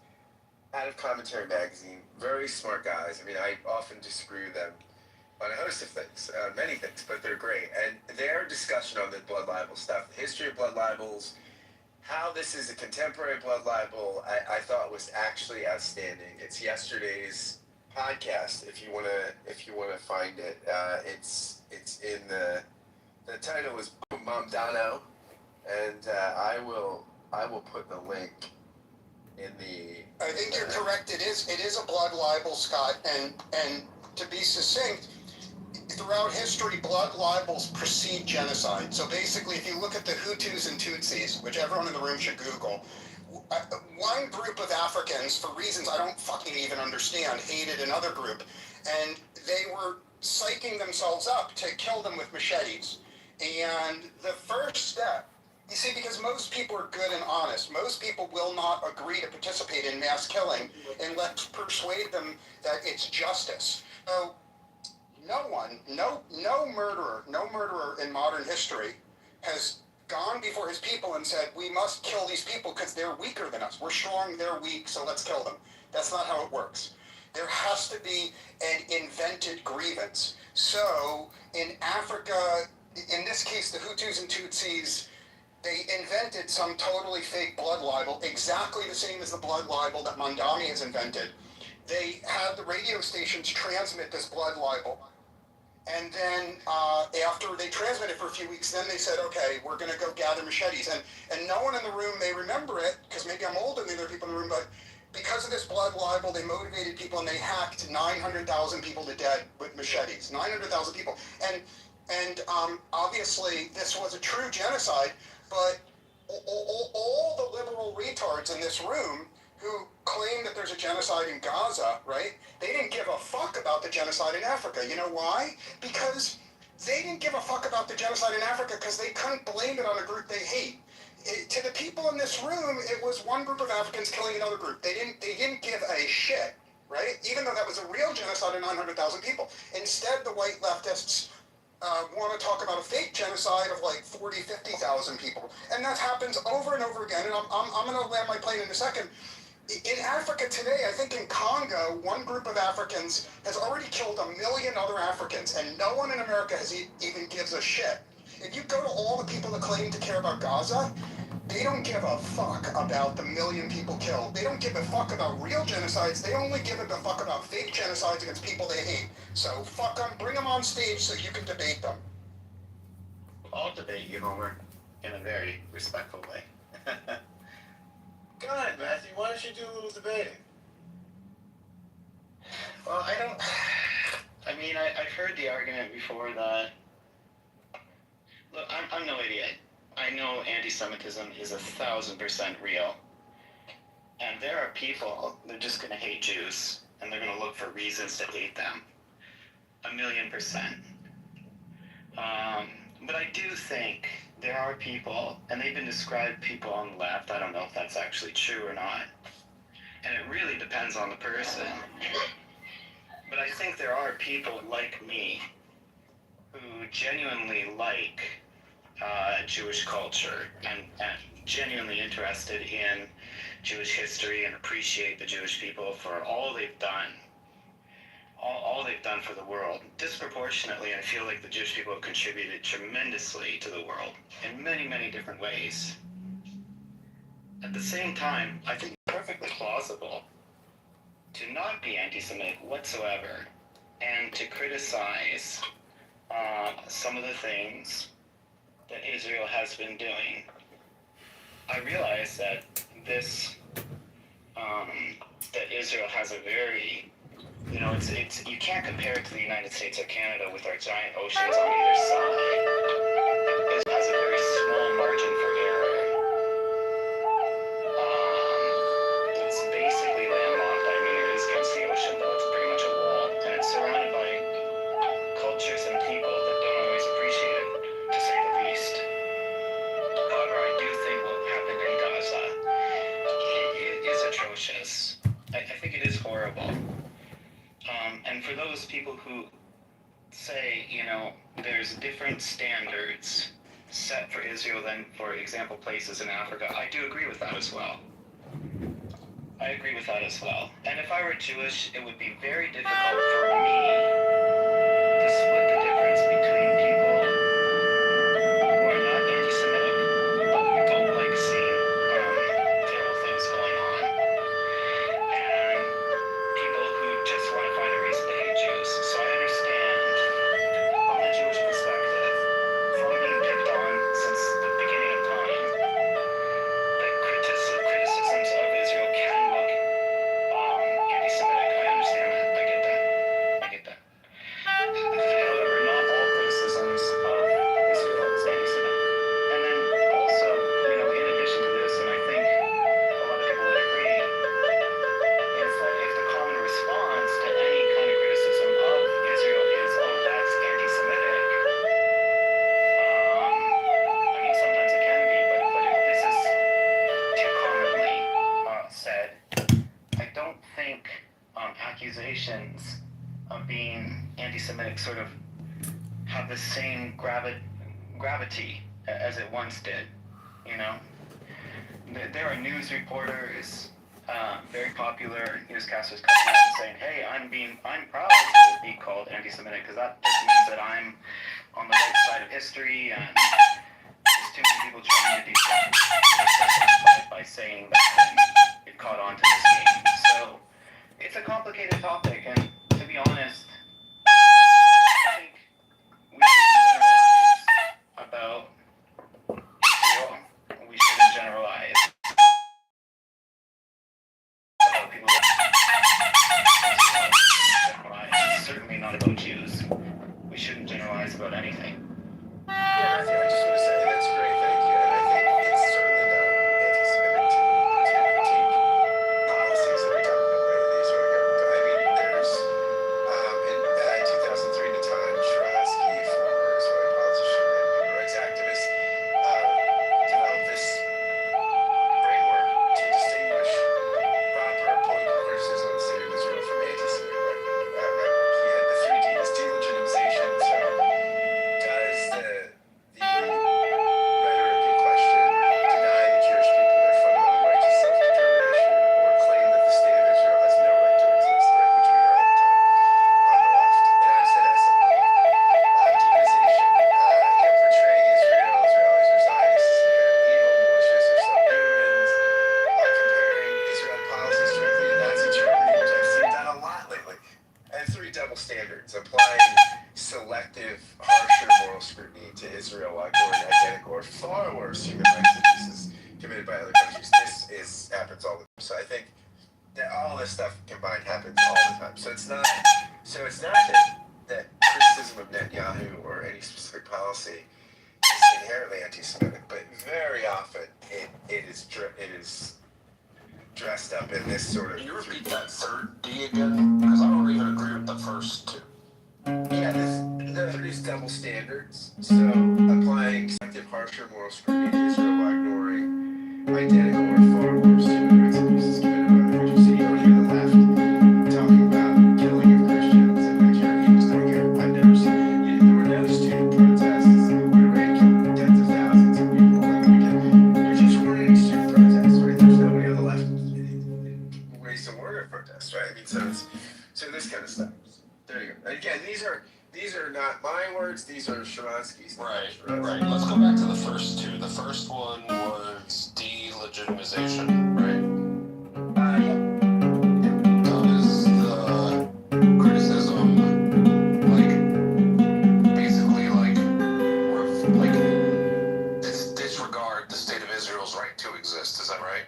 out of Commentary Magazine. Very smart guys. I mean, I often disagree with them on a host of things, many things, but they're great. And their discussion on the blood libel stuff, the history of blood libels, how this is a contemporary blood libel, I thought was actually outstanding. It's yesterday's podcast. If you wanna find it, it's in the title is Mamdano, and I will put the link in the. I think you're correct. It is a blood libel, Scott, and to be succinct, throughout history, blood libels precede genocide. So basically, if you look at the Hutus and Tutsis, which everyone in the room should Google, one group of Africans, for reasons I don't fucking even understand, hated another group, and they were psyching themselves up to kill them with machetes. And the first step, you see, because most people are good and honest, most people will not agree to participate in mass killing unless persuade them that it's justice. So no murderer in modern history has gone before his people and said, we must kill these people because they're weaker than us. We're strong, they're weak, so let's kill them. That's not how it works. There has to be an invented grievance. So in Africa, in this case, the Hutus and Tutsis, they invented some totally fake blood libel, exactly the same as the blood libel that Mondani has invented. They had the radio stations transmit this blood libel. And then after they transmitted for a few weeks, then they said, okay, we're going to go gather machetes. And no one in the room may remember it, because maybe I'm older than the other people in the room, but because of this blood libel, they motivated people and they hacked 900,000 people to death with machetes. 900,000 people. And obviously, this was a true genocide, but all the liberal retards in this room who claim that there's a genocide in Gaza, right? They didn't give a fuck about the genocide in Africa. You know why? Because they didn't give a fuck about the genocide in Africa because they couldn't blame it on a group they hate. To the people in this room, it was one group of Africans killing another group. They didn't give a shit, right? Even though that was a real genocide of 900,000 people. Instead, the white leftists want to talk about a fake genocide of like 40, 50,000 people. And that happens over and over again. And I'm going to land my plane in a second. In Africa today, I think in Congo, one group of Africans has already killed 1 million other Africans, and no one in America even gives a shit. If you go to all the people that claim to care about Gaza, they don't give a fuck about the 1 million people killed. They don't give a fuck about real genocides. They only give a fuck about fake genocides against people they hate. So fuck them, bring them on stage so you can debate them. I'll debate you, Homer, in a very respectful way. Go ahead, Matthew. Why don't you do a little debating? Well, I've heard the argument before that, look, I'm no idiot. I know anti-Semitism is 1,000% real. And there are people, they're just going to hate Jews, and they're going to look for reasons to hate them. 1,000,000%. But I do think there are people, and they've been described people on the left, I don't know if that's actually true or not, and it really depends on the person. But I think there are people like me who genuinely like Jewish culture and genuinely interested in Jewish history and appreciate the Jewish people for all they've done. All they've done for the world. Disproportionately, I feel like the Jewish people have contributed tremendously to the world in many, many different ways. At the same time, I think it's perfectly plausible to not be anti-Semitic whatsoever and to criticize some of the things that Israel has been doing. I realize that that Israel has a very, it's you can't compare it to the United States or Canada with our giant oceans on either side. It has a very small margin for error. It's basically landlocked. I mean, it is against the ocean, though. It's pretty much a wall, and it's surrounded by cultures and people that don't always appreciate it, to say the least. However, I do think what happened in Gaza is atrocious. I think it is horrible. And for those people who say, there's different standards set for Israel than, for example, places in Africa, I do agree with that as well. I agree with that as well. And if I were Jewish, it would be very difficult for me to split the difference between people who are not anti-Semitic, but who don't like seeing terrible things going on, and people who just want to find a reason to hate Jews. So I understand, from the Jewish perspective, from being picked on since the beginning of time, that criticisms of Israel can look anti-Semitic. I understand that. I get that. However, not all criticisms of Israel is anti-Semitic. And then also, in addition to this, and I think a lot of people would agree, is that if the common response to any kind of criticism of Israel is, oh, that's anti-Semitic, sometimes it can be, but if this is too commonly said, I don't think accusations of being anti-Semitic sort of have the same gravity as it once did, There are news reporters, very popular newscasters coming out and saying, hey, I'm proud to be called anti-Semitic because that just means that I'm on the right side of history, and there's too many people trying to deflect by saying that and get caught on to this game. So it's a complicated topic, and to be honest, I think we shouldn't generalize about Israel. We shouldn't generalize about people generalize, certainly not about Jews. We shouldn't generalize about anything. Yeah, Matthew, I just want to say that's great, thank you. And I think it's certainly not anti-Semitic to critique mind happens all the time. So it's not that criticism of Netanyahu or any specific policy is inherently anti-Semitic, but very often it is dressed up in this sort of. Can you repeat that third D again? Because I don't even agree with the first two. Yeah, there's double standards. So applying selective, harsher moral scrutiny to Israel while ignoring identical or far worse human rights abuses committed by other countries. So you don't hear the left talking about killing of Christians and Nigeria. You just don't hear. I've never seen. There were no student protests where rape killed tens of thousands of people over the weekend. You're just running student protests, right? There's nobody on the left raised a word of protest, right? I mean, so this kind of stuff. There you go. Again, these are not my words. These are Sharansky's. Right. Let's go back to the first two. The first one was delegitimization, right? Does the criticism, basically, disregard the state of Israel's right to exist? Is that right?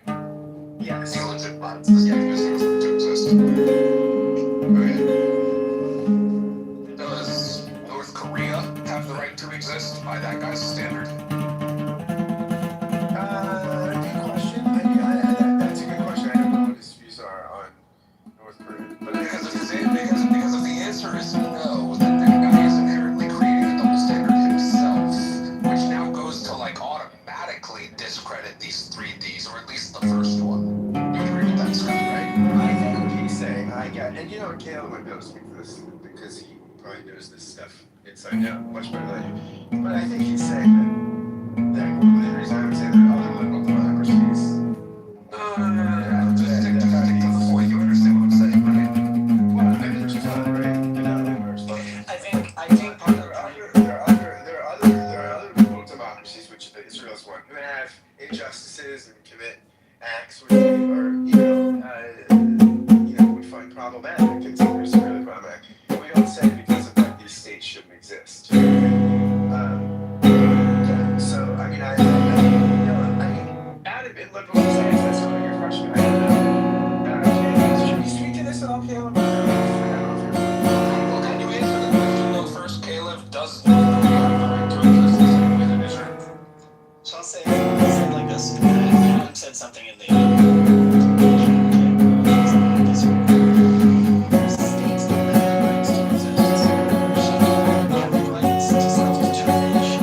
Yes. Delegitimize the state of Israel's right to exist. Okay. Does North Korea have the right to exist by that guy's standard? Good question. That's a good question. I don't know what his views are on North Korea. But Because if the answer is no, then that guy is inherently creating a double standard himself, which now goes to automatically discredit these three Ds, or at least the first one. You agree with that, Scott, right? I think what he's saying, and Caleb would know speak for this because he probably knows this stuff inside out much better than you. But I think he's saying that the reason I would say that other liberal democracies. No. Just stick to the point. You understand what I'm saying, right? Well, I mean, there's one, right? In other words, but I think part of there are other liberal democracies, which Israel's one, who have injustices and commit acts which would find problematic, consider severely problematic. We don't say because of that these states shouldn't exist. So I mean, out of in liberal societies, that's sort of your question. I don't know. Should we speak to this at all, Caleb? Well, can you answer the question though first, Caleb? Does North Korea have the right to exist the same way that Israel? So I'll say it like this. Adam said something in the states don't have the rights to exist. They have the rights to self-determination.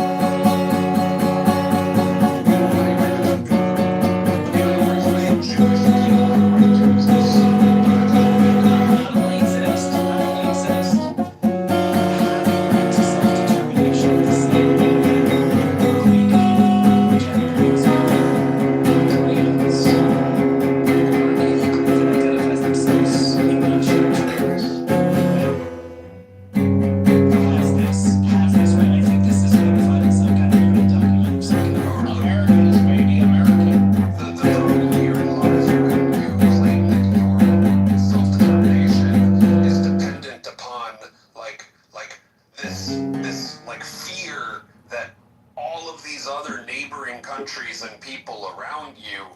Not only exist, have the right to self-determination the same way that Greek people, Japanese people, Koreans, any group that identifies themselves in those territories has this right. I think this is codified in some kind of UN document of some kind. Americans may be American. The problem here in lies when you claim that your self-determination is dependent upon this fear that all of these other neighboring countries and people around you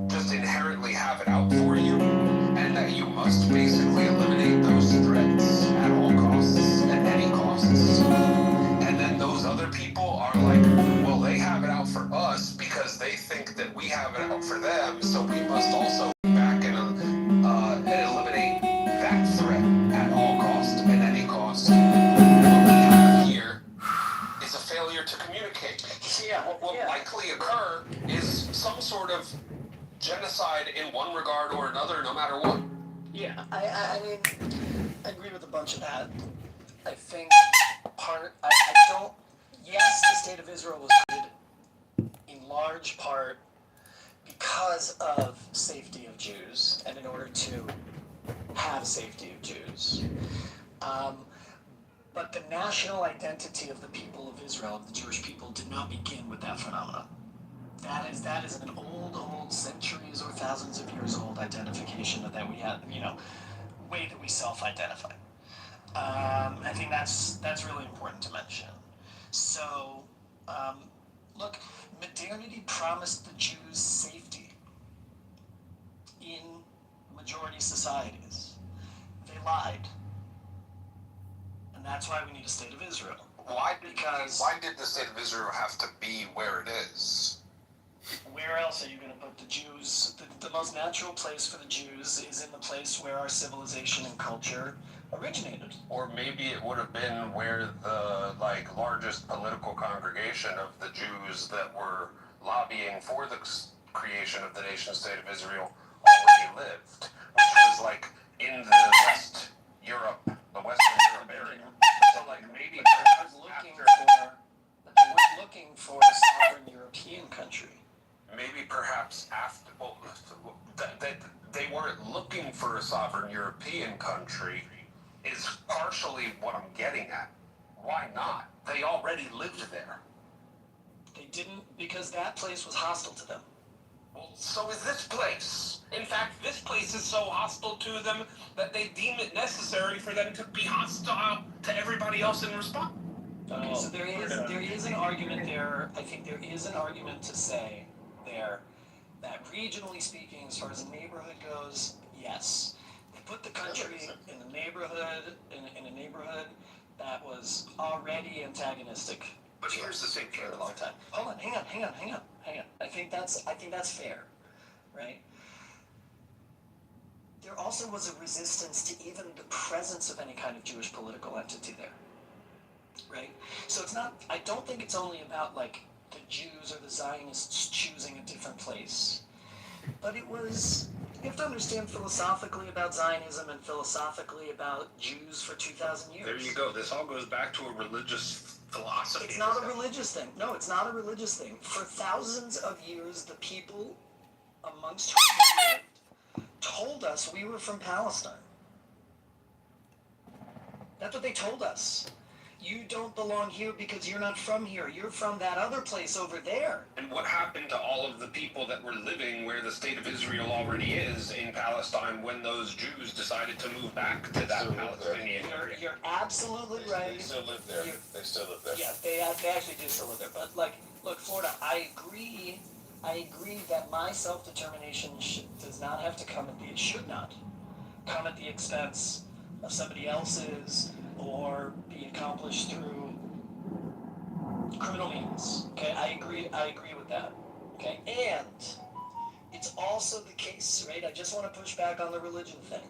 just inherently have it out for you, and that you must basically eliminate those threats at all costs, at any costs. And then those other people are like, well, they have it out for us because they think that we have it out for them, so we must also back and eliminate that threat at all costs, at any cost. What we have here is a failure to communicate. What will likely occur is some sort of genocide in one regard or another, no matter what. Yeah, I mean, I agree with a bunch of that. I think I don't, yes, the state of Israel was created in large part because of safety of Jews and in order to have safety of Jews. But the national identity of the people of Israel, of the Jewish people, did not begin with that phenomenon. That is an old, centuries or thousands of years old identification that we have, way that we self-identify. I think that's really important to mention. So, look, modernity promised the Jews safety in majority societies. lied. And that's why we need a state of Israel. Why did the state of Israel have to be where it is? Where else are you going to put the Jews? The most natural place for the Jews is in the place where our civilization and culture originated. Or maybe it would have been where the largest political congregation of the Jews that were lobbying for the creation of the nation state of Israel already lived, which was in the West Europe, the Western Europe area. So maybe perhaps They were looking for a sovereign European country. Maybe perhaps after they weren't looking for a sovereign European country is partially what I'm getting at. Why not? They already lived there. They didn't, because that place was hostile to them. Well, so is this place. In fact, this place is so hostile to them that they deem it necessary for them to be hostile to everybody else in response. Okay, so there is an argument there. I think there is an argument to say there that regionally speaking, as far as a neighborhood goes, yes. They put the country in the neighborhood, in a neighborhood that was already antagonistic. But here's the thing for a long time. Hold on, hang on. I think that's fair, right? There also was a resistance to even the presence of any kind of Jewish political entity there. Right? So it's not, I don't think it's only about the Jews or the Zionists choosing a different place. But it was, you have to understand philosophically about Zionism and philosophically about Jews for 2,000 years. There you go. This all goes back to a religious philosophy. It's not a religious thing. No, it's not a religious thing. For thousands of years, the people amongst whom we lived told us we were from Palestine. That's what they told us. You don't belong here because you're not from here. You're from that other place over there. And what happened to all of the people that were living where the state of Israel already is in Palestine when those Jews decided to move back to that Palestinian area? You're absolutely right. They still live there. They still live there. Yeah, they actually do still live there. But look, Florida, I agree that my self-determination does not have to should not come at the expense of somebody else's or be accomplished through criminal means. Okay, I agree with that. Okay, and it's also the case, right? I just want to push back on the religion thing.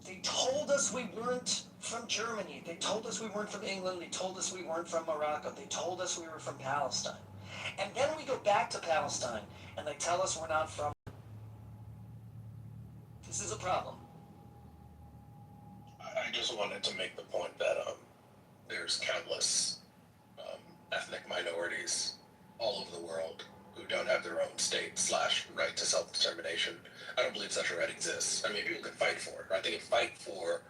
They told us we weren't from Germany. They told us we weren't from England. They told us we weren't from Morocco. They told us we were from Palestine. And then we go back to Palestine and they tell us we're not from. This is a problem. I just wanted to make the point that there's countless ethnic minorities all over the world who don't have their own state / right to self-determination. I don't believe such a right exists. I mean, people can fight for it, right? They can fight for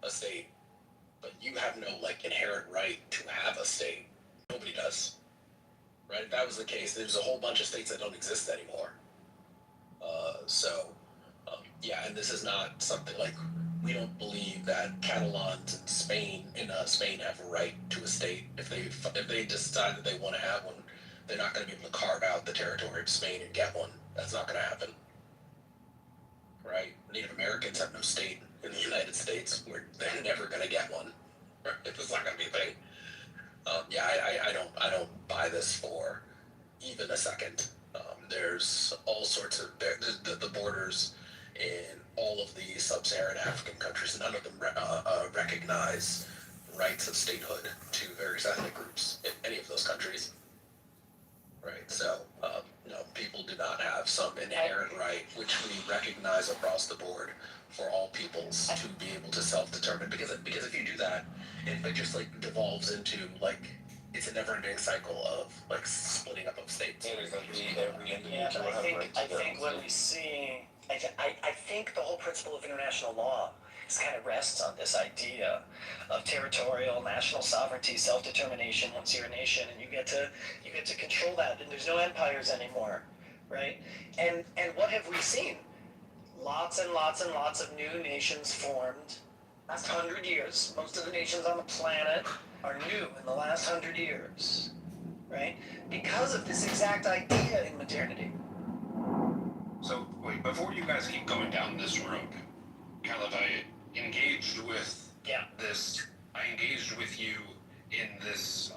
a state, but you have no inherent right to have a state. Nobody does, right? If that was the case, there's a whole bunch of states that don't exist anymore. Yeah, and this is not something we don't believe that Catalans in Spain have a right to a state. If they decide that they want to have one, they're not going to be able to carve out the territory of Spain and get one. That's not going to happen, right? Native Americans have no state in the United States. They're never going to get one. Right? It's not going to be a thing. I don't buy this for even a second. There's all sorts of the borders in all of the sub-Saharan African countries. None of them recognize rights of statehood to various ethnic groups in any of those countries. Right. So, people do not have some inherent right, which we recognize across the board for all peoples to be able to self-determine. Because if you do that, it just devolves into it's a never-ending cycle of splitting up of states. Yeah, but I think what we see, I think the whole principle of international law kind of rests on this idea of territorial national sovereignty, self-determination. Once you're a nation, and you get to control that, and there's no empires anymore, right? And what have we seen? Lots and lots and lots of new nations formed. Last 100 years, most of the nations on the planet are new in the last 100 years, right? Because of this exact idea in modernity. So, wait, before you guys keep going down this road, because with Yeah. this. I engaged with you in this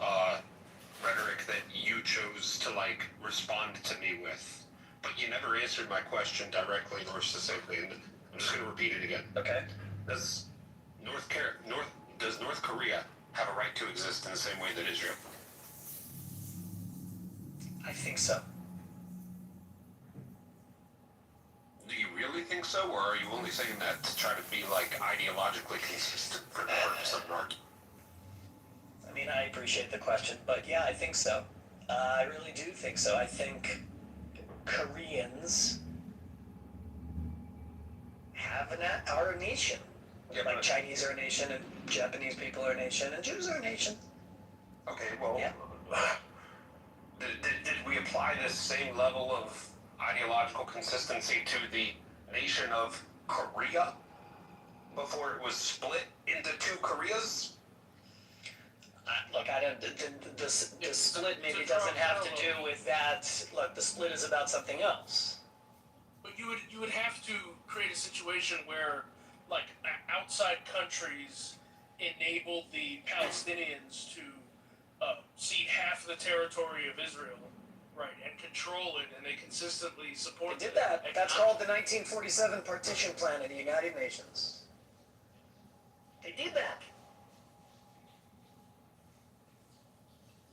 rhetoric that you chose to like respond to me with, but you never answered my question directly nor succinctly. And I'm just going to repeat it again. Okay. Does North Korea have a right to exist in the same way that Israel? I think so. Do you really think so, or are you only saying that to try to be like ideologically consistent for the purpose of an argument? I mean, I appreciate the question, but yeah, I think so. I really do think so. I think Koreans are a nation. Yeah, like but- Chinese are a nation, and Japanese people are a nation, and Jews are a nation. Okay, well, Yeah. did we apply this same level of ideological consistency to the nation of Korea before it was split into two Koreas? Look, I don't. The split maybe doesn't have to do with that. Look, the split is about something else. But you would have to create a situation where, like, outside countries enable the Palestinians to cede half the territory of Israel, right, and control it, and they consistently support. They did that. That's called the 1947 Partition Plan of the United Nations. They did that.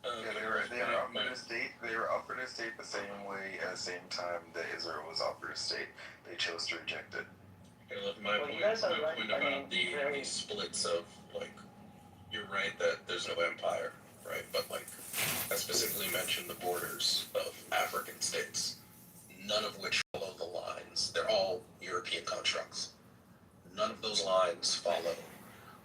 Yeah, they were offered a state. They were offered a state the same way at the same time that Israel was offered a state. They chose to reject it. Okay, look, my point about the splits of, like, you're right that there's no empire, right? But, like, I specifically mentioned the borders of African states, none of which follow the lines. They're all European constructs. None of those lines follow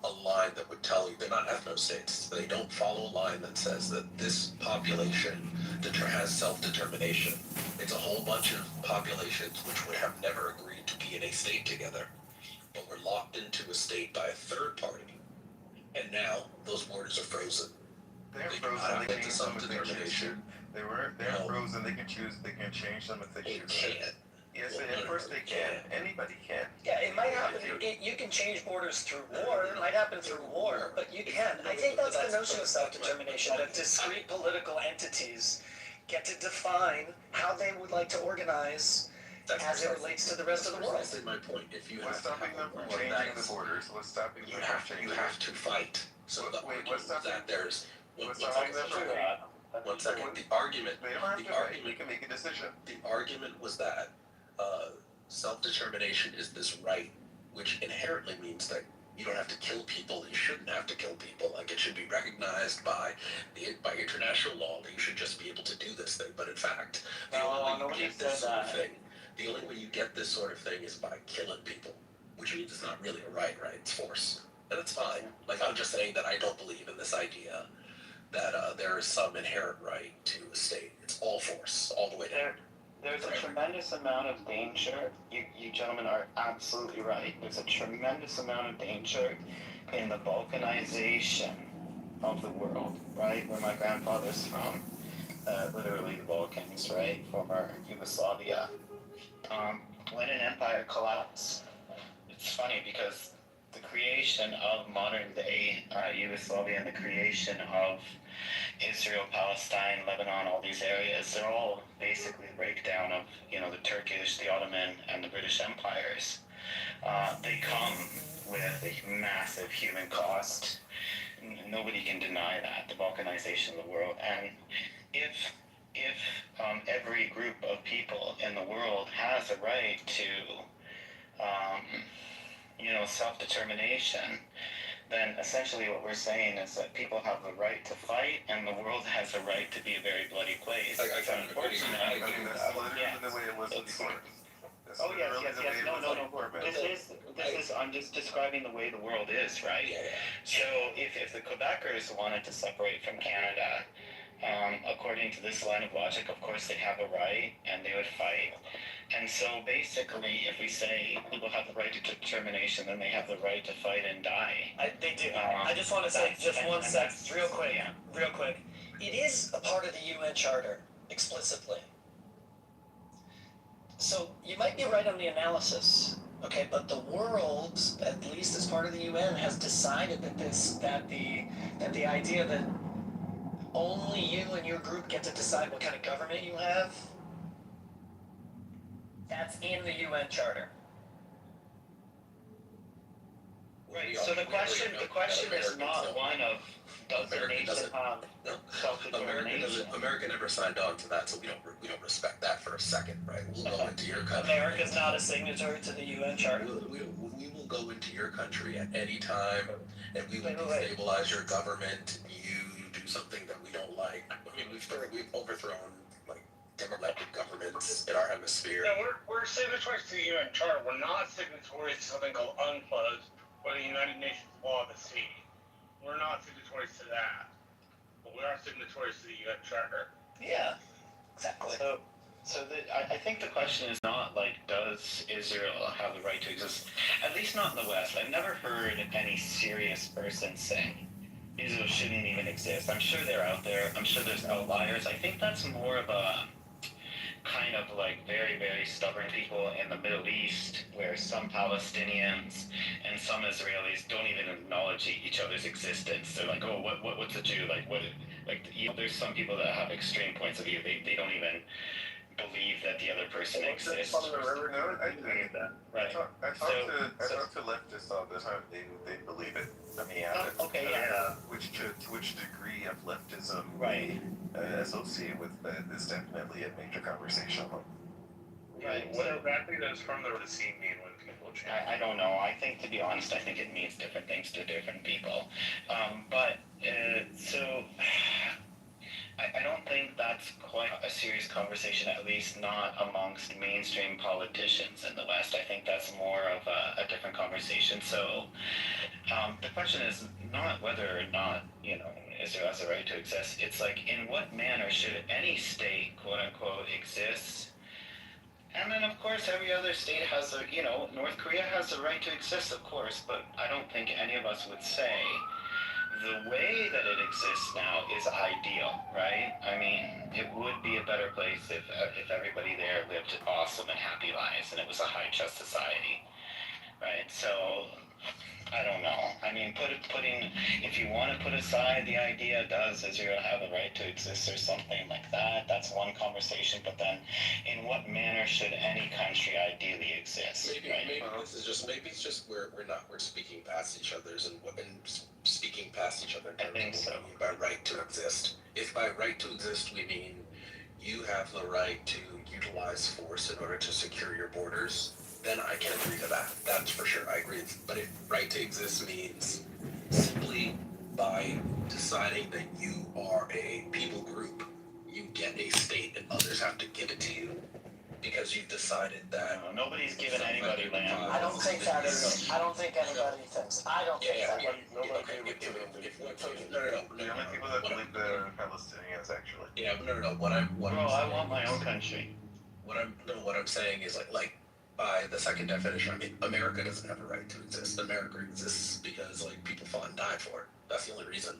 a line that would tell you they're not ethno-states. They don't follow a line that says that this population has self-determination. It's a whole bunch of populations which would have never agreed to be in a state together, but were locked into a state by a third party. And now those borders are frozen. They're They frozen. cannot They get can to use them if they choose to. self-determination. They're frozen. They can choose. They can change them if they They choose. can't. Yes, of course they can. Anybody can. Yeah, it might happen. You can change borders through war. It might happen through war, but you can. I think that's the notion of self-determination, that discrete political entities get to define how they would like to organize as it relates to the rest of the world. That's my point. If you What's have to stopping have them a from war, changing that the is- borders? What's stopping You them have from you changing? have to fight. So the Wait, argument what's stopping? that there's What's stopping them from? one second. The argument. They don't have The to fight. argument. You can make a decision. The argument was that self-determination is this right, which inherently means that you don't have to kill people. You shouldn't have to kill people. Like, it should be recognized by international law that you should just be able to do this thing. But in fact, the only way you get this sort of thing, the only way you get this sort of thing is by killing people, which means it's not really a right, right? It's force, and it's fine. Like, I'm just saying that I don't believe in this idea that there is some inherent right to a state. It's all force, all the way down. There's a tremendous amount of danger. You gentlemen are absolutely right. There's a tremendous amount of danger in the balkanization of the world, right? Where my grandfather's from, literally the Balkans, right? Former Yugoslavia. When an empire collapsed, it's funny because the creation of modern day Yugoslavia and the creation of Israel, Palestine, Lebanon, all these areas, they're all basically a breakdown of, the Turkish, the Ottoman, and the British empires. They come with a massive human cost. Nobody can deny that, the balkanization of the world. And if every group of people in the world has a right to, self-determination, then essentially what we're saying is that people have the right to fight, and the world has a right to be a very bloody place. I kind of agree. I mean, that's literally the way it was before. Oh yes. This is. I'm just describing the way the world is, right? So if the Quebecers wanted to separate from Canada, according to this line of logic, of course they have a right, and they would fight. And so basically, if we say people have the right to determination, then they have the right to fight and die. They do. I just want to say, just one sec, real quick. It is a part of the UN Charter, explicitly. So you might be right on the analysis, Okay, but the world, at least as part of the UN, has decided that the idea that only you and your group get to decide what kind of government you have, that's in the UN Charter. Right. So the question is not one of does the nation have self-determination. America never signed on to that, so we don't respect that for a second, right? We'll go into your country. America's not a signatory to the UN Charter. We will go into your country at any time, and we will destabilize your government. You do something that we don't like. I mean, we've overthrown like elected governments in our hemisphere. Yeah, we're signatories to the UN Charter. We're not signatories to something called UNCLOS or the United Nations Law of the Sea. We're not signatories to that, but we are signatories to the UN Charter. Yeah, exactly. I think the question is not like, does Israel have the right to exist? At least not in the West. I've never heard any serious person say Israel shouldn't even exist. I'm sure they're out there. I'm sure there's outliers. I think that's more of a kind of like very, very stubborn people in the Middle East, where some Palestinians and some Israelis don't even acknowledge each other's existence. They're like, oh, what's a Jew? There's some people that have extreme points of view. They don't even believe that the other person exists. I agree with that. Right. I talked to leftists all the time. They believe it. I mean, which degree of leftism associated with that is definitely a major conversation. Right. What exactly does from the scene mean when people change? I don't know. I think, to be honest, I think it means different things to different people. I don't think that's quite a serious conversation, at least not amongst mainstream politicians in the West. I think that's more of a different conversation. So the question is not whether or not, Israel has a right to exist. It's like, in what manner should any state, quote unquote, exist? And then, of course, every other state has North Korea has a right to exist, of course, but I don't think any of us would say the way that it exists now is ideal, right? I mean, it would be a better place if everybody there lived awesome and happy lives and it was a high-trust society, right? So, I don't know. I mean, if you want to put aside the idea, does Israel have the right to exist or something like that, that's one conversation, but then in what manner should any country ideally exist? Maybe it's just we're speaking past each other's and speaking past each other in terms of what we mean by right to exist. If by right to exist we mean you have the right to utilize force in order to secure your borders, then I can agree to that. That's for sure. I agree. But if right to exist means simply by deciding that you are a people group, you get a state and others have to give it to you because you've decided that nobody's given anybody land. I don't think anybody thinks. I don't think that. The only people that believe the Palestinians, actually. Yeah, but no. I want my own country. What I'm saying is like by the second definition, I mean, America doesn't have a right to exist. America exists because people fought and died for it. That's the only reason,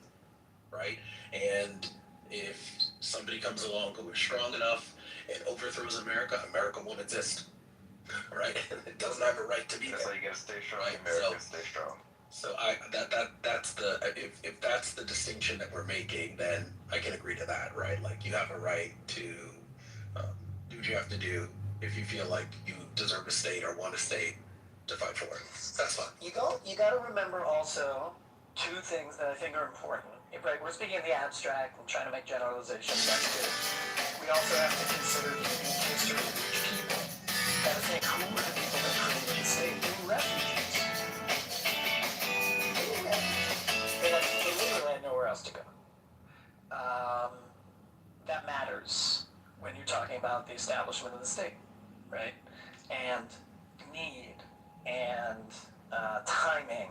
right? And if somebody comes along who is strong enough and overthrows America, America won't exist, right? It doesn't have a right to be there. That's how you gotta stay strong. Right? America, stay strong. So if that's the distinction that we're making, then I can agree to that, right? Like, you have a right to do what you have to do if you feel like you deserve a state or want a state to fight for it. That's fine. You got to remember also two things that I think are important. Right, we're speaking in the abstract and trying to make generalizations. That's good. We also have to consider the unique history of each people. Got to think, who were the people that created the state? They were refugees. They literally had nowhere else to go. That matters when you're talking about the establishment of the state, right? And need and timing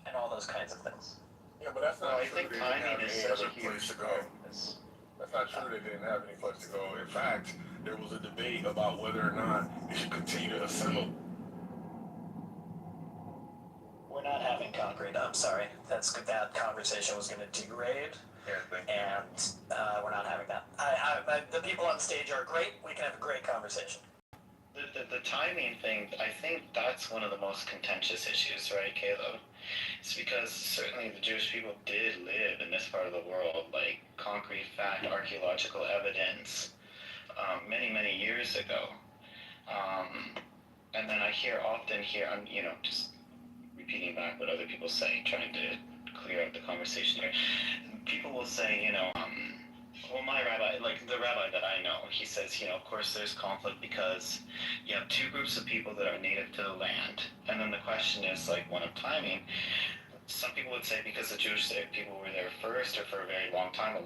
and all those kinds of things. Yeah, but that's not Well, I true. think They didn't timing have is any such a other place huge to go. part. That's not true. They didn't have any place to go. In fact, there was a debate about whether or not they should continue to assemble. We're not having concrete. I'm sorry. That conversation was going to degrade, and we're not having that. The people on stage are great. We can have a great conversation. The the timing thing, I think that's one of the most contentious issues, right, Caleb? It's because certainly the Jewish people did live in this part of the world, like concrete fact, archaeological evidence, many, many years ago. And then I often hear, I'm, just repeating back what other people say, trying to clear up the conversation here. People will say, well, my rabbi, like the rabbi that I know, he says, of course there's conflict because you have two groups of people that are native to the land. And then the question is, like, one of timing. Some people would say because the Jewish people were there first or for a very long time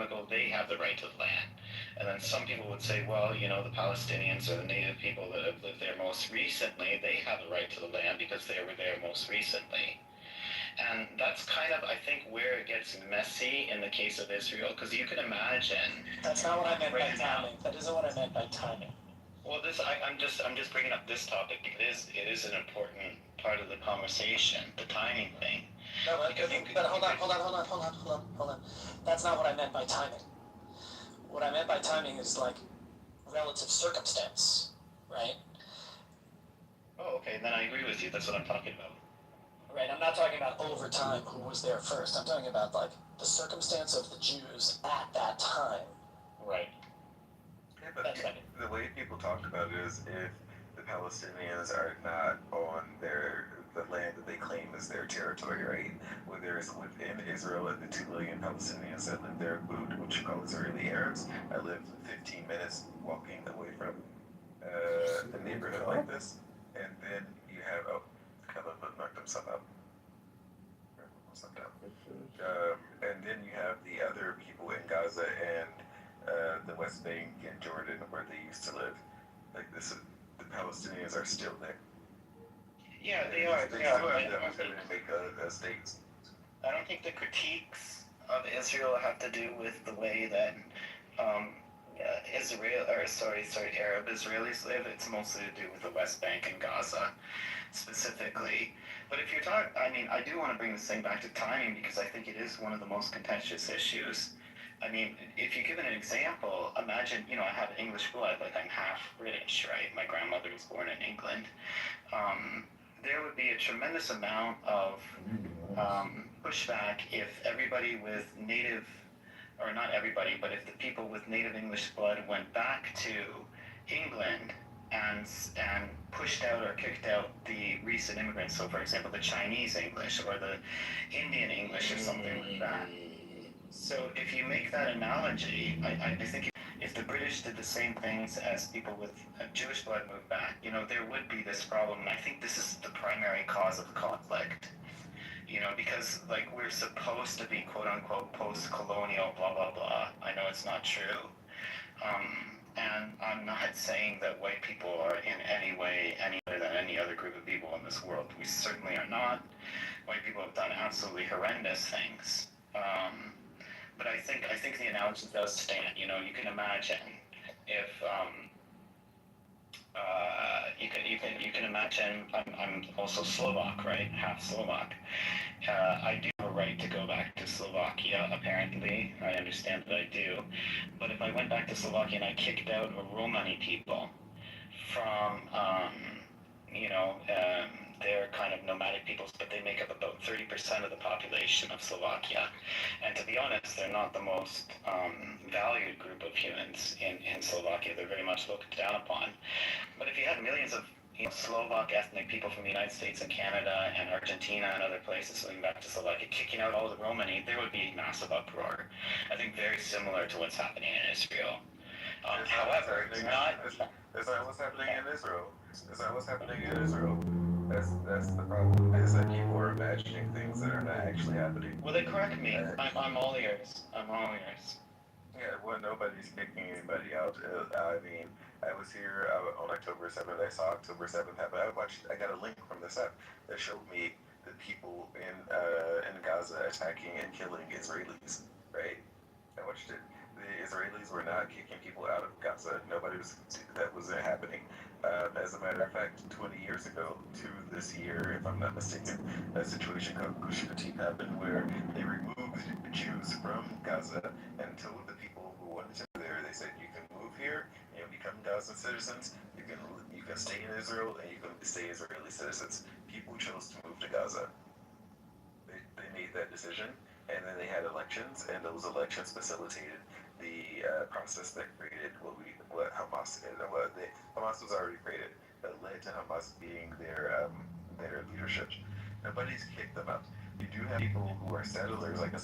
ago, they have the right to the land. And then some people would say, well, the Palestinians or the native people that have lived there most recently, they have the right to the land because they were there most recently. And that's kind of, I think, where it gets messy in the case of Israel, because you can imagine. That's not what I meant by timing. That isn't what I meant by timing. Well, I'm just bringing up this topic because it is an important part of the conversation, the timing thing. No, but hold on. That's not what I meant by timing. What I meant by timing is like relative circumstance, right? Oh, okay, then I agree with you. That's what I'm talking about. Right, I'm not talking about over time who was there first. I'm talking about like the circumstance of the Jews at that time. Right. Yeah, but the way people talk about it is if the Palestinians are not on the land that they claim as their territory, right? Whether it's within Israel and the 2 million Palestinians that live there, which you call Israeli Arabs. I live 15 minutes walking away from a neighborhood like this, and then you have knocked himself out. And then you have the other people in Gaza and the West Bank and Jordan where they used to live. Like this, the Palestinians are still there. Yeah, they are. They still have the opportunity to make states. I don't think the critiques of Israel have to do with the way that Arab Israelis live. It's mostly to do with the West Bank and Gaza specifically. But if you're talking, I do want to bring this thing back to timing because I think it is one of the most contentious issues. If you give it an example, imagine, I have English blood, like I'm half British, right? My grandmother was born in England. There would be a tremendous amount of pushback if everybody with native, or not everybody, but if the people with native English blood went back to England and pushed out or kicked out the recent immigrants. So, for example, the Chinese English or the Indian English or something like that. So if you make that analogy, I think if the British did the same things as people with Jewish blood moved back, there would be this problem. And I think this is the primary cause of conflict. Because like we're supposed to be quote unquote post-colonial, blah, blah, blah. I know it's not true. And I'm not saying that white people are in any way any other than any other group of people in this world. We certainly are not. White people have done absolutely horrendous things. But I think the analogy does stand. You can imagine if you can imagine. I'm also Slovak, right? Half Slovak. I do have a right to go back to Slovakia. Apparently, I understand that I do. But if I went back to Slovakia and I kicked out Romani people from, they're kind of nomadic peoples, but they make up about 30% of the population of Slovakia. And to be honest, they're not the most valued group of humans in Slovakia. They're very much looked down upon. But if you had millions of Slovak ethnic people from the United States and Canada and Argentina and other places going back to Slovakia, kicking out all the Romani, there would be massive uproar. I think very similar to what's happening in Israel. However, it's not. That's not what's happening in Israel. That's not what's happening in Israel. That's the problem. Is that people are imagining things that are not actually happening. Well, they correct me. I'm all ears. I'm all ears. Yeah, well, nobody's kicking anybody out. I was here on October 7th. I saw October 7th happen. I got a link from this app that showed me the people in Gaza attacking and killing Israelis, right? I watched it. The Israelis were not kicking people out of Gaza. That wasn't happening. As a matter of fact, 20 years ago to this year, if I'm not mistaken, a situation called Gush Eretz happened where they removed Jews from Gaza and told the people who wanted to live there, they said, you can move here, become Gaza citizens, you can can stay in Israel and you can stay Israeli citizens. People chose to move to Gaza. They made that decision, and then they had elections, and those elections facilitated the process that created what Hamas is. Hamas was already created, that led to Hamas being their leadership. Nobody's kicked them out. You do have people who are settlers, like a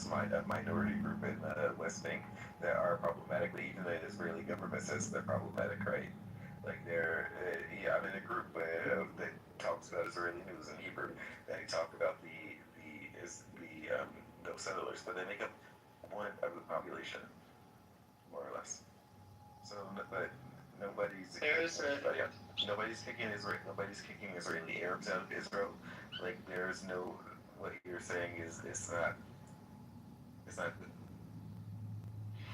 minority group in the West Bank, that are problematic. Even the Israeli government says they're problematic, right? Like I'm in a group that talks about Israeli news in Hebrew. They talk about those settlers, but they make up 1 of the population, more or less. So, but nobody's kicking Israel. Nobody's kicking Israeli Arabs out of Israel. Like there's no. What you're saying is it's not. It's not good.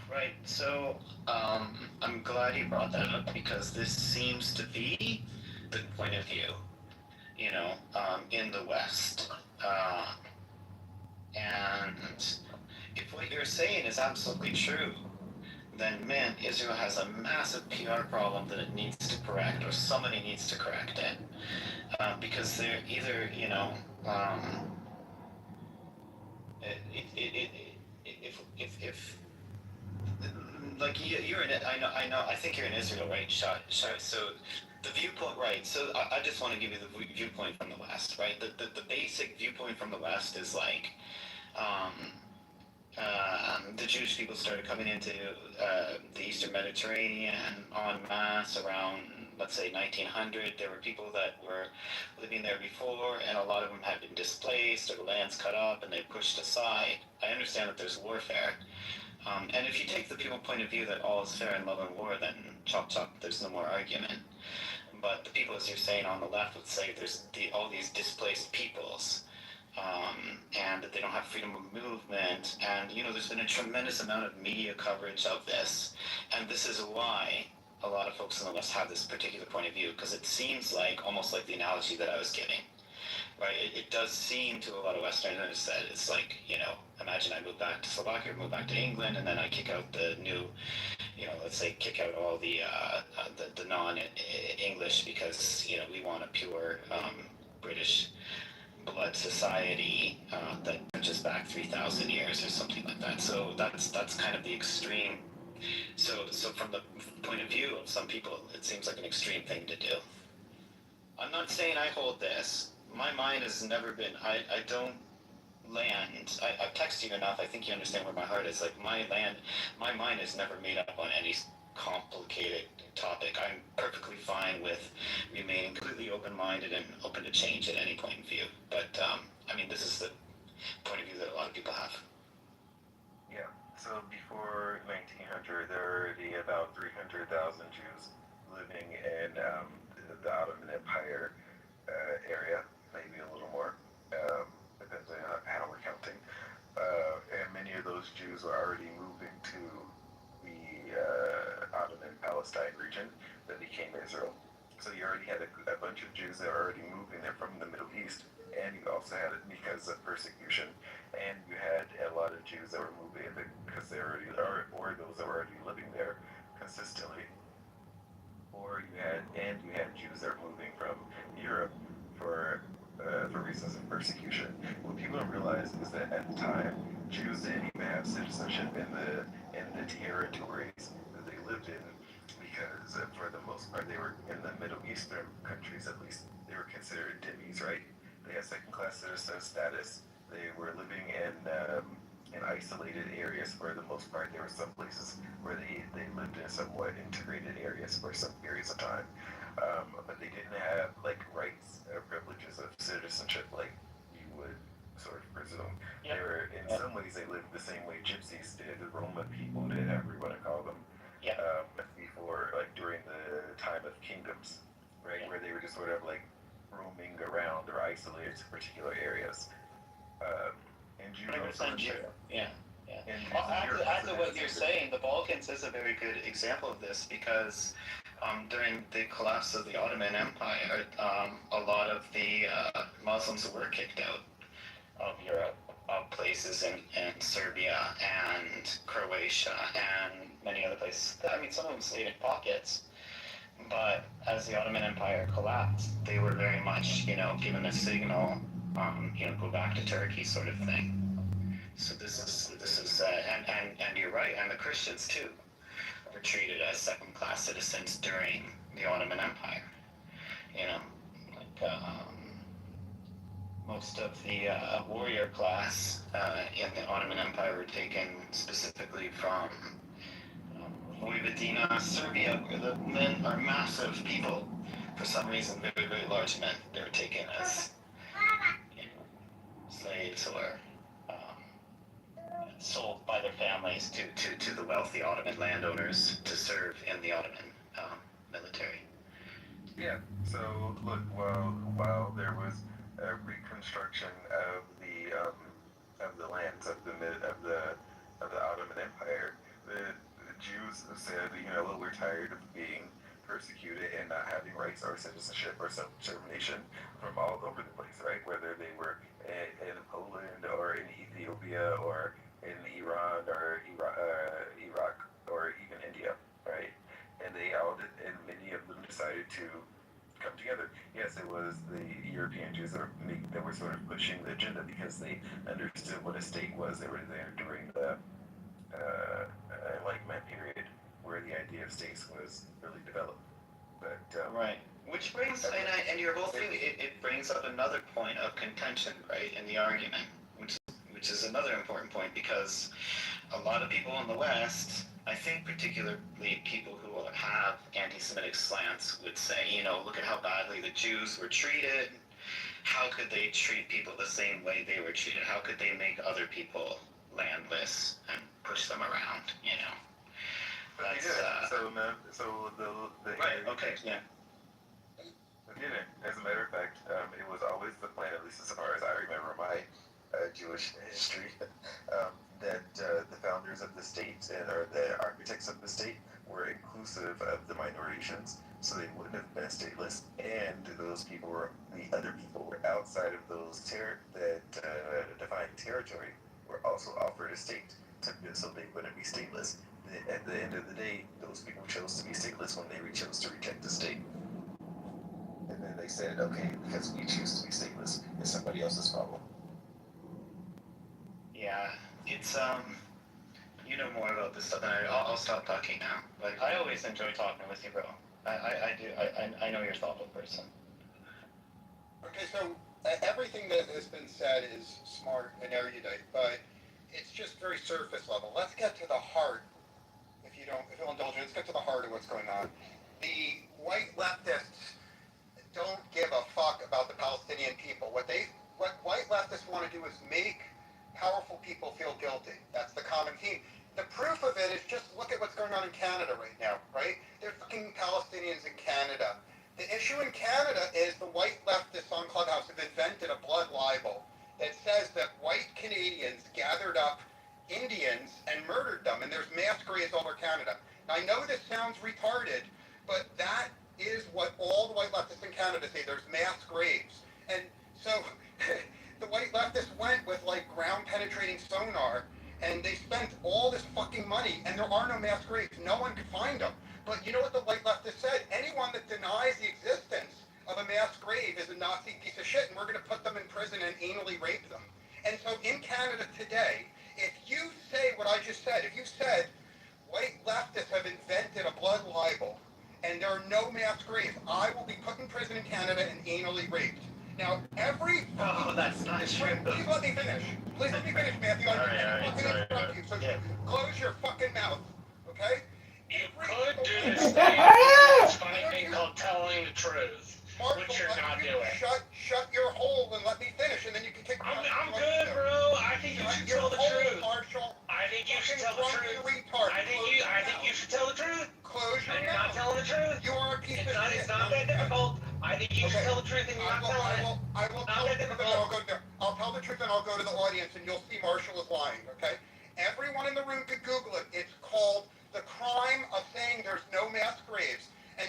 Right. So I'm glad you brought that up because this seems to be the point of view, in the West. And if what you're saying is absolutely true, then man, Israel has a massive PR problem that it needs to correct, or somebody needs to correct it, because they're either, if like you're in it, I think you're in Israel, right? So the viewpoint, right? So I just want to give you the viewpoint from the West, right? The basic viewpoint from the West is like. The Jewish people started coming into the Eastern Mediterranean en masse around, let's say, 1900. There were people that were living there before, and a lot of them had been displaced or lands cut up, and they pushed aside. I understand that there's warfare. And if you take the people point of view that all is fair in love and war, then chop chop, there's no more argument. But the people, as you're saying on the left, would say there's all these displaced peoples. And that they don't have freedom of movement. And, there's been a tremendous amount of media coverage of this. And this is why a lot of folks in the West have this particular point of view, because it seems like, almost like the analogy that I was giving, right? It does seem to a lot of Westerners that it's like, imagine I move back to Slovakia, move back to England, and then I kick out the new, let's say kick out all the non-English because, we want a pure British blood society that reaches back 3,000 years or something like that. So that's kind of the extreme. So from the point of view of some people, it seems like an extreme thing to do. I'm not saying I hold this. My mind has never been. I don't land. I've texted you enough. I think you understand where my heart is. Like my mind is never made up on any complicated topic. I'm perfectly fine with remaining completely open-minded and open to change at any point in view. But this is the point of view that a lot of people have. Yeah. So before 1900, there were already about 300,000 Jews living in the Ottoman Empire area, maybe a little more, depends on how we're counting. And many of those Jews were already moving to the Ottoman Palestine region that became Israel. So you already had a bunch of Jews that were already moving there from the Middle East, and you also had it because of persecution, and you had a lot of Jews that were moving because they already are, or those that were already living there consistently, or you had Jews that were moving from Europe for reasons of persecution. What people don't realize is that at the time, Jews didn't even have citizenship in the territories that they lived in, because for the most part they were in the Middle Eastern countries. At least they were considered dhimmis, right? They had second-class citizen status. They were living in isolated areas for the most part. There were some places where they lived in somewhat integrated areas for some periods of time, but they didn't have like rights or privileges of citizenship like you would sort of presume. They were, in some ways, they lived the same way gypsies did, the Roman people did, however you want to call them. Before, like during the time of kingdoms, right, where they were just sort of like roaming around or isolated to particular areas. And Jews also After what you're saying, the Balkans is a very good example of this because during the collapse of the Ottoman Empire, a lot of the Muslims were kicked out of Europe, of places in Serbia and Croatia and many other places. Some of them stayed in pockets, But as the Ottoman Empire collapsed, they were very much, given a signal, go back to Turkey sort of thing. So this is, and you're right, and the Christians too were treated as second-class citizens during the Ottoman Empire. Most of the warrior class in the Ottoman Empire were taken specifically from Vojvodina, Serbia, where the men are massive people. For some reason, very, very large men. They were taken as slaves or sold by their families to the wealthy Ottoman landowners to serve in the Ottoman military. Yeah. So look, while there was a reconstruction of the lands of the Ottoman Empire, the Jews said, well, we're tired of being persecuted and not having rights or citizenship or self-determination from all over the place, right? Whether they were in Poland or in Ethiopia or in Iran or Iraq or even India, right? And and many of them decided to come together. Yes, it was the European Jews that were sort of pushing the agenda because they understood what a state was. They were there during the Enlightenment period, where the idea of states was really developed. But right, which brings and your whole thing it brings up another point of contention, right, in the argument, which is another important point because a lot of people in the West, I think particularly people who have anti-Semitic slants, would say, look at how badly the Jews were treated. How could they treat people the same way they were treated? How could they make other people landless and push them around? That's, so the right. Okay. Yeah. As a matter of fact, it was always the plan, at least as far as I remember my Jewish history, that the founders of the state or the architects of the state were inclusive of the minorities, so they wouldn't have been stateless, and those people the other people were outside of those defined territory were also offered a state, so they wouldn't be stateless. At the end of the day, those people chose to be stateless when they chose to reject the state. And then they said, okay, because we choose to be stateless, it's somebody else's problem. Yeah, it's you know more about this stuff than I'll stop talking now. Like, I always enjoy talking with you, bro. I do. I know you're a thoughtful person. Okay, so everything that has been said is smart and erudite, but it's just very surface level. Let's get to the heart. If you'll indulge me, let's get to the heart of what's going on. The white leftists don't give a fuck about the Palestinian people. What white leftists want to do is make powerful people feel guilty. That's the common theme. The proof of it is just look at what's going on in Canada right now, right? There's fucking Palestinians in Canada. The issue in Canada is the white leftists on Clubhouse have invented a blood libel that says that white Canadians gathered up Indians and murdered them, and there's mass graves all over Canada. Now, I know this sounds retarded, but that is what all the white leftists in Canada say. There's mass graves. And so the white leftists went with like ground penetrating sonar, and they spent all this fucking money, and there are no mass graves. No one could find them. But you know what the white leftists said? Anyone that denies the existence of a mass grave is a Nazi piece of shit, and we're going to put them in prison and anally rape them. And so in Canada today, if you say what I just said, if you said white leftists have invented a blood libel and there are no mass graves, I will be put in prison in Canada and anally raped. Now, that's not true. Please let me finish. Please let me finish, Matthew. I'm fucking interrupt you. So close your fucking mouth, okay? You could do this funny thing called telling the truth, which you're not doing. Shut your hole and let me finish, and then you can kick me. I'm good, bro. I think you should tell the truth. I think you should tell the truth. I think you should tell the truth. Close your mouth. And you're not telling the truth. You are a piece of shit. It's not that difficult. I think you should tell the truth, and you're not telling it. I will tell the truth, and I'll tell the truth, and I'll go to the audience, and you'll see Marshall is lying. Okay? Everyone in the room could Google it. It's called the crime of saying there's no mass graves. And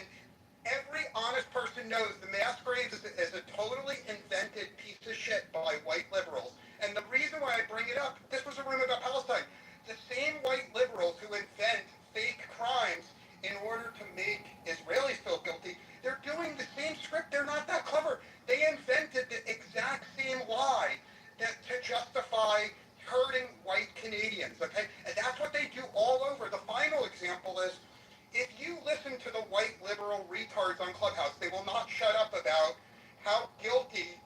every honest person knows the mass graves is a totally invented piece of shit by white liberals. And the reason why I bring it up, this was a room about Palestine. The same white liberals who invent fake crimes in order to make Israelis feel lie to justify hurting white Canadians, okay? And that's what they do all over. The final example is, if you listen to the white liberal retards on Clubhouse, they will not shut up about how guilty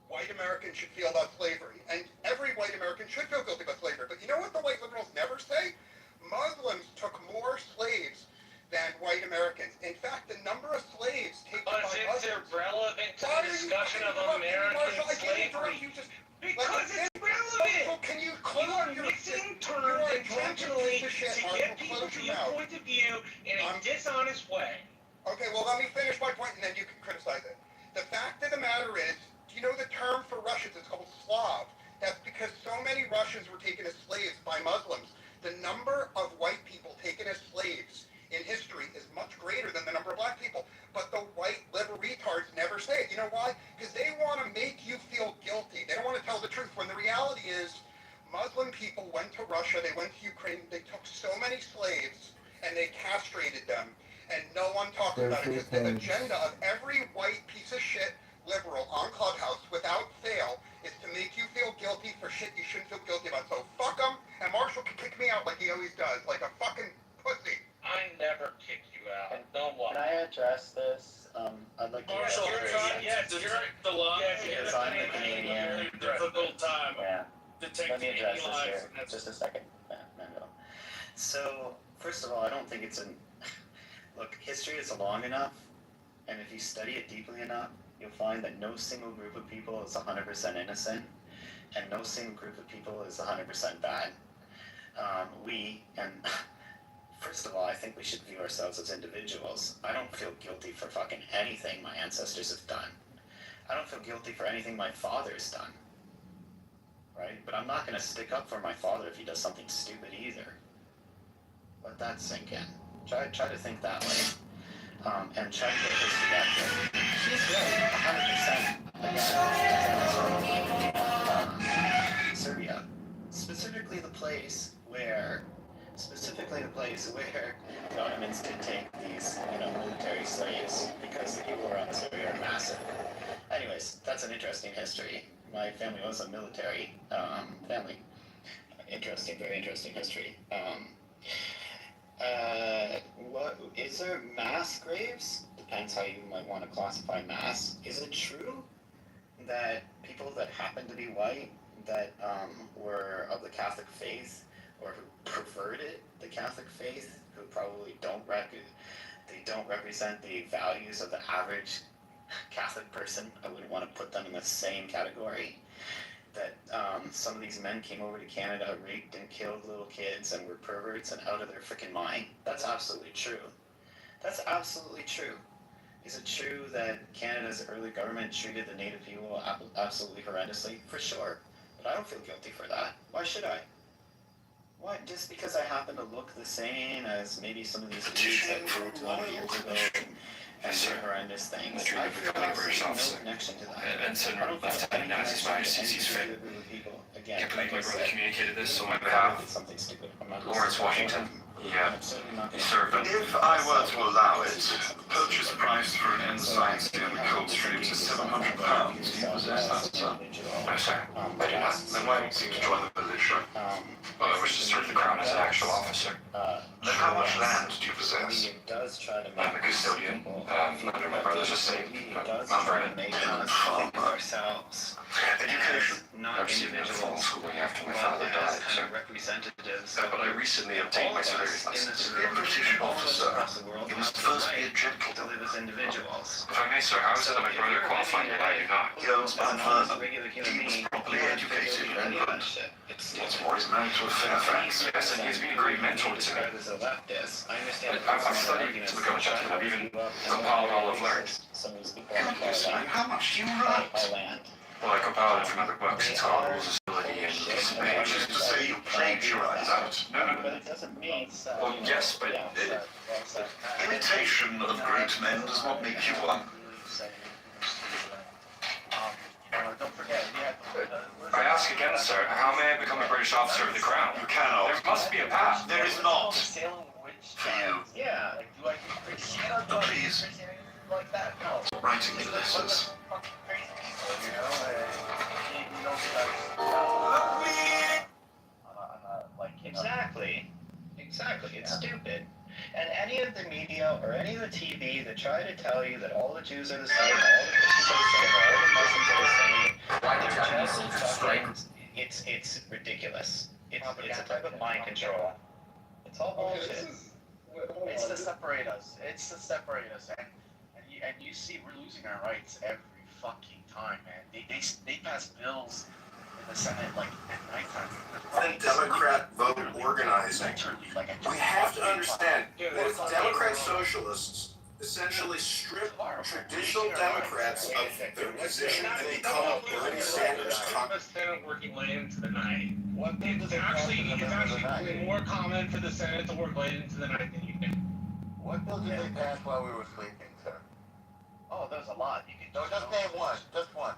white Americans should feel about slavery. And every white American should feel guilty about slavery. But you know what the white liberals never say? Muslims took more slaves than white Americans. In fact, the number of slaves taken by Muslims... It's irrelevant to the discussion of American slavery. Because it's relevant! Can you are mixing terms intentionally to get people to your point of view in a dishonest way. Okay, well, let me finish my point and then you can criticize it. The fact of the matter is, do you know the term for Russians? It's called Slav. That's because so many Russians were taken as slaves by Muslims. The number of white people taken as slaves in history is much greater than the number of black people. But the white liberal retards never say it. You know why? Because they want to make you feel guilty. They don't want to tell the truth. When the reality is, Muslim people went to Russia, they went to Ukraine, they took so many slaves, and they castrated them. And no one talks about it. Because the agenda of every white piece of shit liberal on Clubhouse, without fail, is to make you feel guilty for shit you shouldn't feel guilty about. So fuck them, and Marshall can kick me out like he always does, like a fucking pussy. I never kick you out. Don't lie. Can I address this? I'd like to Marshall, you're the law. Because I'm the Canadian. Very difficult time. Yeah. Detecting Let me address any this lies. here. Just a second, Mando. So, first of all, I don't think it's an... Look, history is long enough, and if you study it deeply enough, you'll find that no single group of people is 100% innocent, and no single group of people is 100% bad. First of all, I think we should view ourselves as individuals. I don't feel guilty for fucking anything my ancestors have done. I don't feel guilty for anything my father's done. Right? But I'm not going to stick up for my father if he does something stupid either. Let that sink in. Try to think that way. And try to get history accurate. She's right, 100%. Serbia. Specifically the place where governments did take these, military slaves because the people around Serbia are massive. Anyways, that's an interesting history. My family was a military family. Very interesting history. What is there mass graves? Depends how you might want to classify mass. Is it true that people that happen to be white that were of the Catholic faith or who perverted the Catholic faith, who probably don't represent the values of the average Catholic person? I wouldn't want to put them in the same category. That some of these men came over to Canada, raped and killed little kids, and were perverts and out of their freaking mind. That's absolutely true. That's absolutely true. Is it true that Canada's early government treated the native people absolutely horrendously? For sure. But I don't feel guilty for that. Why should I? Why? Just because I happen to look the same as maybe some of these dudes that ruled 200 years ago and did horrendous things. I feel absolutely no connection to that. And so Lieutenant Nazis Majesty sees fit. Again, Can't believe my brother communicated this on my behalf. Lawrence Washington. Yeah, he served under... If I were to allow it, the purchase price for an ensign in the Coldstreams is £700. Do you possess that, sir? No, sir. I do not. Then why don't you seek to join the militia? Well, I wish to serve the crown as an actual officer. Then how much land do you possess? I'm a custodian under my brother's estate, Mount Vernon. Ourselves. Education. I received a formal schooling after my father died, sir. But I recently obtained my civilian license. To be a British officer, you must first be a gentleman. If I may, sir, how is it that my brother qualified and I do not? He goes by further. He was properly educated and good. What's more, he's married to a Fairfax. Yes, and he has been a great mentor to me. I've studied to become a gentleman. I've even compiled all I've learned. How much do you write? Well, I compiled it from other books. It's called Rules of Civility and Dissipation. Which is to say you plagiarize out. No. Well, yes, but... Imitation of great men does not make you one. I ask again, sir, how may I become a British officer of the crown? You cannot. There must be a path. There is not. For you. But please, writing me letters. It's stupid. And any of the media or any of the TV that try to tell you that all the Jews are the same, all the Christians are the same, all the Muslims are the same, they're just fucking, it's ridiculous. It's a type of mind control. It's all bullshit. It's to separate us. It's to separate us, and you see we're losing our rights every fucking time, man. They pass bills in the Senate like at nighttime. Then Democrat vote organizing. We have to understand that if Democrat socialists essentially strip traditional Democrats of their position and become Bernie Sanders. The Senate working late into the night. It's actually more common for the Senate to work late into the night than you think. What bill did they pass while we were sleeping, sir? Oh, there's a lot. You can just name one. Just one.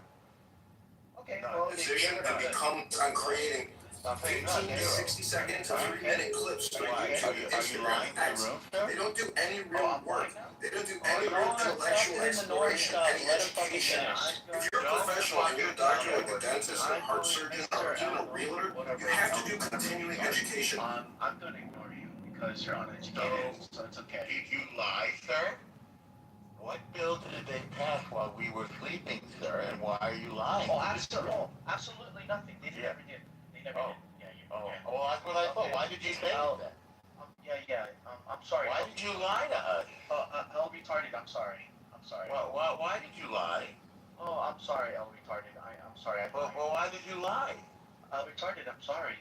Okay. Position to become on creating 15 to 60 second to 3-minute clips for YouTube, Instagram, X. They don't do any real work. They don't do any real intellectual exploration, any education. If you're a professional and you're a doctor, like a dentist, a heart surgeon, or even a realtor, you have to do continuing education. I'm going to ignore you because you're uneducated, so it's okay. Did you lie, sir? What bill did they pass while we were sleeping, sir, and why are you lying? Oh, absolutely nothing. They never did. They never did. Well, that's what I thought. Why did you say that? I'm sorry. Why did you lie to us? El retarded. I'm sorry. Why did you lie? Oh, I'm sorry, El retarded. I'm sorry. Well, why did you lie? Retarded. I'm sorry.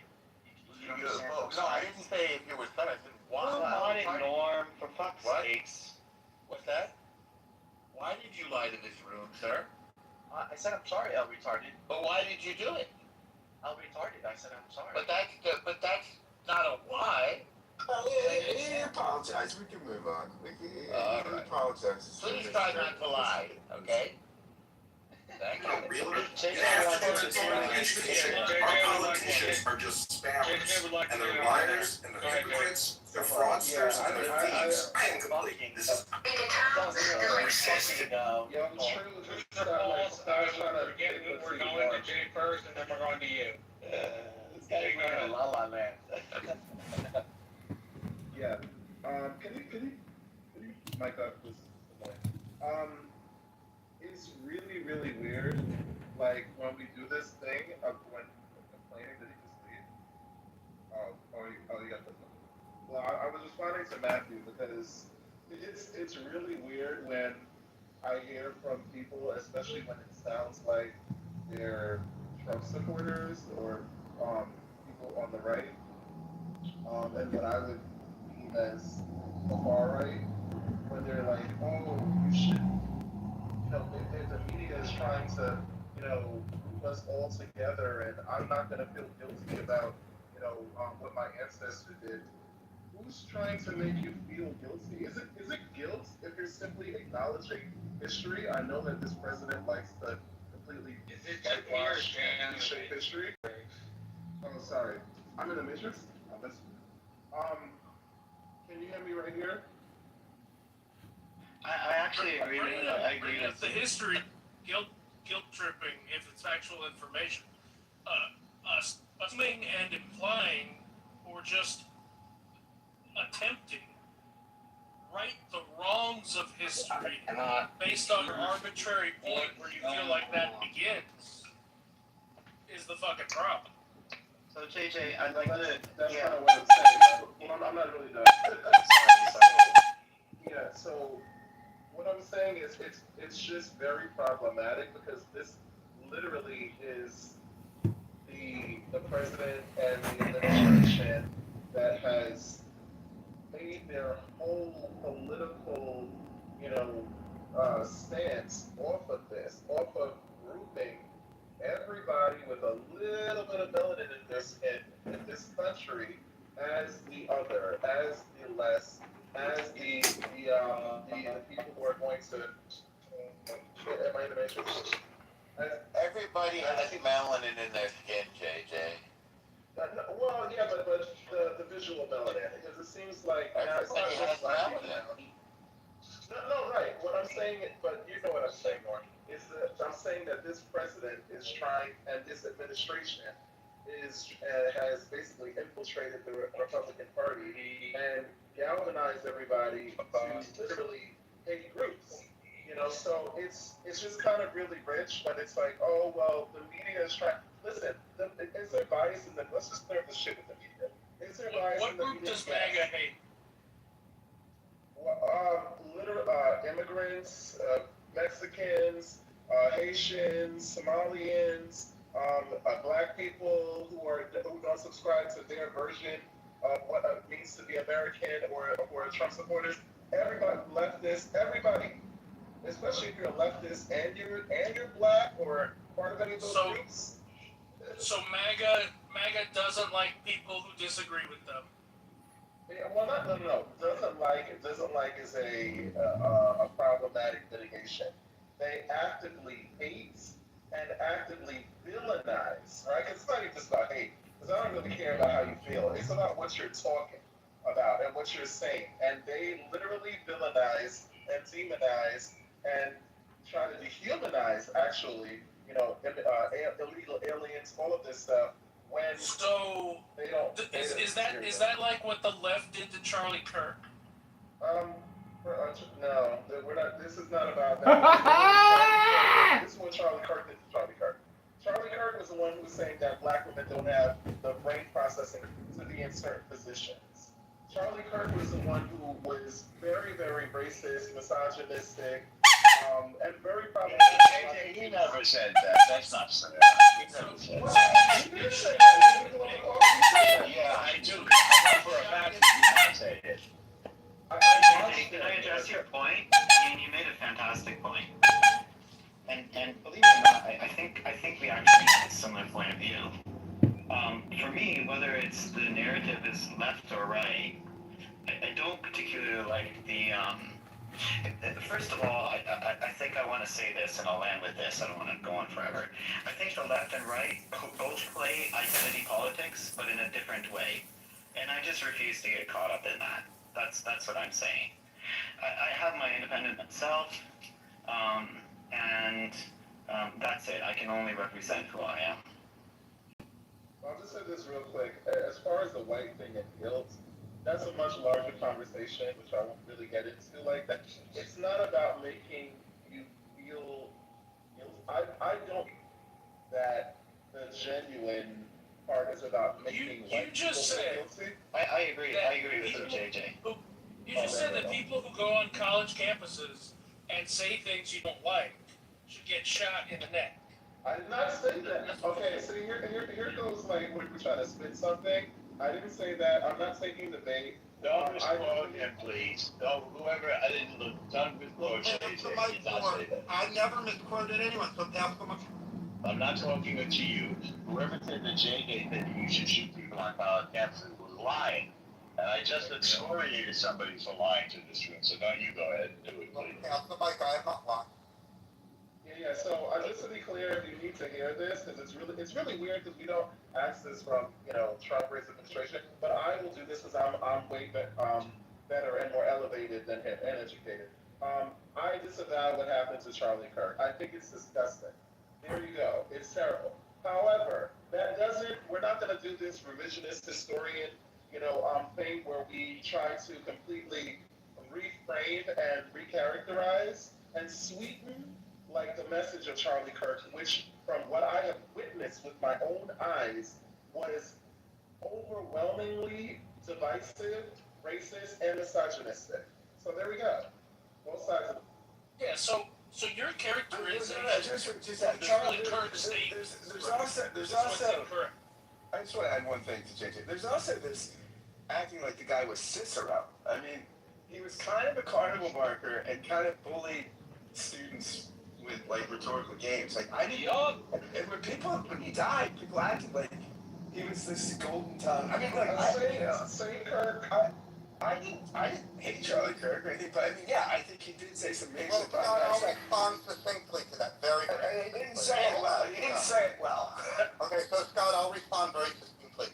You don't understand. No, I didn't say if you were son. I said why? Not Norm, for fuck's sakes. What's that? Why did you lie to this room, sir? I said I'm sorry, El retarded. But why did you do it? El retarded. I said I'm sorry. But that's not a why. He apologized. We can move on. He apologizes. Please try not to lie, okay? Thank you. Our politicians are just spammers, and they're liars, and they're hypocrites, they're fraudsters, and they're thieves. I am complete. This is We're going to Jay first, and then we're going to you. This guy is going to La La Land. Yeah. Can you mic up this? It's really, really weird. Like when we do this thing of when complaining that he just leave. You got this one. Well, I was responding to Matthew because it's really weird when I hear from people, especially when it sounds like they're Trump supporters or people on the right, and what I would deem as the far right, when they're like, oh, you should, the media is trying to, group us all together, and I'm not going to feel guilty about, what my ancestor did. Who's trying to make you feel guilty? Is it guilt if you're simply acknowledging history? I know that this president likes to completely whitewash and shape history. Oh, sorry. I'm in the matrix. Can you hear me right here? I actually agree with you. I agree with the history, guilt tripping if it's factual information. Assuming and implying, or just attempting, right the wrongs of history based on an arbitrary point where you feel like that begins is the fucking problem. So JJ, I'd like to. That's kind of what I'm saying. Well, I'm not really done. sorry. Yeah. So what I'm saying is, it's just very problematic because this literally is the president and the administration that has made their whole political, stance off of this, off of grouping everybody with a little bit of melanin in this country as the other, as the less, as the people who are going to. Am I in the matrix? Everybody has melanin in their skin, JJ. Well, yeah, but the visual melanin, because it seems like everybody has melanin. No, right. What I'm saying, but you know what I'm saying, Norm, is that I'm saying that this president is trying, and this administration has basically infiltrated the Republican Party and galvanized everybody to literally hate groups. You know, so it's just kind of really rich, but it's like, oh well, the media is trying. Listen, is there bias in the? Let's just clear this shit with the media. Is there bias What in the group media? does MAGA hate? Immigrants, Mexicans, Haitians, Somalians, black people who don't subscribe to their version of what it means to be American or Trump supporters. Everybody, leftists, everybody, especially if you're a leftist and you're black or part of any of those groups. So MAGA doesn't like people who disagree with them. Yeah, well, no. Doesn't like is a problematic litigation. They actively hate and actively villainize, right? 'Cause it's not even just about hate. Because I don't really care about how you feel. It's about what you're talking about and what you're saying. And they literally villainize and demonize and try to dehumanize, actually, illegal aliens, all of this stuff. When So they don't, is that like what the left did to Charlie Kirk? No, we're not. This is not about that. This is what Charlie Kirk did to Charlie Kirk. Charlie Kirk was the one who was saying that black women don't have the brain processing to be in certain positions. Charlie Kirk was the one who was very, very racist, misogynistic, and very problematic. He never said that. That's not so. He never said that. He did say that. Yeah, I do. I know for a fact he did not say it. Can I address your point? I mean, you made a fantastic point. And believe it or not, I think we actually have a similar point of view. For me, whether it's the narrative is left or right, I don't particularly like the. First of all, I think I want to say this, and I'll land with this. I don't want to go on forever. I think the left and right both play identity politics, but in a different way. And I just refuse to get caught up in that. That's what I'm saying. I have my independent self, and that's it. I can only represent who I am. I'll just say this real quick. As far as the white thing and guilt, that's a much larger conversation, which I won't really get into like that. It's not about making you feel guilt. I don't think that the genuine part is about making white people feel guilty. I agree. I agree with you, JJ. You just said that people who go on college campuses and say things you don't like should get shot in the neck. I did not say that. Okay, so here goes like when we're trying to spin something. I didn't say that. I'm not taking the bait. Don't misquote him, please. Don't, whoever, I didn't look, don't misquote JJ. He did not say that. I never misquoted anyone, so pass them. I'm not talking to you. Whoever said that JJ that you should shoot people on college campuses was lying. And I just excoriated somebody for lying to this room, so don't you go ahead and do it, please. Pass the mic, I am not lying. Yeah. So just to be clear, if you need to hear this, because it's really weird because we don't ask this from Trump-race administration. But I will do this because I'm way better and more elevated than him and educated. I disavow what happened to Charlie Kirk. I think it's disgusting. There you go. It's terrible. However, that doesn't. We're not going to do this revisionist historian, thing where we try to completely reframe and recharacterize and sweeten like the message of Charlie Kirk, which from what I have witnessed with my own eyes was overwhelmingly divisive, racist, and misogynistic. So there we go. Both sides of it. Yeah, so your characterization Just that Charlie Kirk state. There's also I just want to add one thing to JJ. There's also this acting like the guy was Cicero. I mean, he was kind of a carnival barker and kind of bullied students with like rhetorical games. Like I didn't know, and when he died, people acted like he was this golden tongue. I mean, like say Kirk. I didn't hate Charlie Kirk or anything, but I mean, yeah, I think he did say some racist things. I'll respond succinctly to that very He didn't say it well. He didn't say it well. Okay, so Scott, I'll respond very succinctly.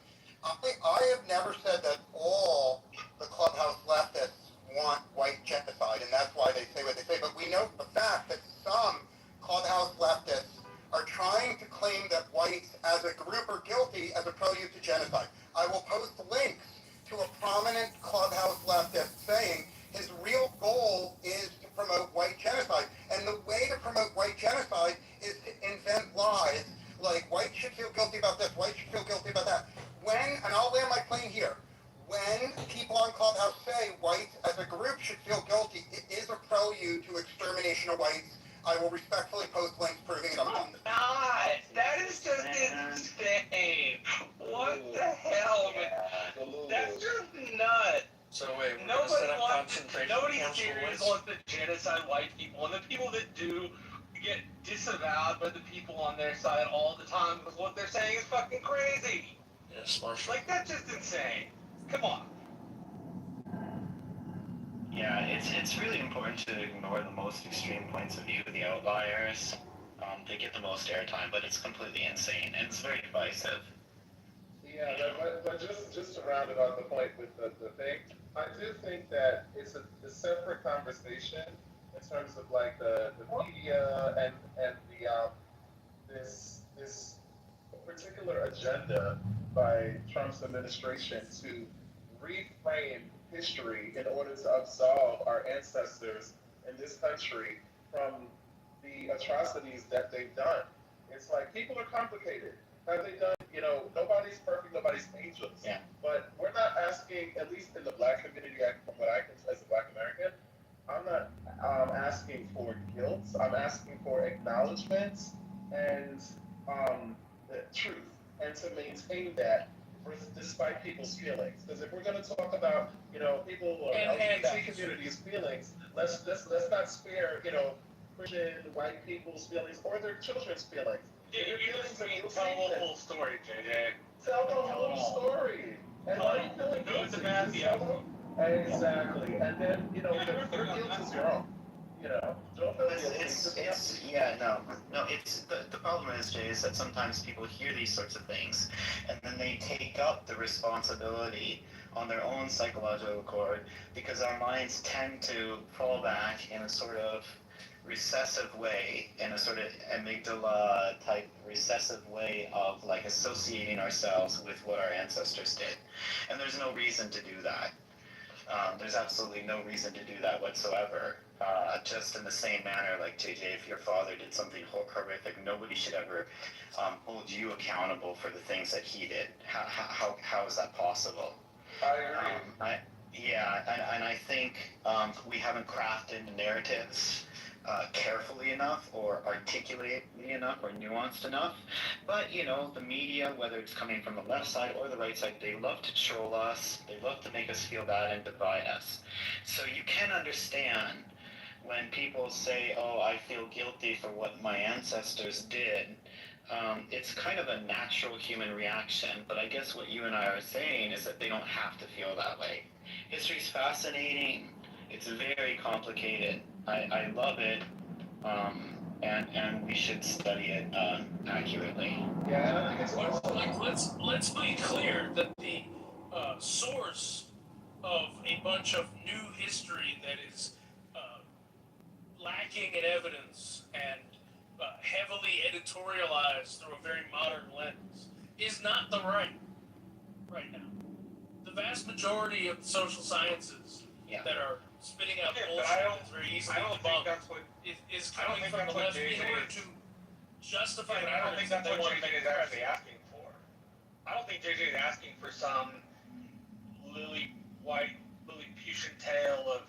I have never said that all the clubhouse leftists want white genocide, and that's why they say what they say. But we know the fact that some clubhouse leftists are trying to claim that white whites as a group are guilty as a prelude to genocide. I will post links to a prominent Clubhouse leftist saying his real goal is to promote white genocide. And the way to promote white genocide is to invent lies like whites should feel guilty about this, whites should feel guilty about that. And I'll land my plane here, when people on Clubhouse say whites as a group should feel guilty, it is a prelude to extermination of whites. I will respectfully post links proving it. God, that is just insane. What the hell? That's just nuts. So wait, we're Nobody gonna set up wants, concentration nobody camps for serious whites? wants to genocide white people, and the people that do get disavowed by the people on their side all the time because what they're saying is fucking crazy. Yes, Marshall. Like, that's just insane. Come on. Yeah, it's really important to ignore the most extreme points of view, the outliers. They get the most airtime, but it's completely insane and it's very divisive. Yeah, but just to round it out the point with the thing, I do think that it's a separate conversation in terms of like the media and the this particular agenda by Trump's administration to reframe history in order to absolve our ancestors in this country from the atrocities that they've done. It's like people are complicated. Have they done, nobody's perfect, nobody's angels. Yeah. But we're not asking, at least in the black community, from what I can tell as a black American, I'm not asking for guilt. I'm asking for acknowledgement and the truth, and to maintain that despite people's feelings. Because if we're going to talk about, people or LGBT community's feelings, let's not spare, Christian white people's feelings or their children's feelings. Yeah, you just need to tell the whole story, JJ. Tell the whole story. And why are you feeling Go to guilty? Matthew. Exactly. And then, your guilt is your own. Don't feel guilty. It's the problem is, Jay, is that sometimes people hear these sorts of things and then they take up the responsibility on their own psychological accord because our minds tend to fall back in a sort of recessive way, in a sort of amygdala type recessive way of like associating ourselves with what our ancestors did. And there's no reason to do that. There's absolutely no reason to do that whatsoever. Just in the same manner, like JJ, if your father did something horrific, nobody should ever hold you accountable for the things that he did. How is that possible? I agree. And I think we haven't crafted narratives carefully enough or articulately enough or nuanced enough. But, the media, whether it's coming from the left side or the right side, they love to troll us. They love to make us feel bad and divide us. So you can understand when people say, oh, I feel guilty for what my ancestors did. It's kind of a natural human reaction, but I guess what you and I are saying is that they don't have to feel that way. History's fascinating. It's very complicated. I love it, and we should study it accurately. Yeah, I think it's let's be clear that the source of a bunch of new history that is lacking in evidence and heavily editorialized through a very modern lens is not the right now. The vast majority of the social sciences that are spitting out bullshit that's very easily debunked is coming from the left in order to justify I don't think that's what JJ is actually asking for. I don't think JJ is asking for some Lilliputian tale of,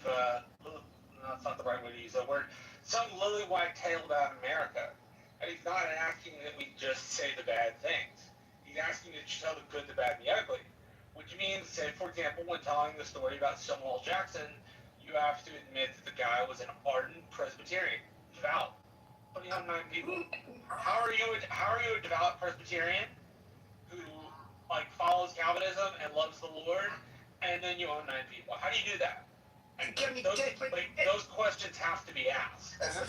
that's not the right way to use that word, some lily white tale about America. And he's not asking that we just say the bad things. He's asking you to tell the good, the bad, and the ugly. Which means, say, for example, when telling the story about Stonewall Jackson, you have to admit that the guy was an ardent Presbyterian, devout. But he owned 9 people. How are you a devout Presbyterian who follows Calvinism and loves the Lord, and then you own 9 people? How do you do that? And those questions have to be asked. As a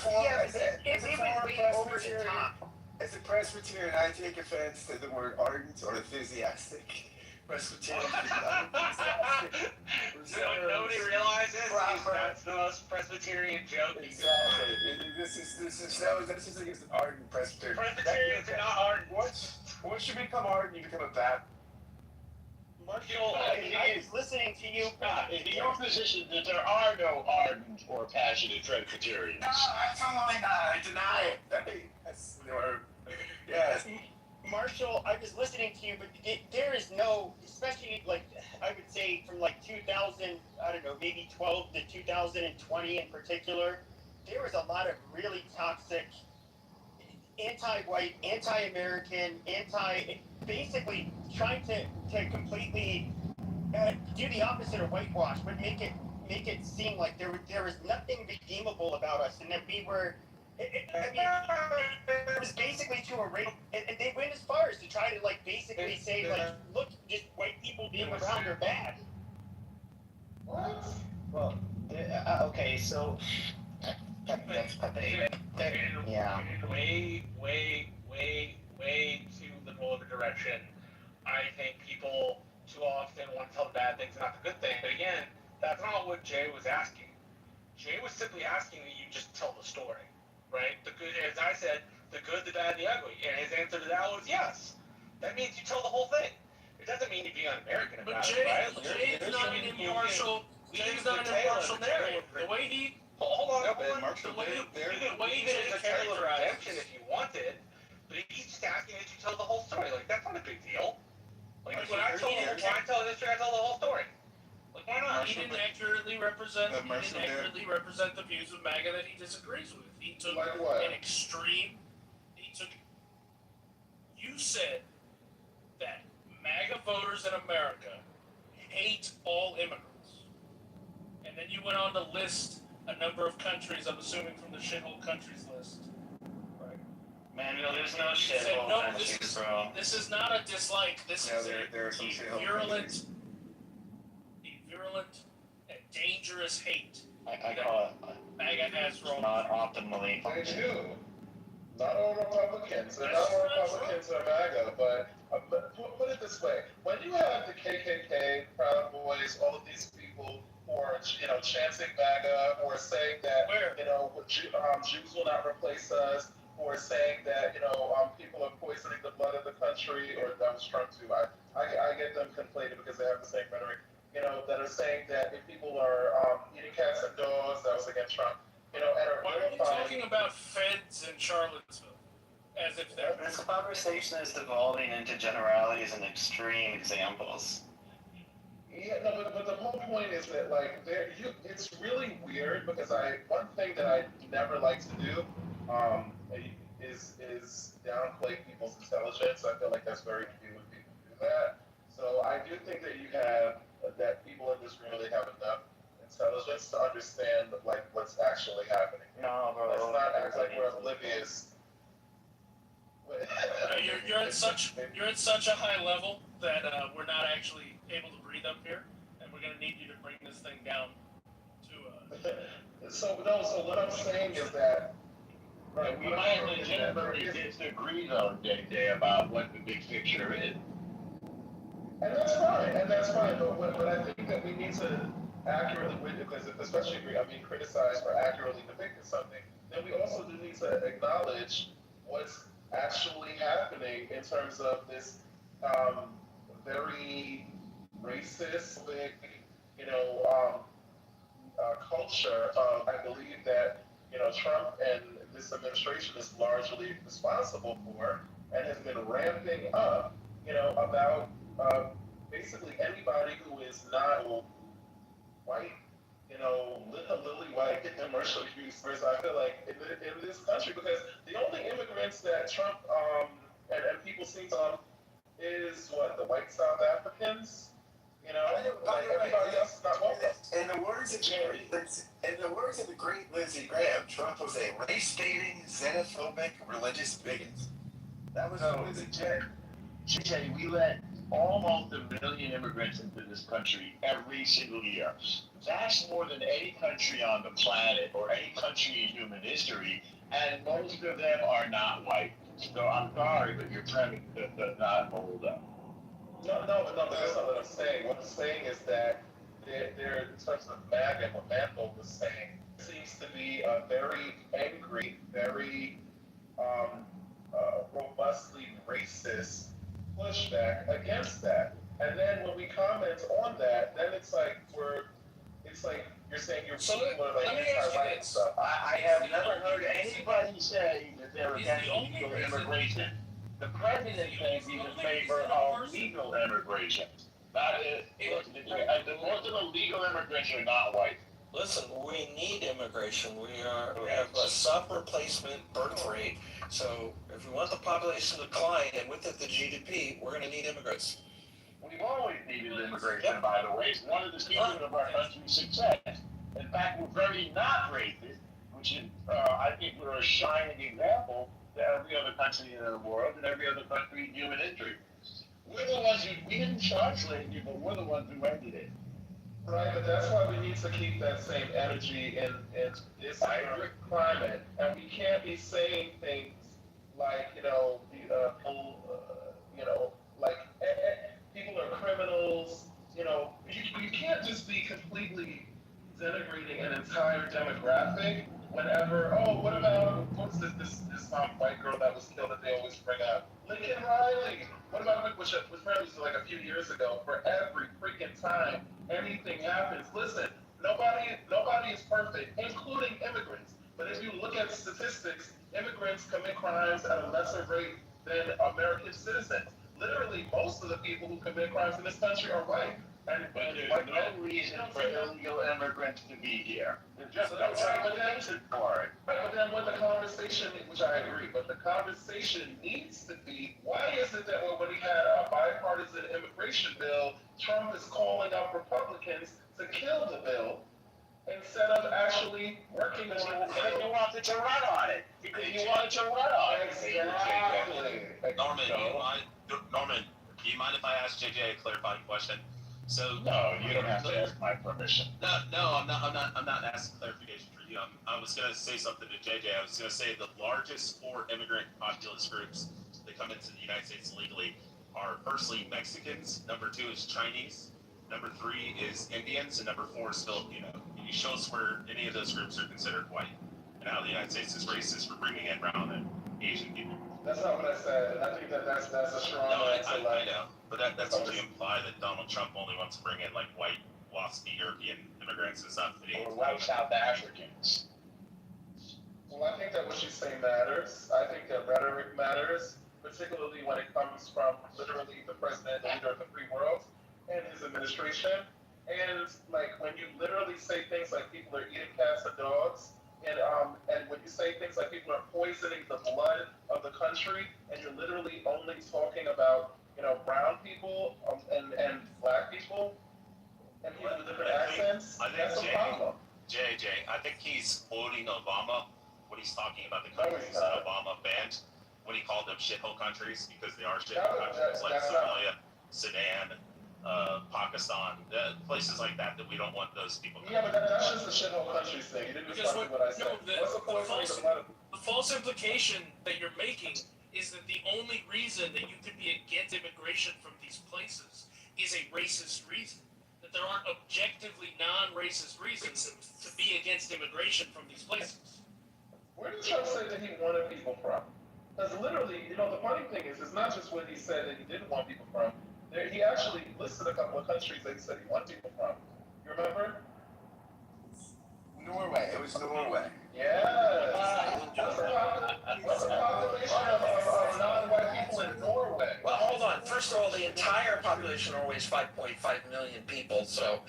Presbyterian, I take offense to the word ardent or enthusiastic. Presbyterian. Nobody realizes that's the most Presbyterian joke. Exactly. This is against an ardent Presbyterian. Presbyterians are not ardent. What? once you become ardent, you become a fat. Marshall, I was listening to you. Is it your position that there are no ardent or passionate Presbyterians? No, absolutely not. I deny it. That's yes. Marshall, I was listening to you, but there is no, especially like I would say from like 2000, I don't know, maybe 12 to 2020 in particular, there was a lot of really toxic, anti-white, anti-American, basically trying to completely do the opposite of whitewash, but make it seem like there was nothing redeemable about us, and that we were. I mean, it was basically to erase, and they went as far as to try to like basically say like, look, just white people being around are bad. What? Well, okay, so that's pathetic. Yeah. Way too liberal of a direction. I think people too often want to tell the bad things, not the good thing. But again, that's not what Jay was asking. Jay was simply asking that you just tell the story, right? The good, as I said, the good, the bad, and the ugly. And his answer to that was yes. That means you tell the whole thing. It doesn't mean you be un-American about it, right? Jay's not an impartial. Jay's not an impartial narrative. The way he. Hold on. Marshall, You can wave it as a tale of redemption if you wanted, but he's just asking that you tell the whole story. Like, that's not a big deal. Like, when I tell history, I tell the whole story. Like, why not? He didn't accurately represent. The views of MAGA that he disagrees with. He took an extreme. You said that MAGA voters in America hate all immigrants, and then you went on to list a number of countries. I'm assuming from the shithole countries list. Right. Man, no, there's no shithole countries, bro. This is not a dislike. This is there are some shithole virulent, and dangerous hate. I call it MAGA has wrong. not optimally They functioning. do. Not all Republicans. They're not all Republicans are MAGA, but put it this way: when you have the KKK, Proud Boys, all of these people who are chanting MAGA, or saying that Jews will not replace us, or saying that people are poisoning the blood of the country, or that was Trump too. I get them conflated because they have the same rhetoric. That are saying that if people are eating cats and dogs, that was against Trump. And are Why are you talking about feds in Charlottesville? As if they're... This conversation is devolving into generalities and extreme examples. Yeah, no, but the whole point is that it's really weird because one thing that I never like to do is downplay people's intelligence. I feel like that's very few when people do that. So I do think that that people in this room really have enough intelligence to understand what's actually happening. No, bro. Let's not act like we're oblivious. You're at such a high level that we're not actually able to breathe up here, and we're gonna need you to bring this thing down to. So what I'm saying is that. We might legitimately disagree though, Day, about what the big picture is. And that's fine, but I think that we need to accurately, because especially if I'm being criticized for accurately depicting something, then we also do need to acknowledge what's actually happening in terms of this very racist, culture of, I believe that, Trump and this administration is largely responsible for, and has been ramping up, about basically anybody who is not white, lily white, commercial use. Whereas I feel like in this country, because the only immigrants that Trump and people seem to is the white South Africans. Everybody else is not welcome. In the words of the great Lindsey Graham, Trump was a race-baiting, xenophobic, religious bigot. That was Lindsey Graham. Jay, we let almost 1 million immigrants into this country every single year. That's more than any country on the planet or any country in human history, and most of them are not white. So I'm sorry, but your premise does not hold up. No, but that's not what I'm saying. What I'm saying is that there in terms of MAGA and what Mantle was saying, seems to be a very angry, very robustly racist pushback against that. And then when we comment on that, then it's like you're saying you're So people are like let me ask you anti-white and this: stuff. I have never heard anybody say that they're against illegal immigration. The president says he's in favor of legal immigration. That is, look, most of the legal immigrants are not white. Listen, we need immigration. We have a sub-replacement birth rate. So if we want the population to decline and with it the GDP, we're going to need immigrants. We've always needed immigration, by the way. It's one of the secrets of our country's success. In fact, we're very not racist, which is, I think, we're a shining example to every other country in the world and every other country in human history. We're the ones we didn't start slavery, but we're the ones who ended it. Right, but that's why we need to keep that same energy in this current climate, and we can't be saying things like, like people are criminals. You can't just be completely denigrating an entire demographic. Whenever, what about what's this white girl that was killed that they always bring up? Lincoln Riley. What about which apparently was like a few years ago? For every freaking time anything happens, listen, nobody is perfect, including immigrants. But if you look at statistics, immigrants commit crimes at a lesser rate than American citizens. Literally, most of the people who commit crimes in this country are white. But there's no reason for illegal immigrants to be here. There's just no reason for it. But then when the conversation, which I agree, but the conversation needs to be, why is it that when we had a bipartisan immigration bill, Trump is calling up Republicans to kill the bill instead of actually working on it? Because you wanted to run on it. Because you wanted to run on it. Exactly. Norman, do you mind if I ask JJ a clarifying question? So no, you don't have to ask my permission. No, I'm not asking clarification for you. I was gonna say something to JJ. I was gonna say the largest four immigrant populist groups that come into the United States legally are firstly Mexicans, number two is Chinese, number three is Indians, and number four is Filipino. Can you show us where any of those groups are considered white, and how the United States is racist for bringing in brown and Asian people? That's not what I said. I think that's a strong answer. I know, but that's what you imply that Donald Trump only wants to bring in like white, waspy European immigrants and stuff. Or white South Africans. Well, I think that what you say matters. I think that rhetoric matters, particularly when it comes from literally the president, the leader of the free world, and his administration. And like when you literally say things like people are eating cats and dogs, and when you say things like people are poisoning the blood of the country, and you're literally only talking about brown people and black people and people with different accents, that's a problem. JJ, I think he's quoting Obama when he's talking about the countries that Obama banned when he called them shithole countries because they are shithole countries like Somalia, Sudan, Pakistan, places like that we don't want those people. Yeah, but that's just the shithole countries thing. You didn't respond to what I said. The false implication that you're making is that the only reason that you could be against immigration from these places is a racist reason. That there aren't objectively non-racist reasons to be against immigration from these places. Where did Trump say that he wanted people from? Because literally, the funny thing is, it's not just when he said that he didn't want people from. He actually listed a couple of countries that he said he wanted people from. You remember? Norway. It was Norway. Yes. What's the population of non-white people in Norway? Well, hold on. First of all, the entire population of Norway is 5.5 million people, so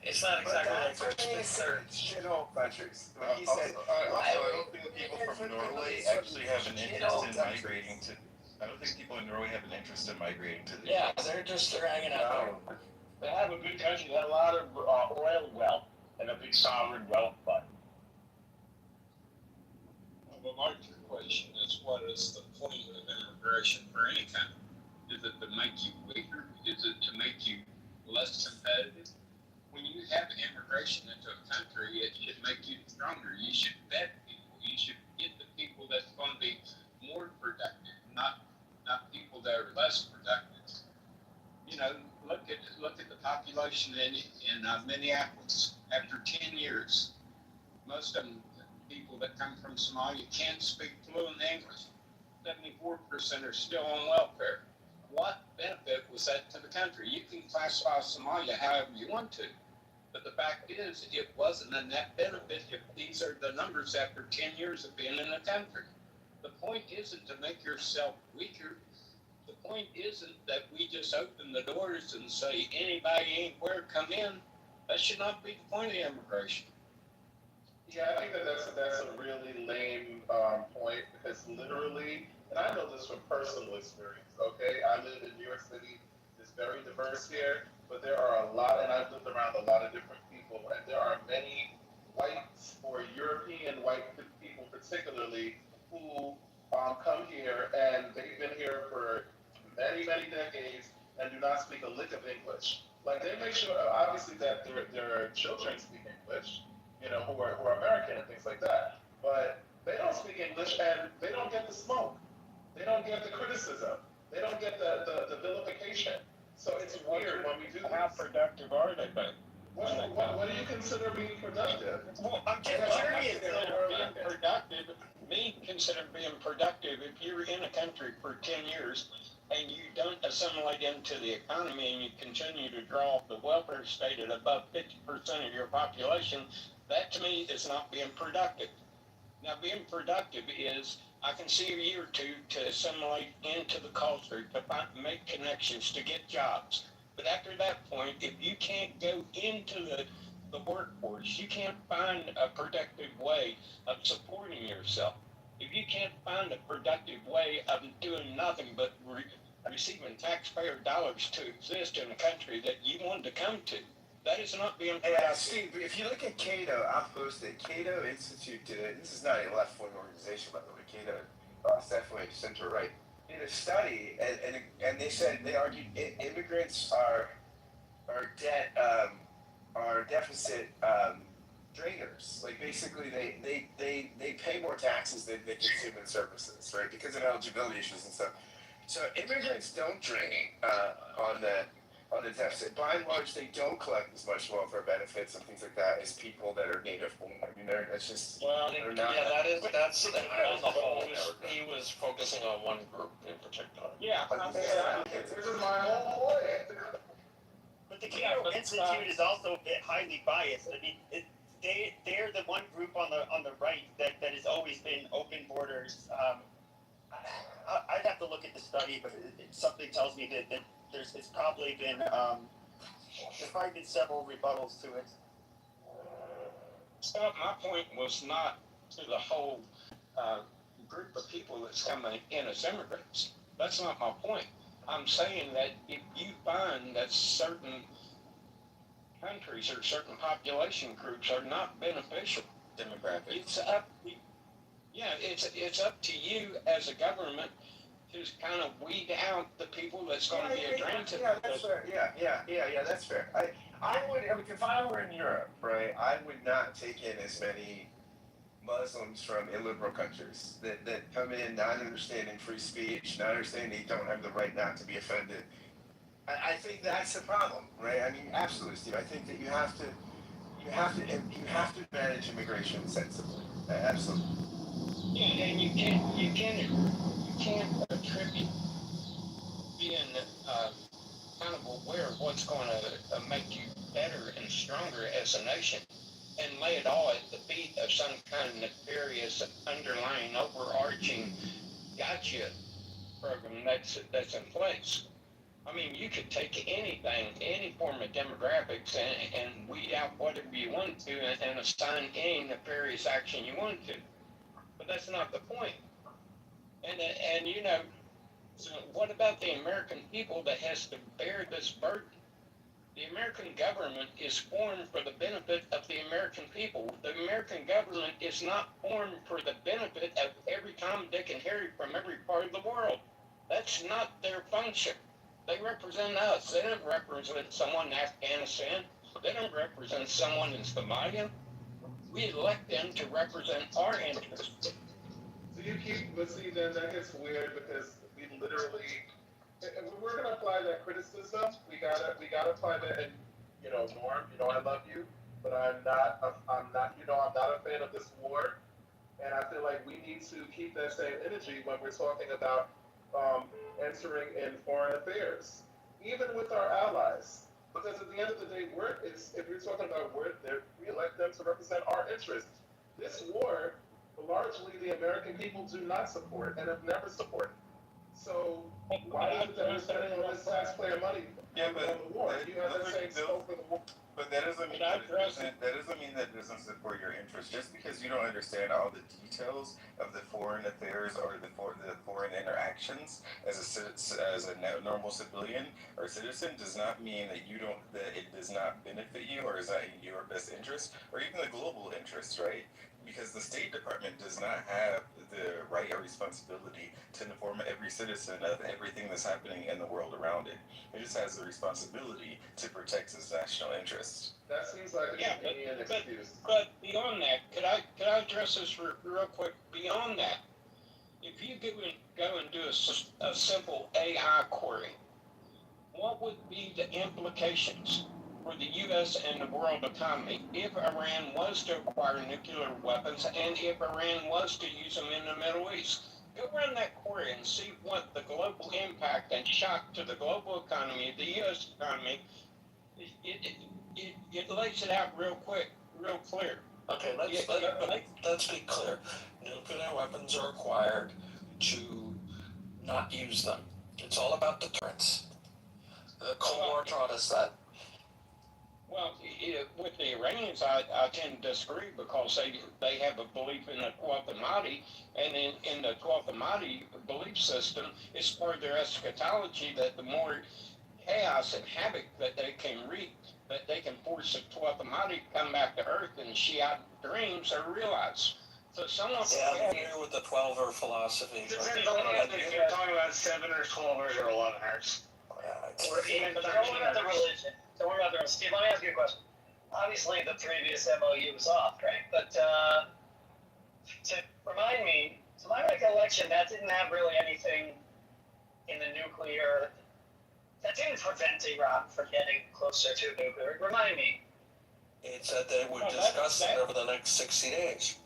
it's not exactly like They're shithole countries. He said, I don't think people from Norway actually have an interest in migrating to. I don't think people in Norway have an interest in migrating to the. Yeah, they're hanging out. They have a good country. They have a lot of oil wealth and a big sovereign wealth fund. Well, my question is, what is the point of immigration for any country? Is it to make you weaker? Is it to make you less competitive? When you have immigration into a country, it should make you stronger. You should vet people. You should get the people that's going to be more productive, not people that are less productive. Look at the population in Minneapolis. After 10 years, most of them, people that come from Somalia, can't speak fluent English. 74% are still on welfare. What was sent to the country. You can classify Somalia however you want to. But the fact is, it wasn't a net benefit if these are the numbers after 10 years of being in the country. The point isn't to make yourself weaker. The point isn't that we just open the doors and say, anybody, anywhere, come in. That should not be the point of immigration. Yeah, I think that's a really lame point because literally, and I know this from personal experience. Okay, I live in New York City. It's very diverse here, but there are a lot, and I've lived around a lot of different people, and there are many whites or European white people, particularly, who come here and they've been here for many, many decades and do not speak a lick of English. Like they make sure, obviously, that their children speak English, who are American and things like that. But they don't speak English and they don't get the smoke. They don't get the criticism. They don't get the vilification. So it's weird when we do this. How productive are they, but What do you consider being productive? well, I'm just curious. Being productive, consider being productive if you're in a country for 10 years and you don't assimilate into the economy and you continue to draw off the welfare state at above 50% of your population, that to me is not being productive. Now, being productive is I can see a year or two to assimilate into the culture, to make connections, to get jobs. But after that point, if you can't go into the workforce, you can't find a productive way of supporting yourself. If you can't find a productive way of doing nothing but receiving taxpayer dollars to exist in a country that you wanted to come to, that is not being productive. Hey, Steve, if you look at Cato, I'll post it. Cato Institute did it. This is not a left-wing organization, by the way. Cato, it's definitely center-right. Did a study, and they said, they argued immigrants are deficit drainers. Like basically, they pay more taxes than they consume in services, right? Because of eligibility issues and stuff. So immigrants don't drain on the deficit. By and large, they don't collect as much welfare benefits and things like that as people that are native born. I mean, that's just they're not. Yeah, that's on the whole. He was focusing on one group in particular. Yeah, this is my whole point. But the Kitover Institute is also highly biased. I mean, they're the one group on the right that has always been open borders. I'd have to look at the study, but something tells me that it's probably been there's probably been several rebuttals to it. So my point was not to the whole group of people that's coming in as immigrants. That's not my point. I'm saying that if you find that certain countries or certain population groups are not beneficial, Demographics. it's up to you as a government to kind of weed out the people that's going to be a drain to. Yeah, that's fair. Yeah, that's fair. I would, if I were in Europe, right, I would not take in as many Muslims from illiberal countries that come in not understanding free speech, not understanding they don't have the right not to be offended. I think that's the problem, right? I mean, absolutely, Steve. I think that you have to manage immigration sensibly. Absolutely. Yeah, and you can't attribute being kind of aware of what's going to make you better and stronger as a nation and lay it all at the feet of some kind of nefarious underlying overarching gotcha program that's in place. I mean, you could take anything, any form of demographics and weed out whatever you want to and assign any nefarious action you want to. But that's not the point. And so what about the American people that has to bear this burden? The American government is formed for the benefit of the American people. The American government is not formed for the benefit of every Tom, Dick, and Harry from every part of the world. That's not their function. They represent us. They don't represent someone in Afghanistan. They don't represent someone in Somalia. We elect them to represent our interests. So you keep, but see, then that gets weird because we literally, if we're gonna apply that criticism, we gotta apply that. And Norm, I love you, but I'm not a fan of this war, and I feel like we need to keep that same energy when we're talking about entering in foreign affairs. even with our allies. Because at the end of the day, if you're talking about we elect them to represent our interests. This war, largely the American people do not support and have never supported. So why is it that we're spending all this taxpayer money Yeah, but on the war? You have the same scope for the war. But that doesn't mean that it doesn't support your interest. Just because you don't understand all the details of the foreign affairs or the foreign interactions as a normal civilian or citizen does not mean that it does not benefit you or is not in your best interest or even the global interest, right? Because the State Department does not have the right or responsibility to inform every citizen of everything that's happening in the world around it. It just has the responsibility to protect its national interests. That seems like a convenient excuse. But beyond that, could I address this real quick? Beyond that, if you go and do a simple AI query, what would be the implications for the U.S. and the world economy if Iran was to acquire nuclear weapons and if Iran was to use them in the Middle East? Go run that query and see what the global impact and shock to the global economy, the U.S. economy. It lays it out real clear. Okay, let's be clear. Nuclear weapons are acquired to not use them. It's all about deterrence. The Cold War taught us that. Well, with the Iranians, I tend to disagree because they have a belief in the 12th Mahdi, and in the 12th Mahdi belief system, it's part of their eschatology that the more chaos and havoc that they can wreak, that they can force the 12th Mahdi to come back to Earth and Shiite dreams are realized. So someone... Yeah, I'm familiar with the 12er philosophy. Depends on if you're talking about 7ers, 12ers, or 11ers. Or even don't worry about the religion. Don't worry about the religion. Steve, let me ask you a question. Obviously, the previous MOU was off, right? But to remind me, to my recollection, that didn't have really anything in the nuclear. That didn't prevent Iran from getting closer to nuclear. Remind me. It said they would discuss it over the next 60 days.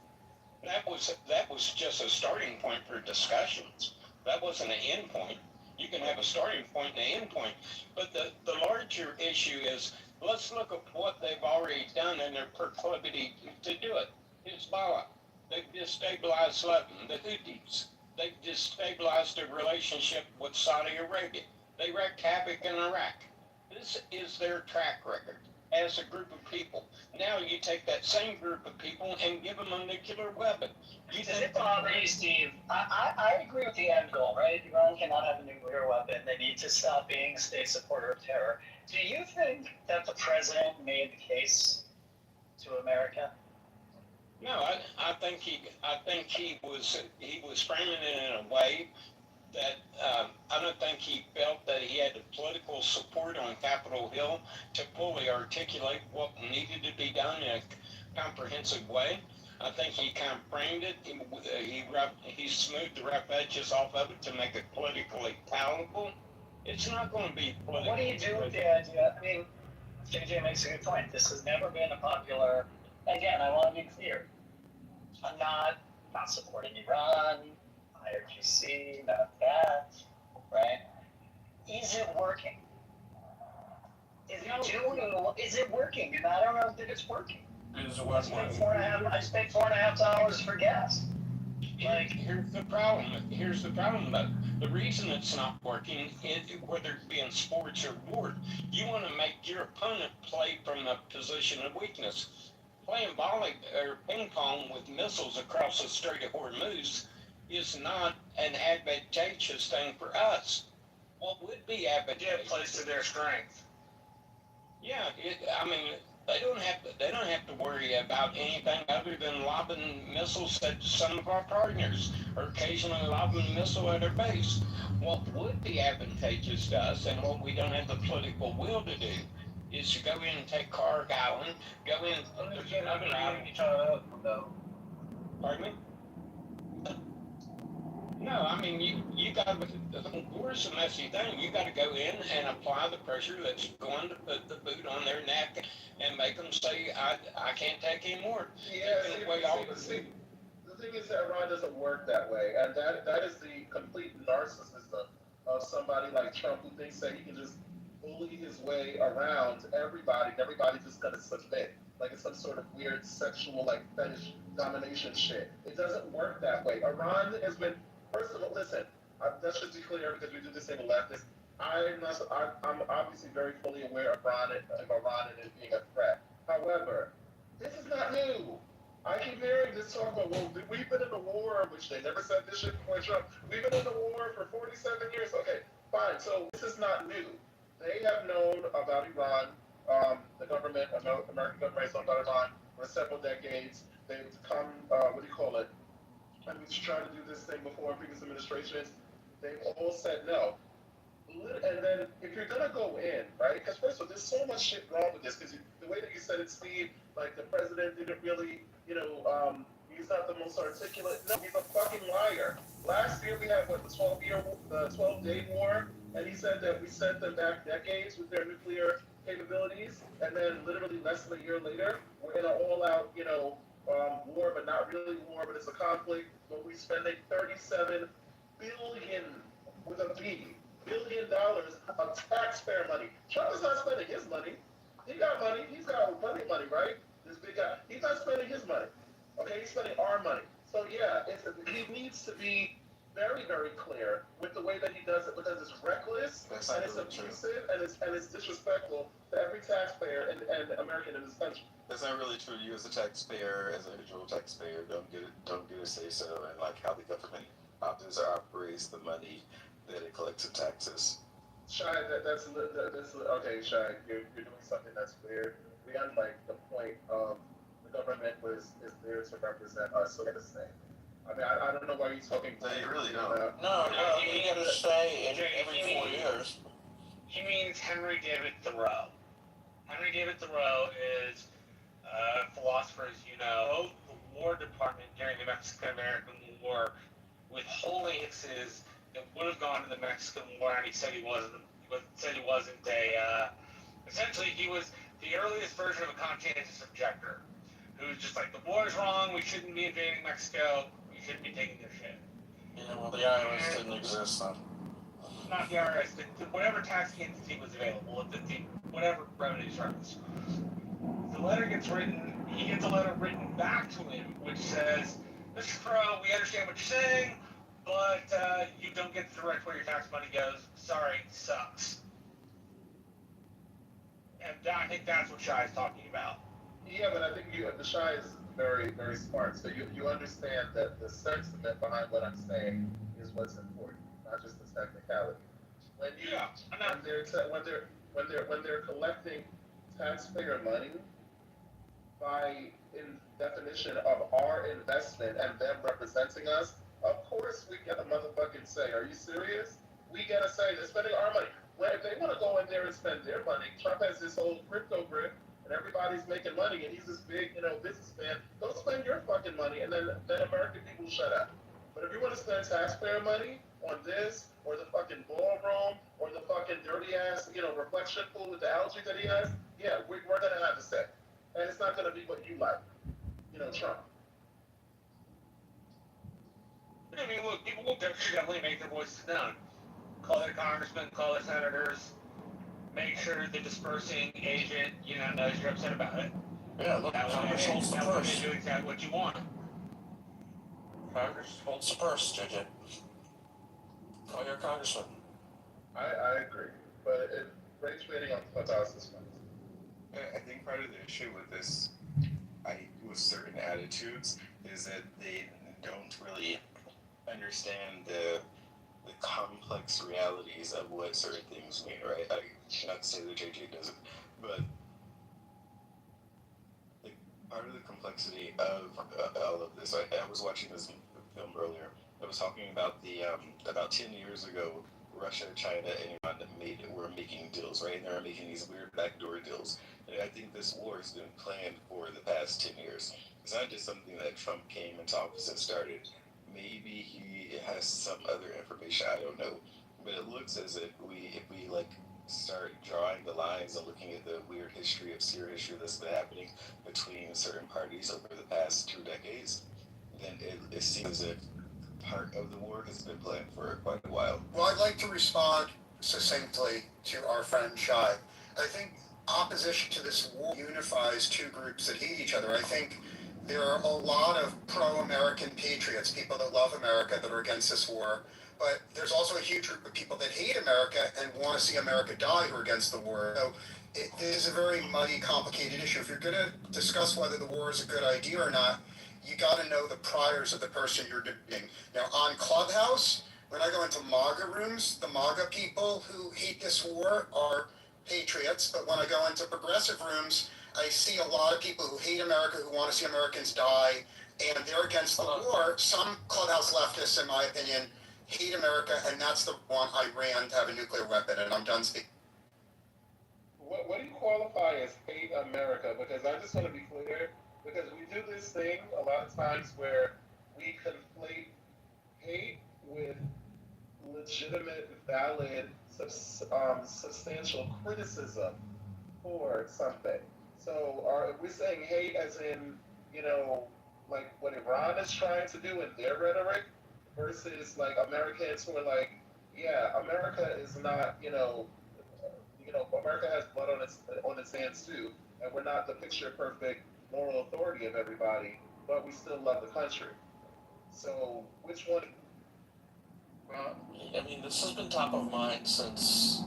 That was just a starting point for discussions. That wasn't an end point. You can have a starting point and an end point. But the larger issue is, let's look at what they've already done and their proclivity to do it. Hezbollah, they've destabilized Lebanon, the Houthis. They've destabilized their relationship with Saudi Arabia. They wreaked havoc in Iraq. This is their track record as a group of people. Now you take that same group of people and give them a nuclear weapon. Does it bother you, Steve? I agree with the end goal, right? Iran cannot have a nuclear weapon. They need to stop being a state supporter of terror. Do you think that the president made the case to America? No, I think he was framing it in a way that I don't think he felt that he had the political support on Capitol Hill to fully articulate what needed to be done in a comprehensive way. I think he kind of framed it. He smoothed the rough edges off of it to make it politically palatable. It's not going to be political. What do you do with the idea? I mean, JJ makes a good point. This has never been a popular. Again, I want to be clear. I'm not supporting Iran. IRGC, not that, right? Is it working? Is it working? And I don't know that it's working. Is it working? I spent $4.50 for gas. Here's the problem though. The reason it's not working, whether it be in sports or war, you want to make your opponent play from a position of weakness. Playing volley or ping pong with missiles across the Strait of Hormuz is not an advantageous thing for us. What would be advantageous? It plays to their strength. Yeah, they don't have to worry about anything other than lobbing missiles at some of our partners, or occasionally lobbing a missile at our base. What would be advantageous to us, and what we don't have the political will to do, is to go in and take Carg Island, go in and put another island. Pardon me? No, you got to, war's a messy thing. You got to go in and apply the pressure that's going to put the boot on their neck and make them say, I can't take any more. Yeah, the thing is that Iran doesn't work that way, and that is the complete narcissism of somebody like Trump who thinks that he can just bully his way around everybody, and everybody's just gonna submit. Like it's some sort of weird sexual like fetish domination shit. It doesn't work that way. Iran has been, first of all, listen, that should be clear because we do this in the leftist. I'm obviously very fully aware of Iran and it being a threat. However, this is not new. I keep hearing this talk about, well, we've been in a war, which they never said this shit before Trump. We've been in a war for 47 years. Okay, fine. So this is not new. They have known about Iran. The government, American government has known about Iran for several decades. They've come, what do you call it? I mean, tried to do this thing before in previous administrations. They've all said no. And then if you're gonna go in, right? Because first of all, there's so much shit wrong with this. Because the way that you said it, Steve, like the president didn't really, he's not the most articulate. No, he's a fucking liar. Last year we had what the 12-day war, and he said that we sent them back decades with their nuclear capabilities, and then literally less than a year later, we're in an all-out, war, but not really war, but it's a conflict. But we're spending 37 billion with a B $1 billion of taxpayer money. Trump is not spending his money. He got money. He's got plenty of money, right? This big guy. He's not spending his money. Okay, he's spending our money. So yeah, he needs to be very, very clear with the way that he does it because it's reckless and it's abusive and it's disrespectful to every taxpayer and American in this country. That's not really true. You as a taxpayer, as an individual taxpayer, don't get a say so in like how the government operates the money that it collects in taxes. Shy, that's okay. Shy, you're doing something that's weird. We like the point of the government is there to represent us. So this thing. I mean, I don't know why you're talking. No, you really don't. No, you get a say every 4 years. He means Henry David Thoreau. Henry David Thoreau is a philosopher, as you know. The War Department during the Mexican-American War withholding taxes that would have gone to the Mexican War, and he said he wasn't. Essentially, he was the earliest version of a conscientious objector, who was just like, the war is wrong. We shouldn't be invading Mexico. We shouldn't be taking their shit. Yeah, well, the IRS didn't exist then. Not the IRS, whatever tax entity was available, whatever revenue service. The letter gets written. He gets a letter written back to him, which says, Mr. Crow, we understand what you're saying, but you don't get to direct where your tax money goes. Sorry, sucks. And I think that's what Shai is talking about. Yeah, but I think the Shy is very, very smart. So you understand that the sentiment behind what I'm saying is what's important, not just the technicality. When they're collecting taxpayer money, by definition of our investment and them representing us, of course we get a motherfucking say. Are you serious? We get a say. They're spending our money. Well, if they want to go in there and spend their money, Trump has this whole crypto grip, and everybody's making money, and he's this big, businessman. Don't spend your fucking money, and then American people shut up. But if you want to spend taxpayer money on this, or the fucking ballroom, or the fucking dirty ass, reflection pool with the algae that he has, yeah, we're gonna have to say, and it's not gonna be what you like, Trump. I mean, look, people will definitely make their voices known. Call their congressmen, call their senators, make sure the dispersing agent, knows you're upset about it. Yeah, look, Congress holds the purse. Do exactly what you want. Congress holds the purse, JJ. Call your congressman. I agree, but rage baiting on Clubhouse is fun. I think part of the issue with this, with certain attitudes, is that they don't really understand the complex realities of what certain things mean, right? Not to say that JJ doesn't, but part of the complexity of all of this, I was watching this film earlier. I was talking about about 10 years ago, Russia, China, and Iran were making deals, right? And they were making these weird backdoor deals. And I think this war has been planned for the past 10 years. It's not just something that Trump came into office and started. Maybe he has some other information, I don't know. But it looks as if we start drawing the lines and looking at the weird history of Syria history that's been happening between certain parties over the past 2 decades, then it seems as if part of the war has been planned for quite a while. Well, I'd like to respond succinctly to our friend Shai. I think opposition to this war unifies two groups that hate each other. I think there are a lot of pro-American patriots, people that love America, that are against this war. But there's also a huge group of people that hate America and want to see America die who are against the war. So this is a very muddy, complicated issue. If you're going to discuss whether the war is a good idea or not, you got to know the priors of the person you're debating. Now, on Clubhouse, when I go into MAGA rooms, the MAGA people who hate this war are patriots. But when I go into progressive rooms, I see a lot of people who hate America, who want to see Americans die, and they're against the war. Some Clubhouse leftists, in my opinion, hate America, and that's the one Iran to have a nuclear weapon, and I'm done speaking. What do you qualify as hate America? Because I just want to be clear, because we do this thing a lot of times where we conflate hate with legitimate, valid, substantial criticism for something. So are we saying hate as in, like what Iran is trying to do in their rhetoric versus like Americans who are like, yeah, America is not, America has blood on its hands too, and we're not the picture perfect moral authority of everybody, but we still love the country. So which one? Well, I mean, this has been top of mind since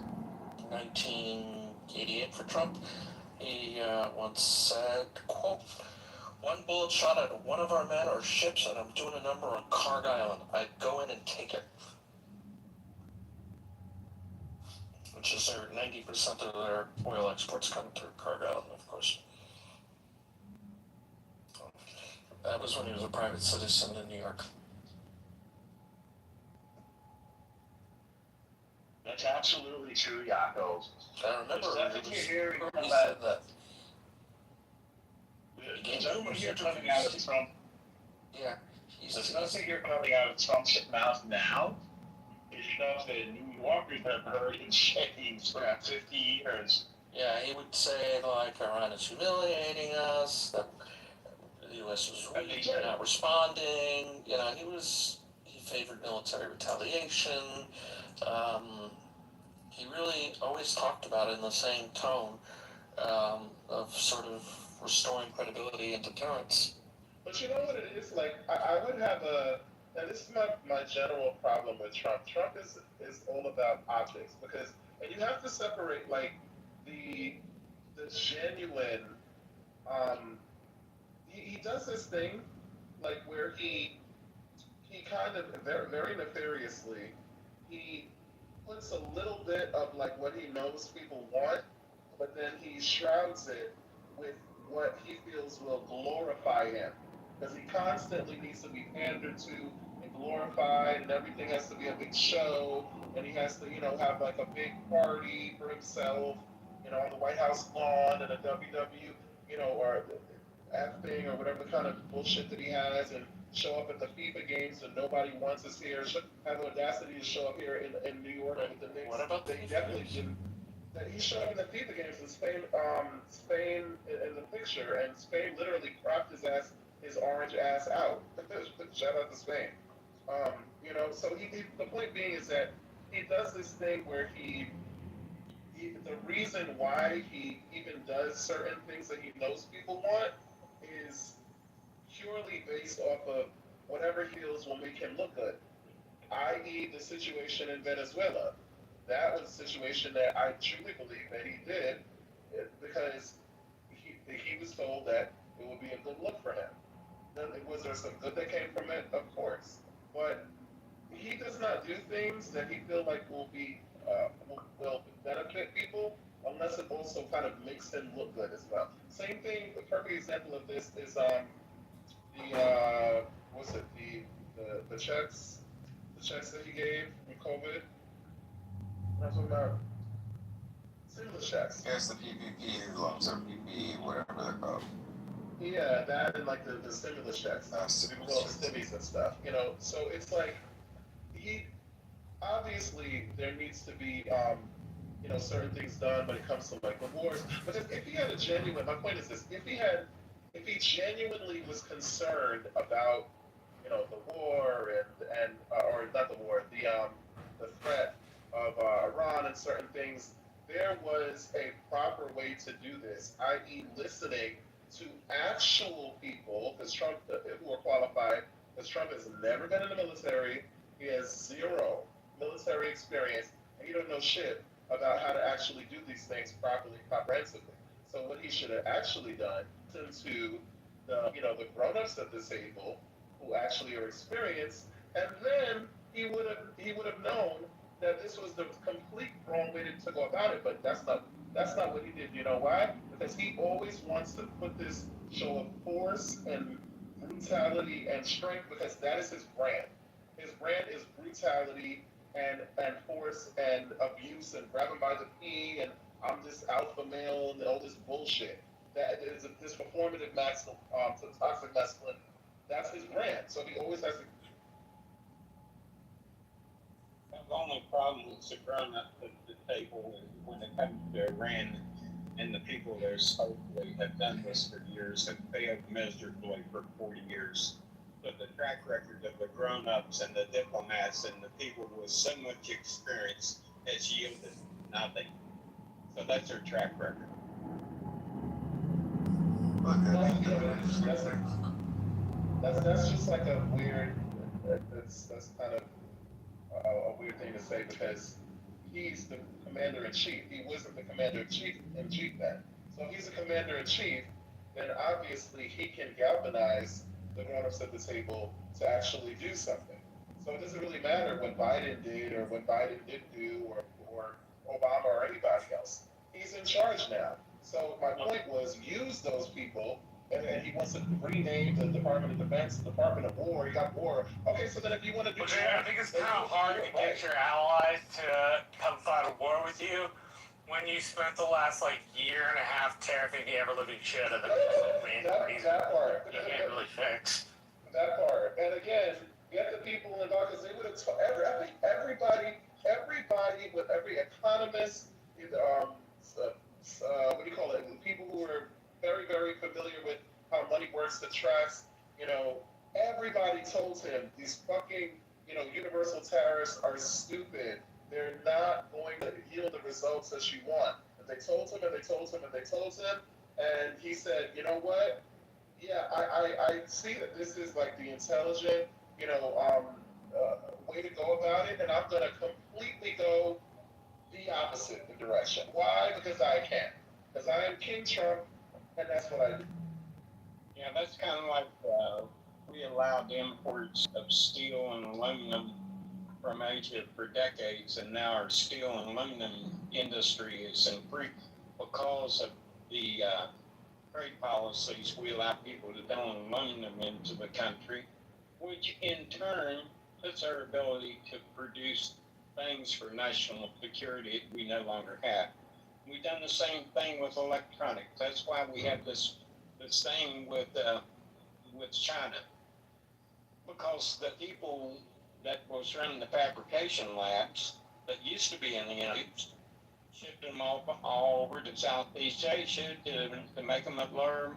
1988 for Trump. He once said, quote, "One bullet shot at one of our men or ships and I'm doing a number on Carg Island. I'd go in and take it." Which is 90% of their oil exports come through Carg Island, of course. That was when he was a private citizen in New York. That's absolutely true, Yaakov. I remember There's definitely hearing he said that. There's nothing here coming out of Trump. Yeah. There's nothing here coming out of Trump's mouth now. It's stuff that New Yorkers have heard him saying for 50 years. Yeah, he would say, like, Iran is humiliating us, that the U.S. was weak, they're not responding. He favored military retaliation. He really always talked about it in the same tone of sort of restoring credibility and deterrence. But you know what it is? Like, I would have and this is my general problem with Trump. Trump is all about optics, and you have to separate, like, the genuine, he does this thing, like, where he kind of, very, very nefariously, he puts a little bit of, like, what he knows people want, but then he shrouds it with what he feels will glorify him. Because he constantly needs to be pandered to and glorified, and everything has to be a big show, and he has to, have like a big party for himself, on the White House lawn and a or F thing or whatever kind of bullshit that he has, and show up at the FIFA games and nobody wants us here. Have the audacity to show up here in New York with the Knicks. What about they definitely didn't. That he showed up in the FIFA games in Spain, Spain in the picture, and Spain literally cropped his orange ass out. Shout out to Spain. So the point being is that he does this thing where the reason why he even does certain things that he knows people want is purely based off of whatever he feels will make him look good, i.e. the situation in Venezuela. That was a situation that I truly believe that he did because he was told that it would be a good look for him. Then was there some good that came from it? Of course. But he does not do things that he feels like will benefit people unless it also kind of makes him look good as well. Same thing, the perfect example of this is the checks that he gave with COVID. I'm talking about stimulus checks. Yes, the PPP loans or PP, whatever they're called. Yeah, that and like the stimulus checks, stimmies and stuff. So it's like he obviously there needs to be certain things done when it comes to like the wars. But if he had a genuine, my point is this: if he genuinely was concerned about the war and or not the war, the threat of Iran and certain things, there was a proper way to do this, i.e., listening to actual people, because Trump, who are qualified, because Trump has never been in the military, he has zero military experience, and he don't know shit about how to actually do these things properly, comprehensively. So what he should have actually done, listen to the grown-ups at this table who actually are experienced, and then he would have known that this was the complete wrong way to go about it. But that's not what he did. You know why? Because he always wants to put this show of force and brutality and strength because that is his brand. His brand is brutality and force and abuse and grab him by the pee and I'm this alpha male and all this bullshit. That is this performative toxic masculine. That's his brand. So he always has to. The only problem that's grown up at the table is when it comes to Iran and the people there supposedly have done this for years have failed miserably for 40 years. But the track record of the grown-ups and the diplomats and the people with so much experience has yielded nothing. So that's their track record. That's just like a weird. That's kind of a weird thing to say because he's the commander in chief. He wasn't the commander in chief then. So if he's the commander in chief, then obviously he can galvanize the grown-ups at the table to actually do something. So it doesn't really matter what Biden did or what Biden didn't do or Obama or anybody else. He's in charge now. So my point was use those people and he wants to rename the Department of Defense, the Department of War. You got war. Okay, so then if you want to do, I think it's kind of hard to get your allies to come fight a war with you when you spent the last year and a half tearing the ever living shit out of the main reason that part. you can't really fix. That part. And again, get the people in because they would have told everybody, with every economist, what do you call it? People who are very, very familiar with how money works, the trust, everybody told him these fucking, universal tariffs are stupid. They're not going to yield the results that you want. And they told him and they told him and they told him, and he said, you know what? Yeah, I see that this is like the intelligent, way to go about it, and I'm gonna completely go the opposite direction. Why? Because I can. Because I am King Trump, and that's what I do. Yeah, that's kind of like we allowed imports of steel and aluminum from Asia for decades, and now our steel and aluminum industry is in free because of the trade policies. We allow people to dump aluminum into the country, which in turn puts our ability to produce things for national security we no longer have. We've done the same thing with electronics. That's why we have this thing with China, because the people that was running the fabrication labs that used to be in the United States shipped them all over to Southeast Asia to make them at lower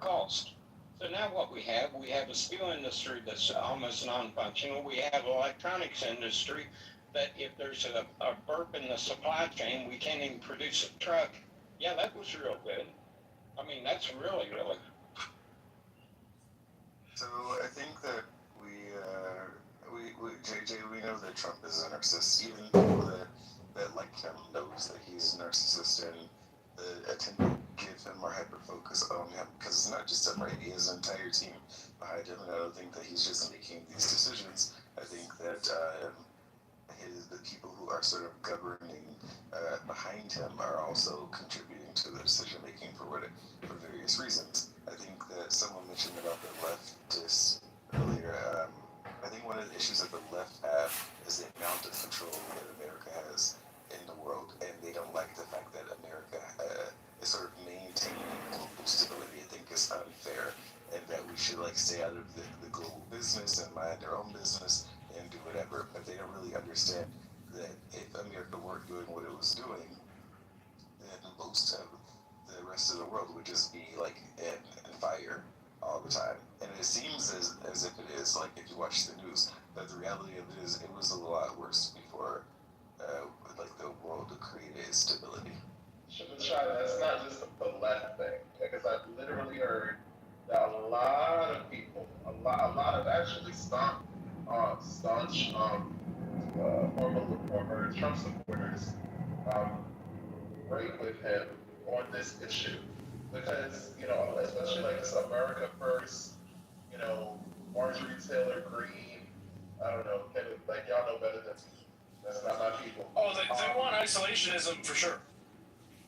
cost. So now what we have a steel industry that's almost non-functional. We have an electronics industry that if there's a burp in the supply chain, we can't even produce a truck. Yeah, that was real good. I mean, that's really, really. So I think that JJ, we know that Trump is a narcissist. Even people that like him knows that he's a narcissist, and tend to give him or hyper focus on him because it's not just him, right? He has an entire team behind him, and I don't think that he's just making these decisions. I think that the people who are sort of governing behind him are also contributing to the decision making for various reasons. I think that someone mentioned about the leftists earlier. I think one of the issues that the left have is the amount of control that America has in the world, and they don't like the fact that America is sort of maintaining global stability. I think is unfair, and that we should stay out of the global business and mind our own business and do whatever. But they don't really understand that if America weren't doing what it was doing, then most of the rest of the world would just be in fire all the time. And it seems as if it is, if you watch the news, but the reality of it is it was a lot worse before like the world to create stability. China, it's not just the left thing, because I've literally heard that a lot of people, a lot of actually staunch former Trump supporters right with him on this issue, because especially like this America First, Marjorie Taylor Greene, I don't know, like y'all know better than me. That's not my people. Oh, they want isolationism for sure.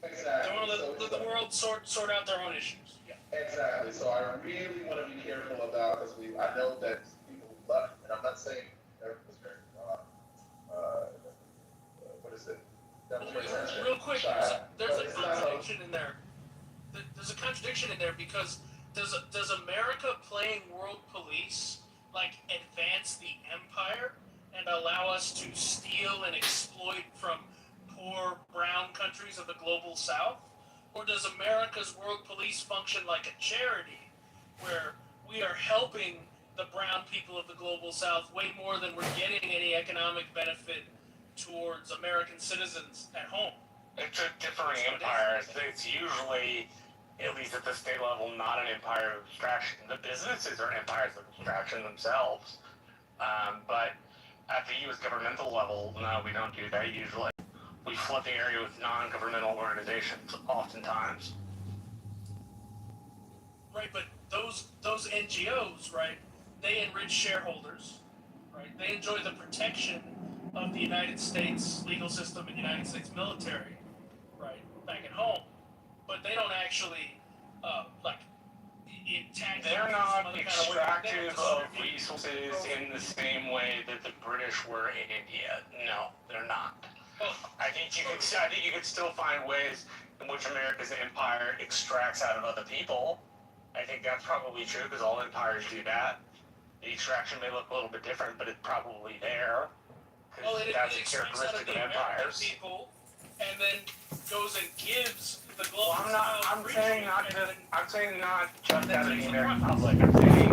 Exactly. They want to let the world sort out their own issues. Yeah. Exactly. So I really want to be careful about, because I know that people left, and I'm not saying everyone's very, what is it? Real quick, there's a contradiction in there. There's a contradiction in there because does America playing world police like advance the empire and allow us to steal and exploit from poor brown countries of the global south? Or does America's world police function like a charity where we are helping the brown people of the global south way more than we're getting any economic benefit towards American citizens at home? It's a differing empire. It's usually, at least at the state level, not an empire of extraction. The businesses are empires of extraction themselves. But at the U.S. governmental level, no, we don't do that usually. We flood the area with non-governmental organizations, oftentimes. Right, but those NGOs, right, they enrich shareholders, right? They enjoy the protection of the United States legal system and United States military, right, back at home. But they don't actually, they're not extractive of resources in the same way that the British were in India. No, they're not. I think you could still find ways in which America's empire extracts out of other people. I think that's probably true because all empires do that. The extraction may look a little bit different, but it's probably there. Well, it that's a extracts out of characteristic the of American empires. people and then goes and gives the global I'm saying not just out of the American American public. I'm saying